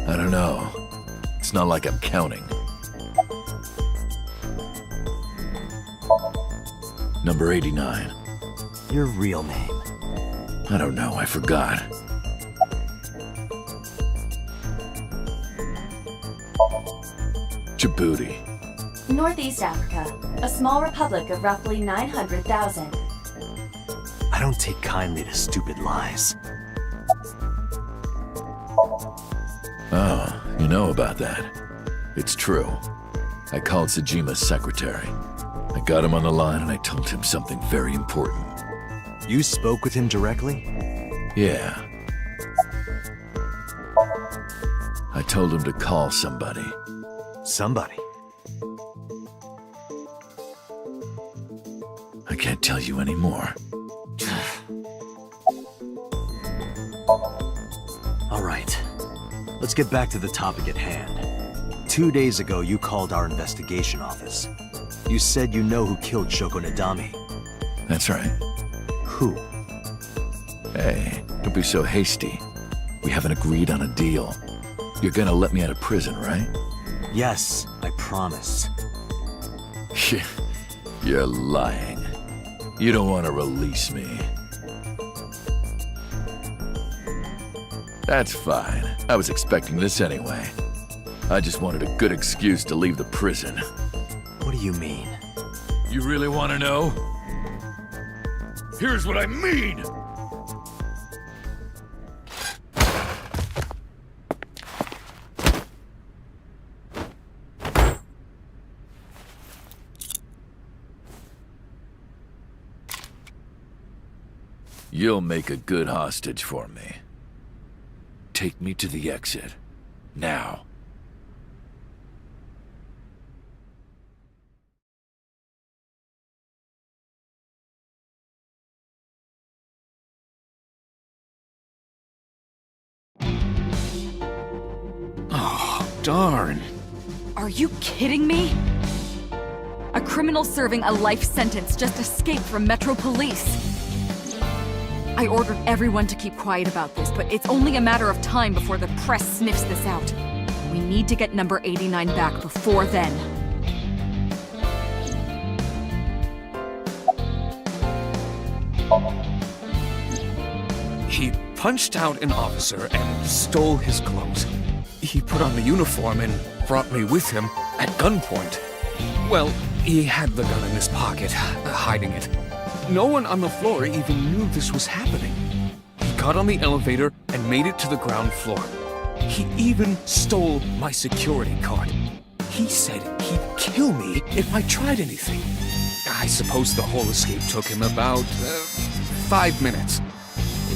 I don't know. It's not like I'm counting. Number 89. Your real name? I don't know, I forgot. Djibouti. Northeast Africa, a small republic of roughly 900,000. I don't take kindly to stupid lies. Oh, you know about that. It's true. I called Sejima's secretary. I got him on the line and I told him something very important. You spoke with him directly? Yeah. I told him to call somebody. Somebody? I can't tell you anymore. All right. Let's get back to the topic at hand. 2 days ago, you called our investigation office. You said you know who killed Shoko Nadami. That's right. Who? Hey, don't be so hasty. We haven't agreed on a deal. You're gonna let me out of prison, right? Yes, I promise. You're lying. You don't want to release me. That's fine. I was expecting this anyway. I just wanted a good excuse to leave the prison. What do you mean? You really want to know? Here's what I mean! You'll make a good hostage for me. Take me to the exit. Now. Oh, darn. Are you kidding me? A criminal serving a life sentence just escaped from Metro Police. I ordered everyone to keep quiet about this, but it's only a matter of time before the press sniffs this out. We need to get number 89 back before then. He punched out an officer and stole his clothes. He put on the uniform and brought me with him at gunpoint. Well, he had the gun in his pocket, hiding it. No one on the floor even knew this was happening. He got on the elevator and made it to the ground floor. He even stole my security card. He said he'd kill me if I tried anything. I suppose the whole escape took him about 5 minutes.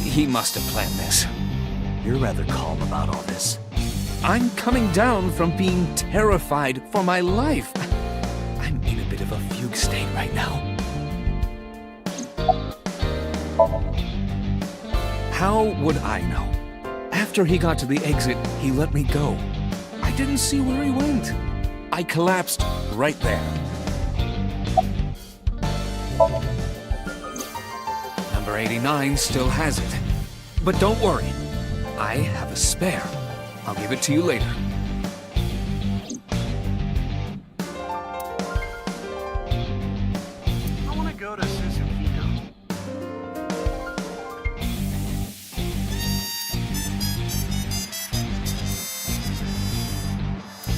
He must have planned this. You're rather calm about all this. I'm coming down from being terrified for my life. I'm in a bit of a fugue state right now. How would I know? After he got to the exit, he let me go. I didn't see where he went. I collapsed right there. Number 89 still has it. But don't worry. I have a spare. I'll give it to you later. I want to go to Susukino.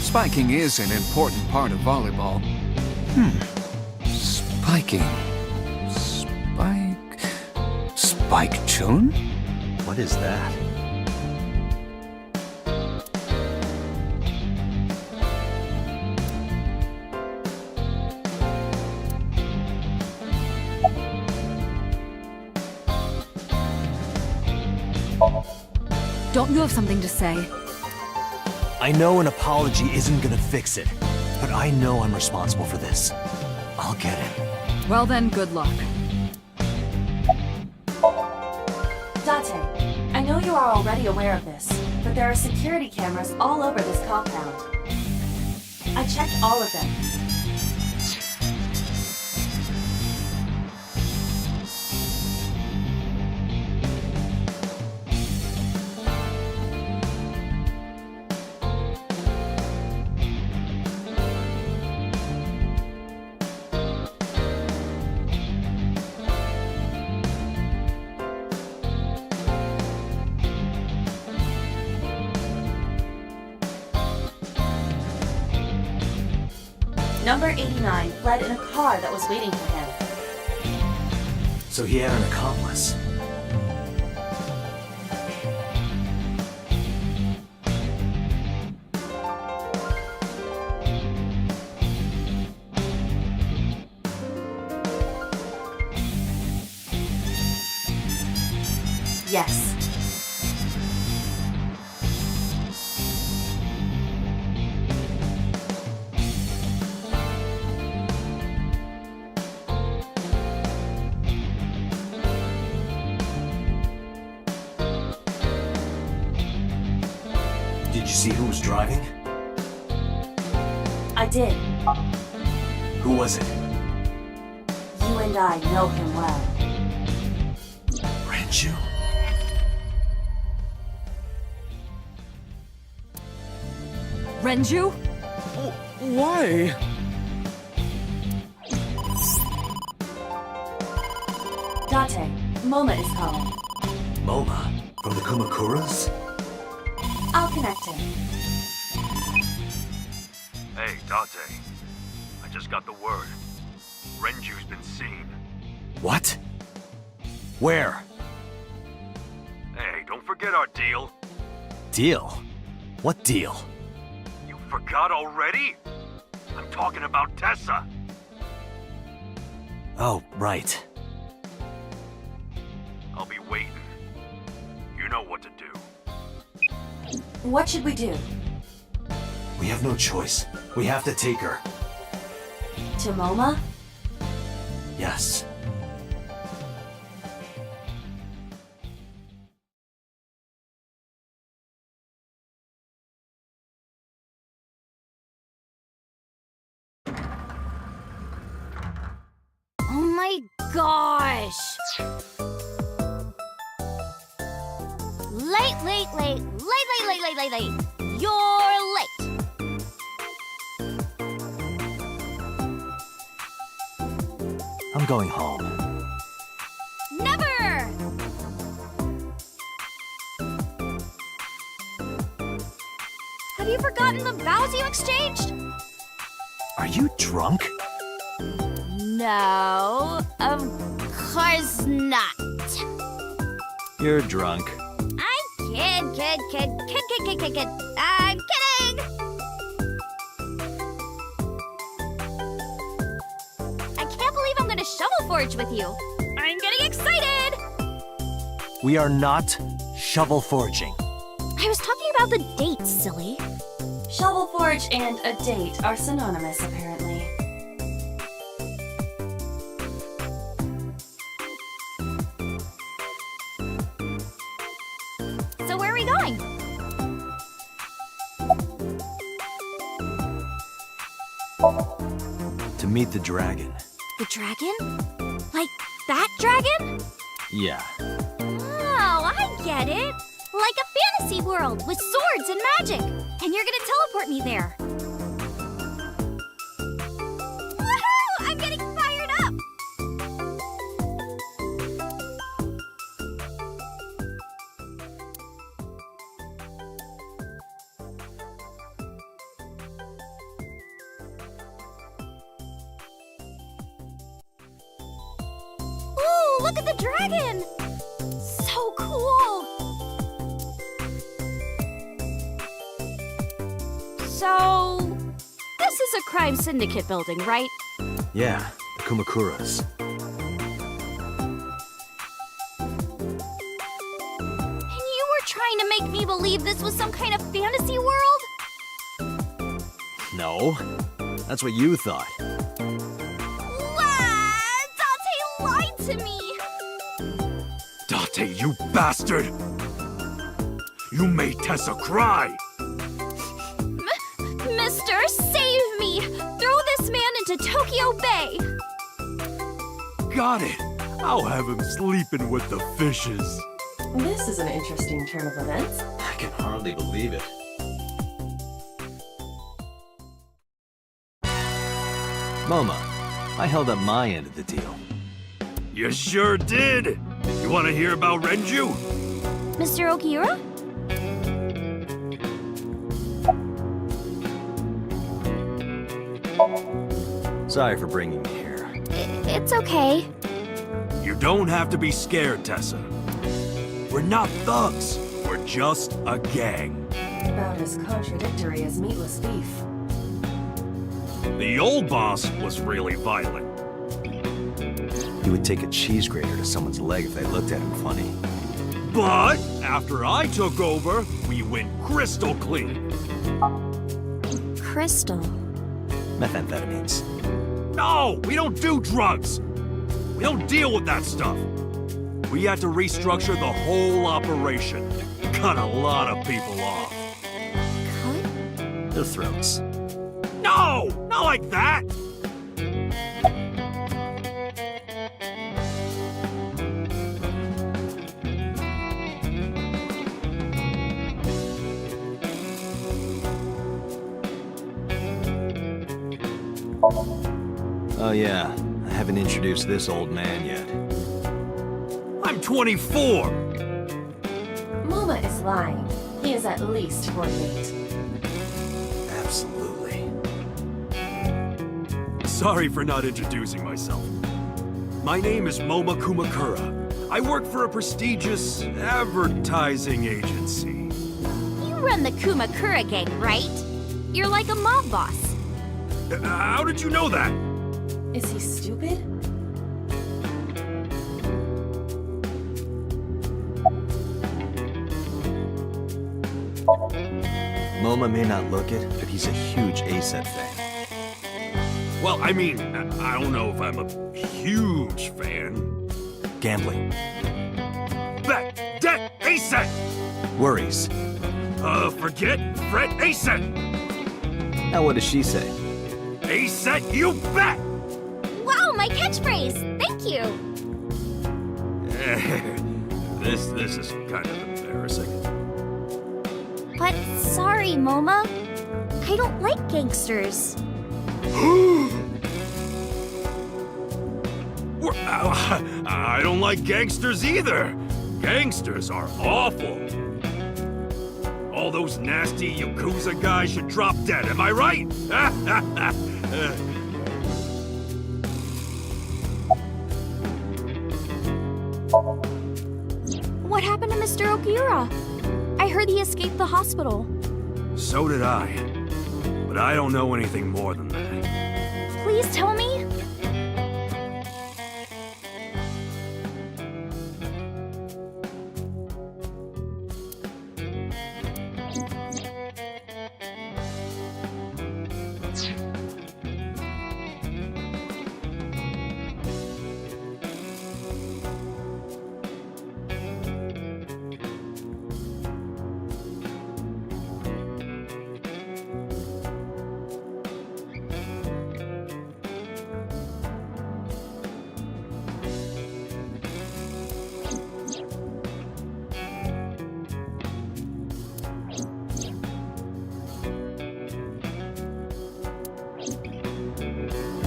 Spiking is an important part of volleyball. Spiking. Spike Chun? What is that? Don't you have something to say? I know an apology isn't gonna fix it, but I know I'm responsible for this. I'll get it. Well then, good luck. Date, I know you are already aware of this, but there are security cameras all over this compound. I checked all of them. Number 89 fled in a car that was waiting for him. So he had an accomplice. Yes. Did you see who was driving? I did. Who was it? You and I know him well. Renju? Renju? Why? Date, Moma is calling. Moma? From the Kumakuras? I'll connect him. Hey, Date. I just got the word. Renju's been seen. What? Where? Hey, don't forget our deal. Deal? What deal? You forgot already? I'm talking about Tessa. Oh, right. I'll be waiting. You know what to do. What should we do? We have no choice. We have to take her. To Moma? Yes. Oh my gosh! Late. You're late. I'm going home. Never! Have you forgotten the vows you exchanged? Are you drunk? No, of course not. You're drunk. I'm kid. I'm kidding! I can't believe I'm gonna shovel forge with you. I'm getting excited! We are not shovel forging. I was talking about the date, silly. Shovel forge and a date are synonymous, apparently. So where are we going? To meet the dragon. The dragon? Like that dragon? Yeah. Oh, I get it. Like a fantasy world with swords and magic. And you're gonna teleport me there. Woohoo! I'm getting fired up! Ooh, look at the dragon! So cool! So, this is a crime syndicate building, right? Yeah, the Kumakuras. And you were trying to make me believe this was some kind of fantasy world? No, that's what you thought. Date lied to me! Date, you bastard! You made Tessa cry! Mister, save me! Throw this man into Tokyo Bay! Got it! I'll have him sleeping with the fishes. This is an interesting turn of events. I can hardly believe it. Moma, I held up my end of the deal. You sure did! You want to hear about Renju? Mr. Okiura? Sorry for bringing you here. It's okay. You don't have to be scared, Tessa. We're not thugs. We're just a gang. About as contradictory as meatless beef. The old boss was really violent. He would take a cheese grater to someone's leg if they looked at him funny. But after I took over, we went crystal clean. Crystal. Methamphetamines. No, we don't do drugs. We don't deal with that stuff. We had to restructure the whole operation. Cut a lot of people off. Cut? Their throats. No! Not like that! Oh yeah, I haven't introduced this old man yet. I'm 24! Moma is lying. He is at least 48. Absolutely. Sorry for not introducing myself. My name is Moma Kumakura. I work for a prestigious advertising agency. You run the Kumakura gang, right? You're like a mob boss. How did you know that? Is he stupid? Moma may not look it, but he's a huge ASET fan. Well, I mean, I don't know if I'm a huge fan. Gambling. Bet, debt, ASET! Worries. Forget, fret, ASET! Now what does she say? ASET, you bet! Wow, my catchphrase! Thank you! This is kind of embarrassing. But sorry, Moma. I don't like gangsters. I don't like gangsters either. Gangsters are awful. All those nasty Yakuza guys should drop dead, am I right? What happened to Mr. Okiura? I heard he escaped the hospital. So did I. But I don't know anything more than that. Please tell me?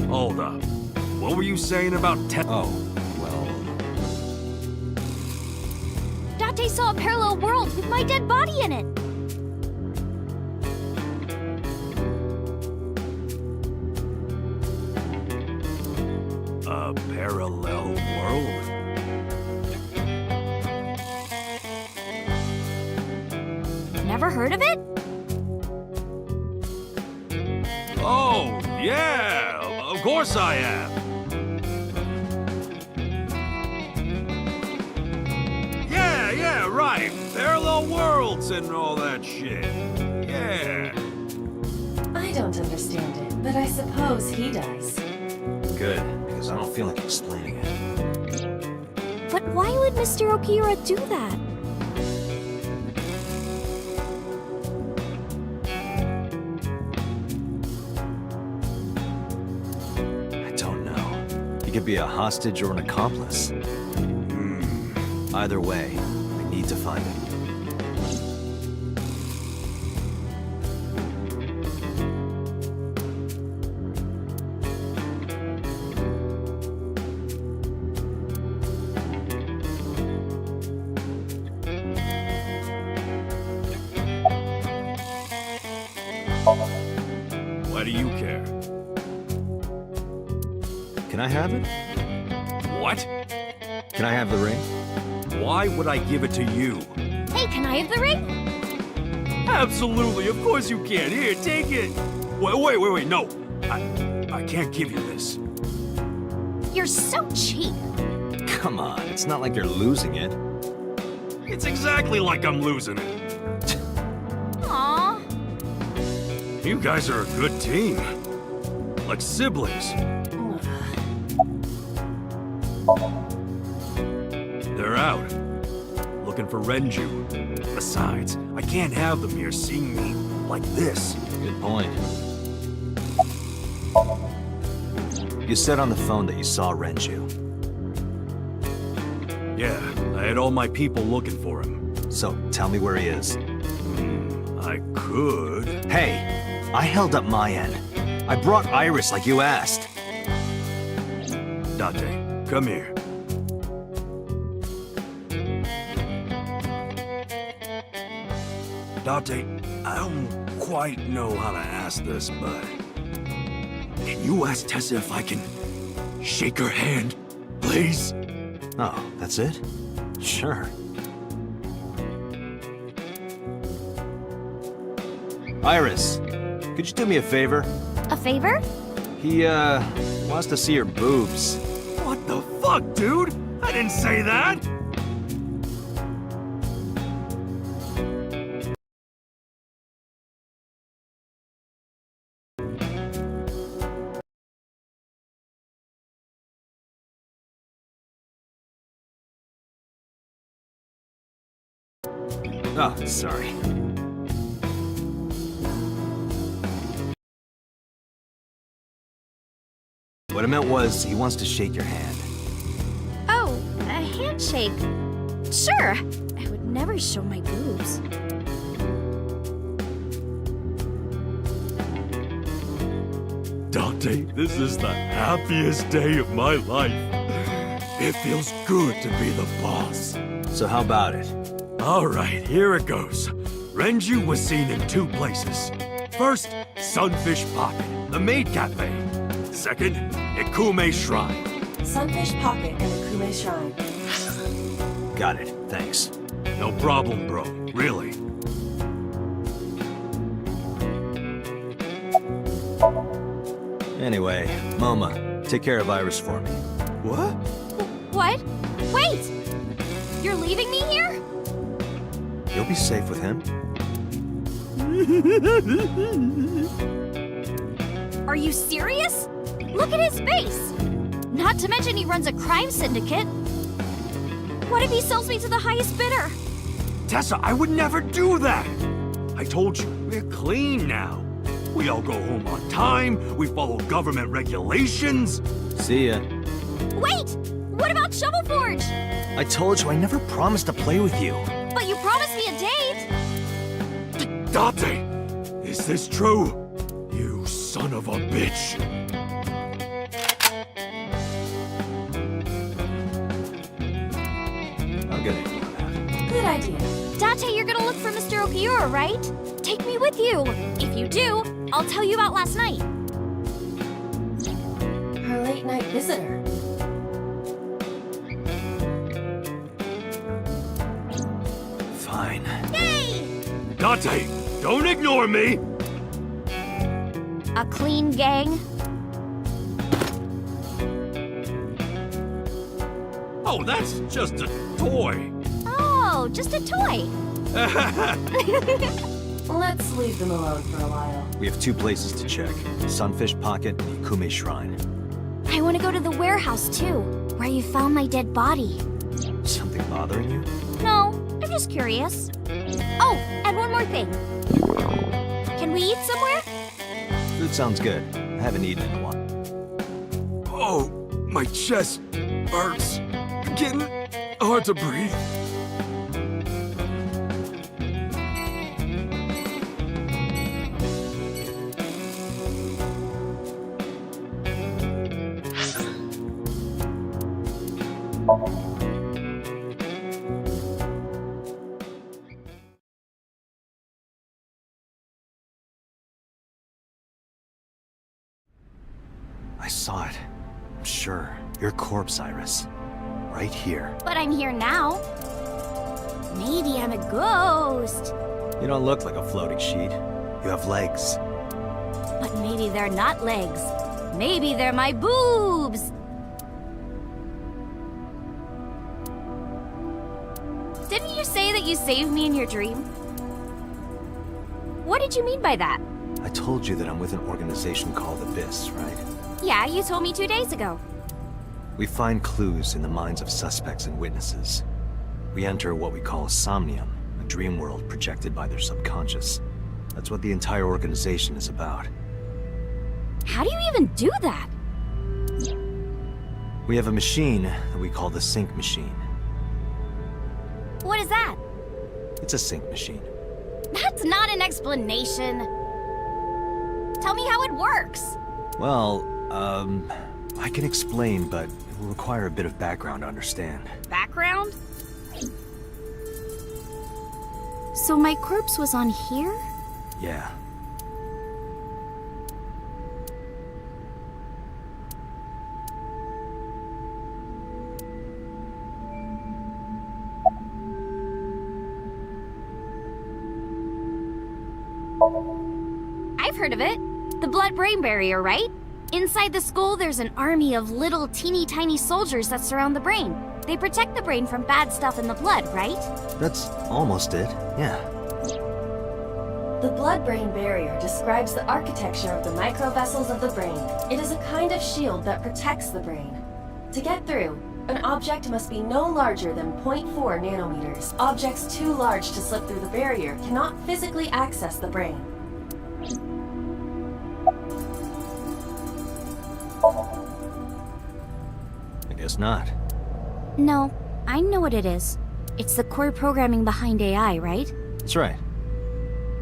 Hold up. What were you saying about Oh, well... Date saw a parallel world with my dead body in it. A parallel world? Never heard of it? Oh, yeah! Of course I have! Yeah, right! Parallel worlds and all that shit. Yeah. I don't understand it, but I suppose he does. Good, because I don't feel like explaining it. But why would Mr. Okiura do that? I don't know. He could be a hostage or an accomplice. Either way, we need to find him. Why do you care? Can I have it? What? Can I have the ring? Why would I give it to you? Hey, can I have the ring? Absolutely, of course you can. Here, take it. Wait, no. I can't give you this. You're so cheap. Come on, it's not like you're losing it. It's exactly like I'm losing it. Aww. You guys are a good team. Like siblings. They're out. Looking for Renju. Besides, I can't have them here seeing me like this. Good point. You said on the phone that you saw Renju. Yeah, I had all my people looking for him. So, tell me where he is. I could... Hey! I held up my end. I brought Iris like you asked. Date, come here. Date, I don't quite know how to ask this, but... Can you ask Tessa if I can shake her hand, please? Oh, that's it? Sure. Iris, could you do me a favor? A favor? He, wants to see your boobs. What the fuck, dude? I didn't say that! Oh, sorry. What I meant was, he wants to shake your hand. Oh, a handshake. Sure. I would never show my boobs. Date, this is the happiest day of my life. It feels good to be the boss. So how about it? All right, here it goes. Renju was seen in 2 places. First, Sunfish Pocket, the maid cafe. Second, Ikume Shrine. Sunfish Pocket and the Kume Shrine. Got it, thanks. No problem, bro. Really. Anyway, Moma, take care of Iris for me. What? What? Wait! You're leaving me here? You'll be safe with him. Are you serious? Look at his face! Not to mention he runs a crime syndicate. What if he sells me to the highest bidder? Tessa, I would never do that! I told you, we're clean now. We all go home on time, we follow government regulations. See ya. Wait! What about Shovel Forge? I told you I never promised to play with you. But you promised me a date! Date! Is this true? You son of a bitch. I'm gonna ignore that. Good idea. Date, you're gonna look for Mr. Okiura, right? Take me with you. If you do, I'll tell you about last night. Her late night visitor. Fine. Yay! Date, don't ignore me! A clean gang? Oh, that's just a toy. Oh, just a toy. Let's leave them alone for a while. We have 2 places to check. Sunfish Pocket and Ikume Shrine. I want to go to the warehouse, too, where you found my dead body. Something bothering you? No, I'm just curious. Oh, and one more thing. Can we eat somewhere? Food sounds good. I haven't eaten in a while. Oh, my chest hurts. Getting hard to breathe. I saw it. Sure, your corpse, Iris. Right here. But I'm here now. Maybe I'm a ghost. You don't look like a floating sheet. You have legs. But maybe they're not legs. Maybe they're my boobs. Didn't you say that you saved me in your dream? What did you mean by that? I told you that I'm with an organization called Abyss, right? Yeah, you told me 2 days ago. We find clues in the minds of suspects and witnesses. We enter what we call Somnium, a dream world projected by their subconscious. That's what the entire organization is about. How do you even do that? We have a machine that we call the sync machine. What is that? It's a sync machine. That's not an explanation. Tell me how it works. Well, I can explain, but it will require a bit of background to understand. Background? So my corpse was on here? Yeah. I've heard of it. The blood-brain barrier, right? Inside the skull, there's an army of little teeny tiny soldiers that surround the brain. They protect the brain from bad stuff in the blood, right? That's almost it, yeah. The blood-brain barrier describes the architecture of the microvessels of the brain. It is a kind of shield that protects the brain. To get through, an object must be no larger than 0.4 nanometers. Objects too large to slip through the barrier cannot physically access the brain. I guess not. No, I know what it is. It's the core programming behind AI, right? That's right.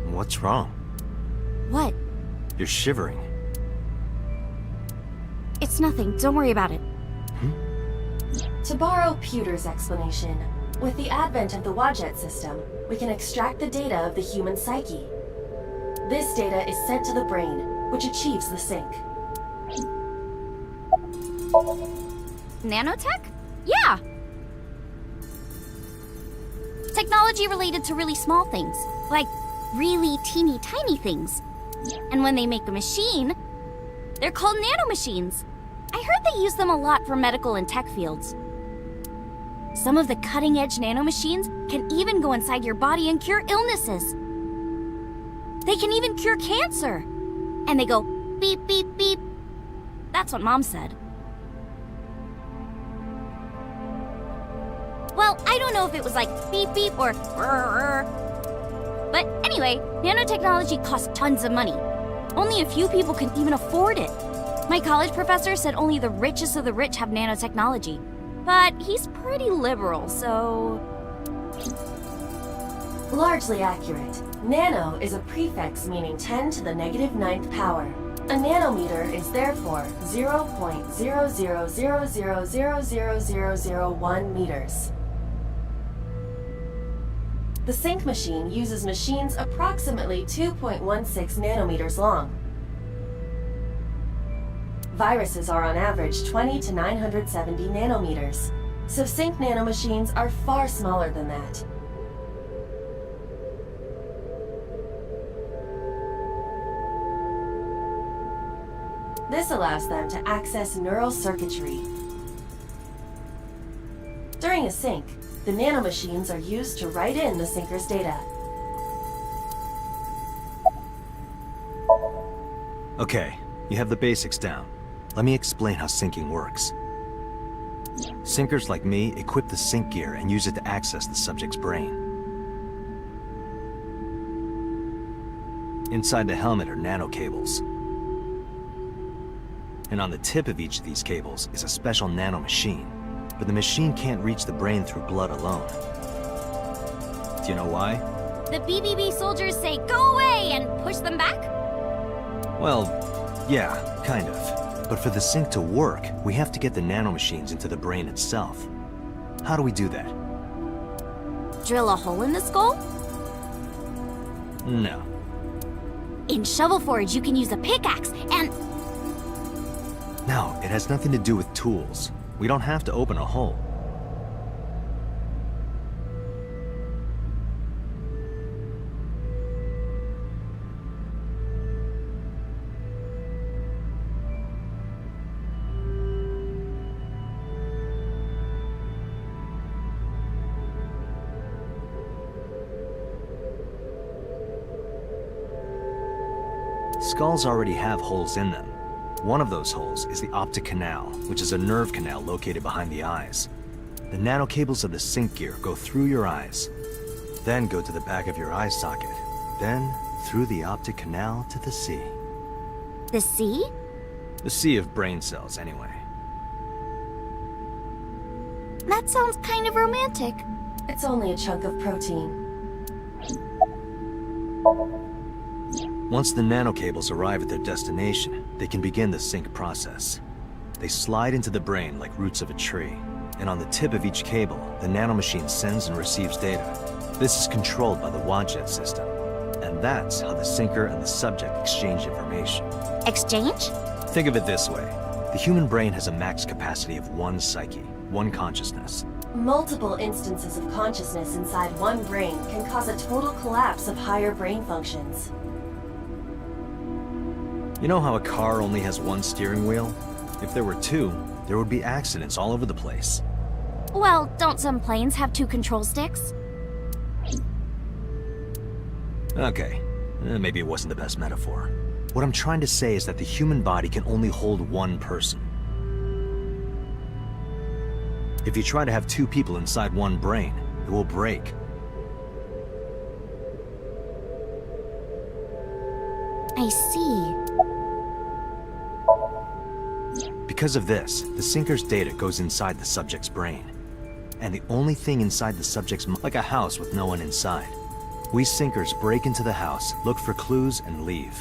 What's wrong? What? You're shivering. It's nothing. Don't worry about it. To borrow Pewter's explanation, with the advent of the Wadjet system, we can extract the data of the human psyche. This data is sent to the brain, which achieves the sync. Nanotech? Yeah! Technology related to really small things, like really teeny tiny things. And when they make a machine, they're called nanomachines. I heard they use them a lot for medical and tech fields. Some of the cutting-edge nanomachines can even go inside your body and cure illnesses. They can even cure cancer. And they go beep, beep, beep. That's what Mom said. Well, I don't know if it was like beep, beep or but anyway, nanotechnology costs tons of money. Only a few people can even afford it. My college professor said only the richest of the rich have nanotechnology. But he's pretty liberal, so... Largely accurate. Nano is a prefix meaning 10 to the negative 9th power. A nanometer is therefore 0.0000000001 meters. The sync machine uses machines approximately 2.16 nanometers long. Viruses are on average 20 to 970 nanometers, so sync nanomachines are far smaller than that. This allows them to access neural circuitry. During a sync, the nanomachines are used to write in the syncer's data. Okay, you have the basics down. Let me explain how syncing works. Syncers like me equip the sync gear and use it to access the subject's brain. Inside the helmet are nanocables. And on the tip of each of these cables is a special nanomachine. But the machine can't reach the brain through blood alone. Do you know why? The BBB soldiers say, "Go away!" and push them back? Well, yeah, kind of. But for the sync to work, we have to get the nanomachines into the brain itself. How do we do that? Drill a hole in the skull? No. In Shovel Forge, you can use a pickaxe and... No, it has nothing to do with tools. We don't have to open a hole. Skulls already have holes in them. One of those holes is the optic canal, which is a nerve canal located behind the eyes. The nanocables of the sync gear go through your eyes, then go to the back of your eye socket, then through the optic canal to the sea. The sea? The sea of brain cells, anyway. That sounds kind of romantic. It's only a chunk of protein. Once the nanocables arrive at their destination, they can begin the sync process. They slide into the brain like roots of a tree, and on the tip of each cable, the nanomachine sends and receives data. This is controlled by the Wadjet system, and that's how the syncer and the subject exchange information. Exchange? Think of it this way. The human brain has a max capacity of one psyche, one consciousness. Multiple instances of consciousness inside one brain can cause a total collapse of higher brain functions. You know how a car only has one steering wheel? If there were two, there would be accidents all over the place. Well, don't some planes have two control sticks? Okay, maybe it wasn't the best metaphor. What I'm trying to say is that the human body can only hold one person. If you try to have two people inside one brain, it will break. I see. Because of this, the syncer's data goes inside the subject's brain. And the only thing inside the subject's mind, like a house with no one inside. We syncers break into the house, look for clues, and leave.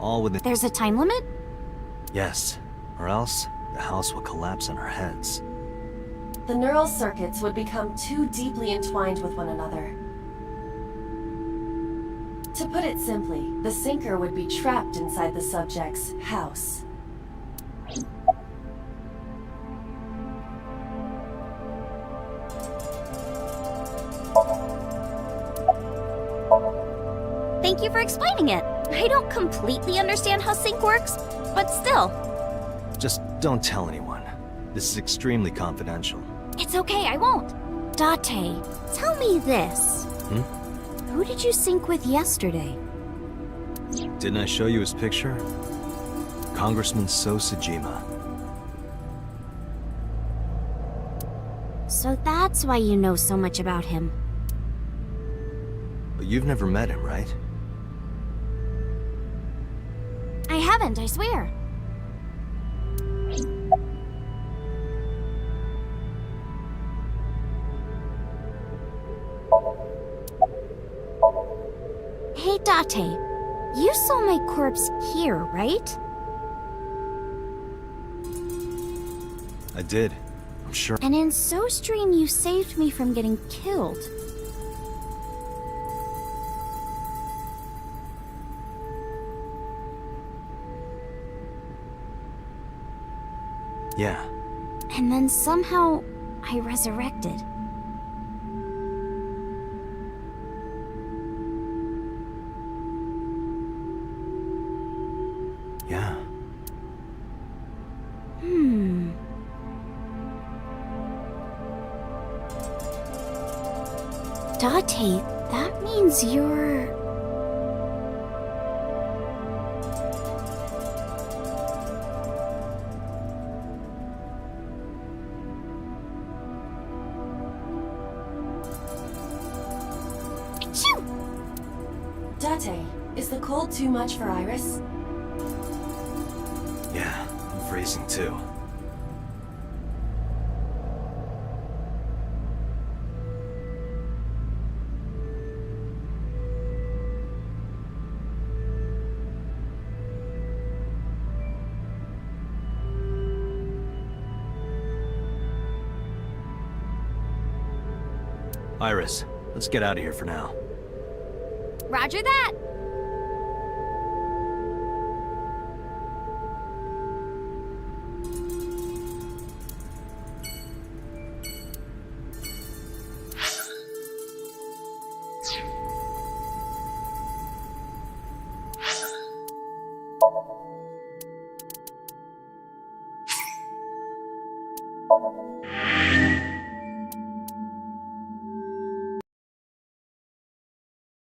All within— There's a time limit? Yes, or else the house will collapse on our heads. The neural circuits would become too deeply entwined with one another. To put it simply, the syncer would be trapped inside the subject's house. Thank you for explaining it. I don't completely understand how sync works, but still. Just don't tell anyone. This is extremely confidential. It's okay, I won't. Date, tell me this. Who did you sync with yesterday? Didn't I show you his picture? Congressman So Sajima. So that's why you know so much about him. But you've never met him, right? I haven't, I swear. Hey, Date, you saw my corpse here, right? I did. I'm sure. And in SoStream, you saved me from getting killed. Yeah. And then somehow, I resurrected. Yeah. Date, that means you're... Date, is the cold too much for Iris? Yeah, I'm freezing too. Iris, let's get out of here for now. Roger that!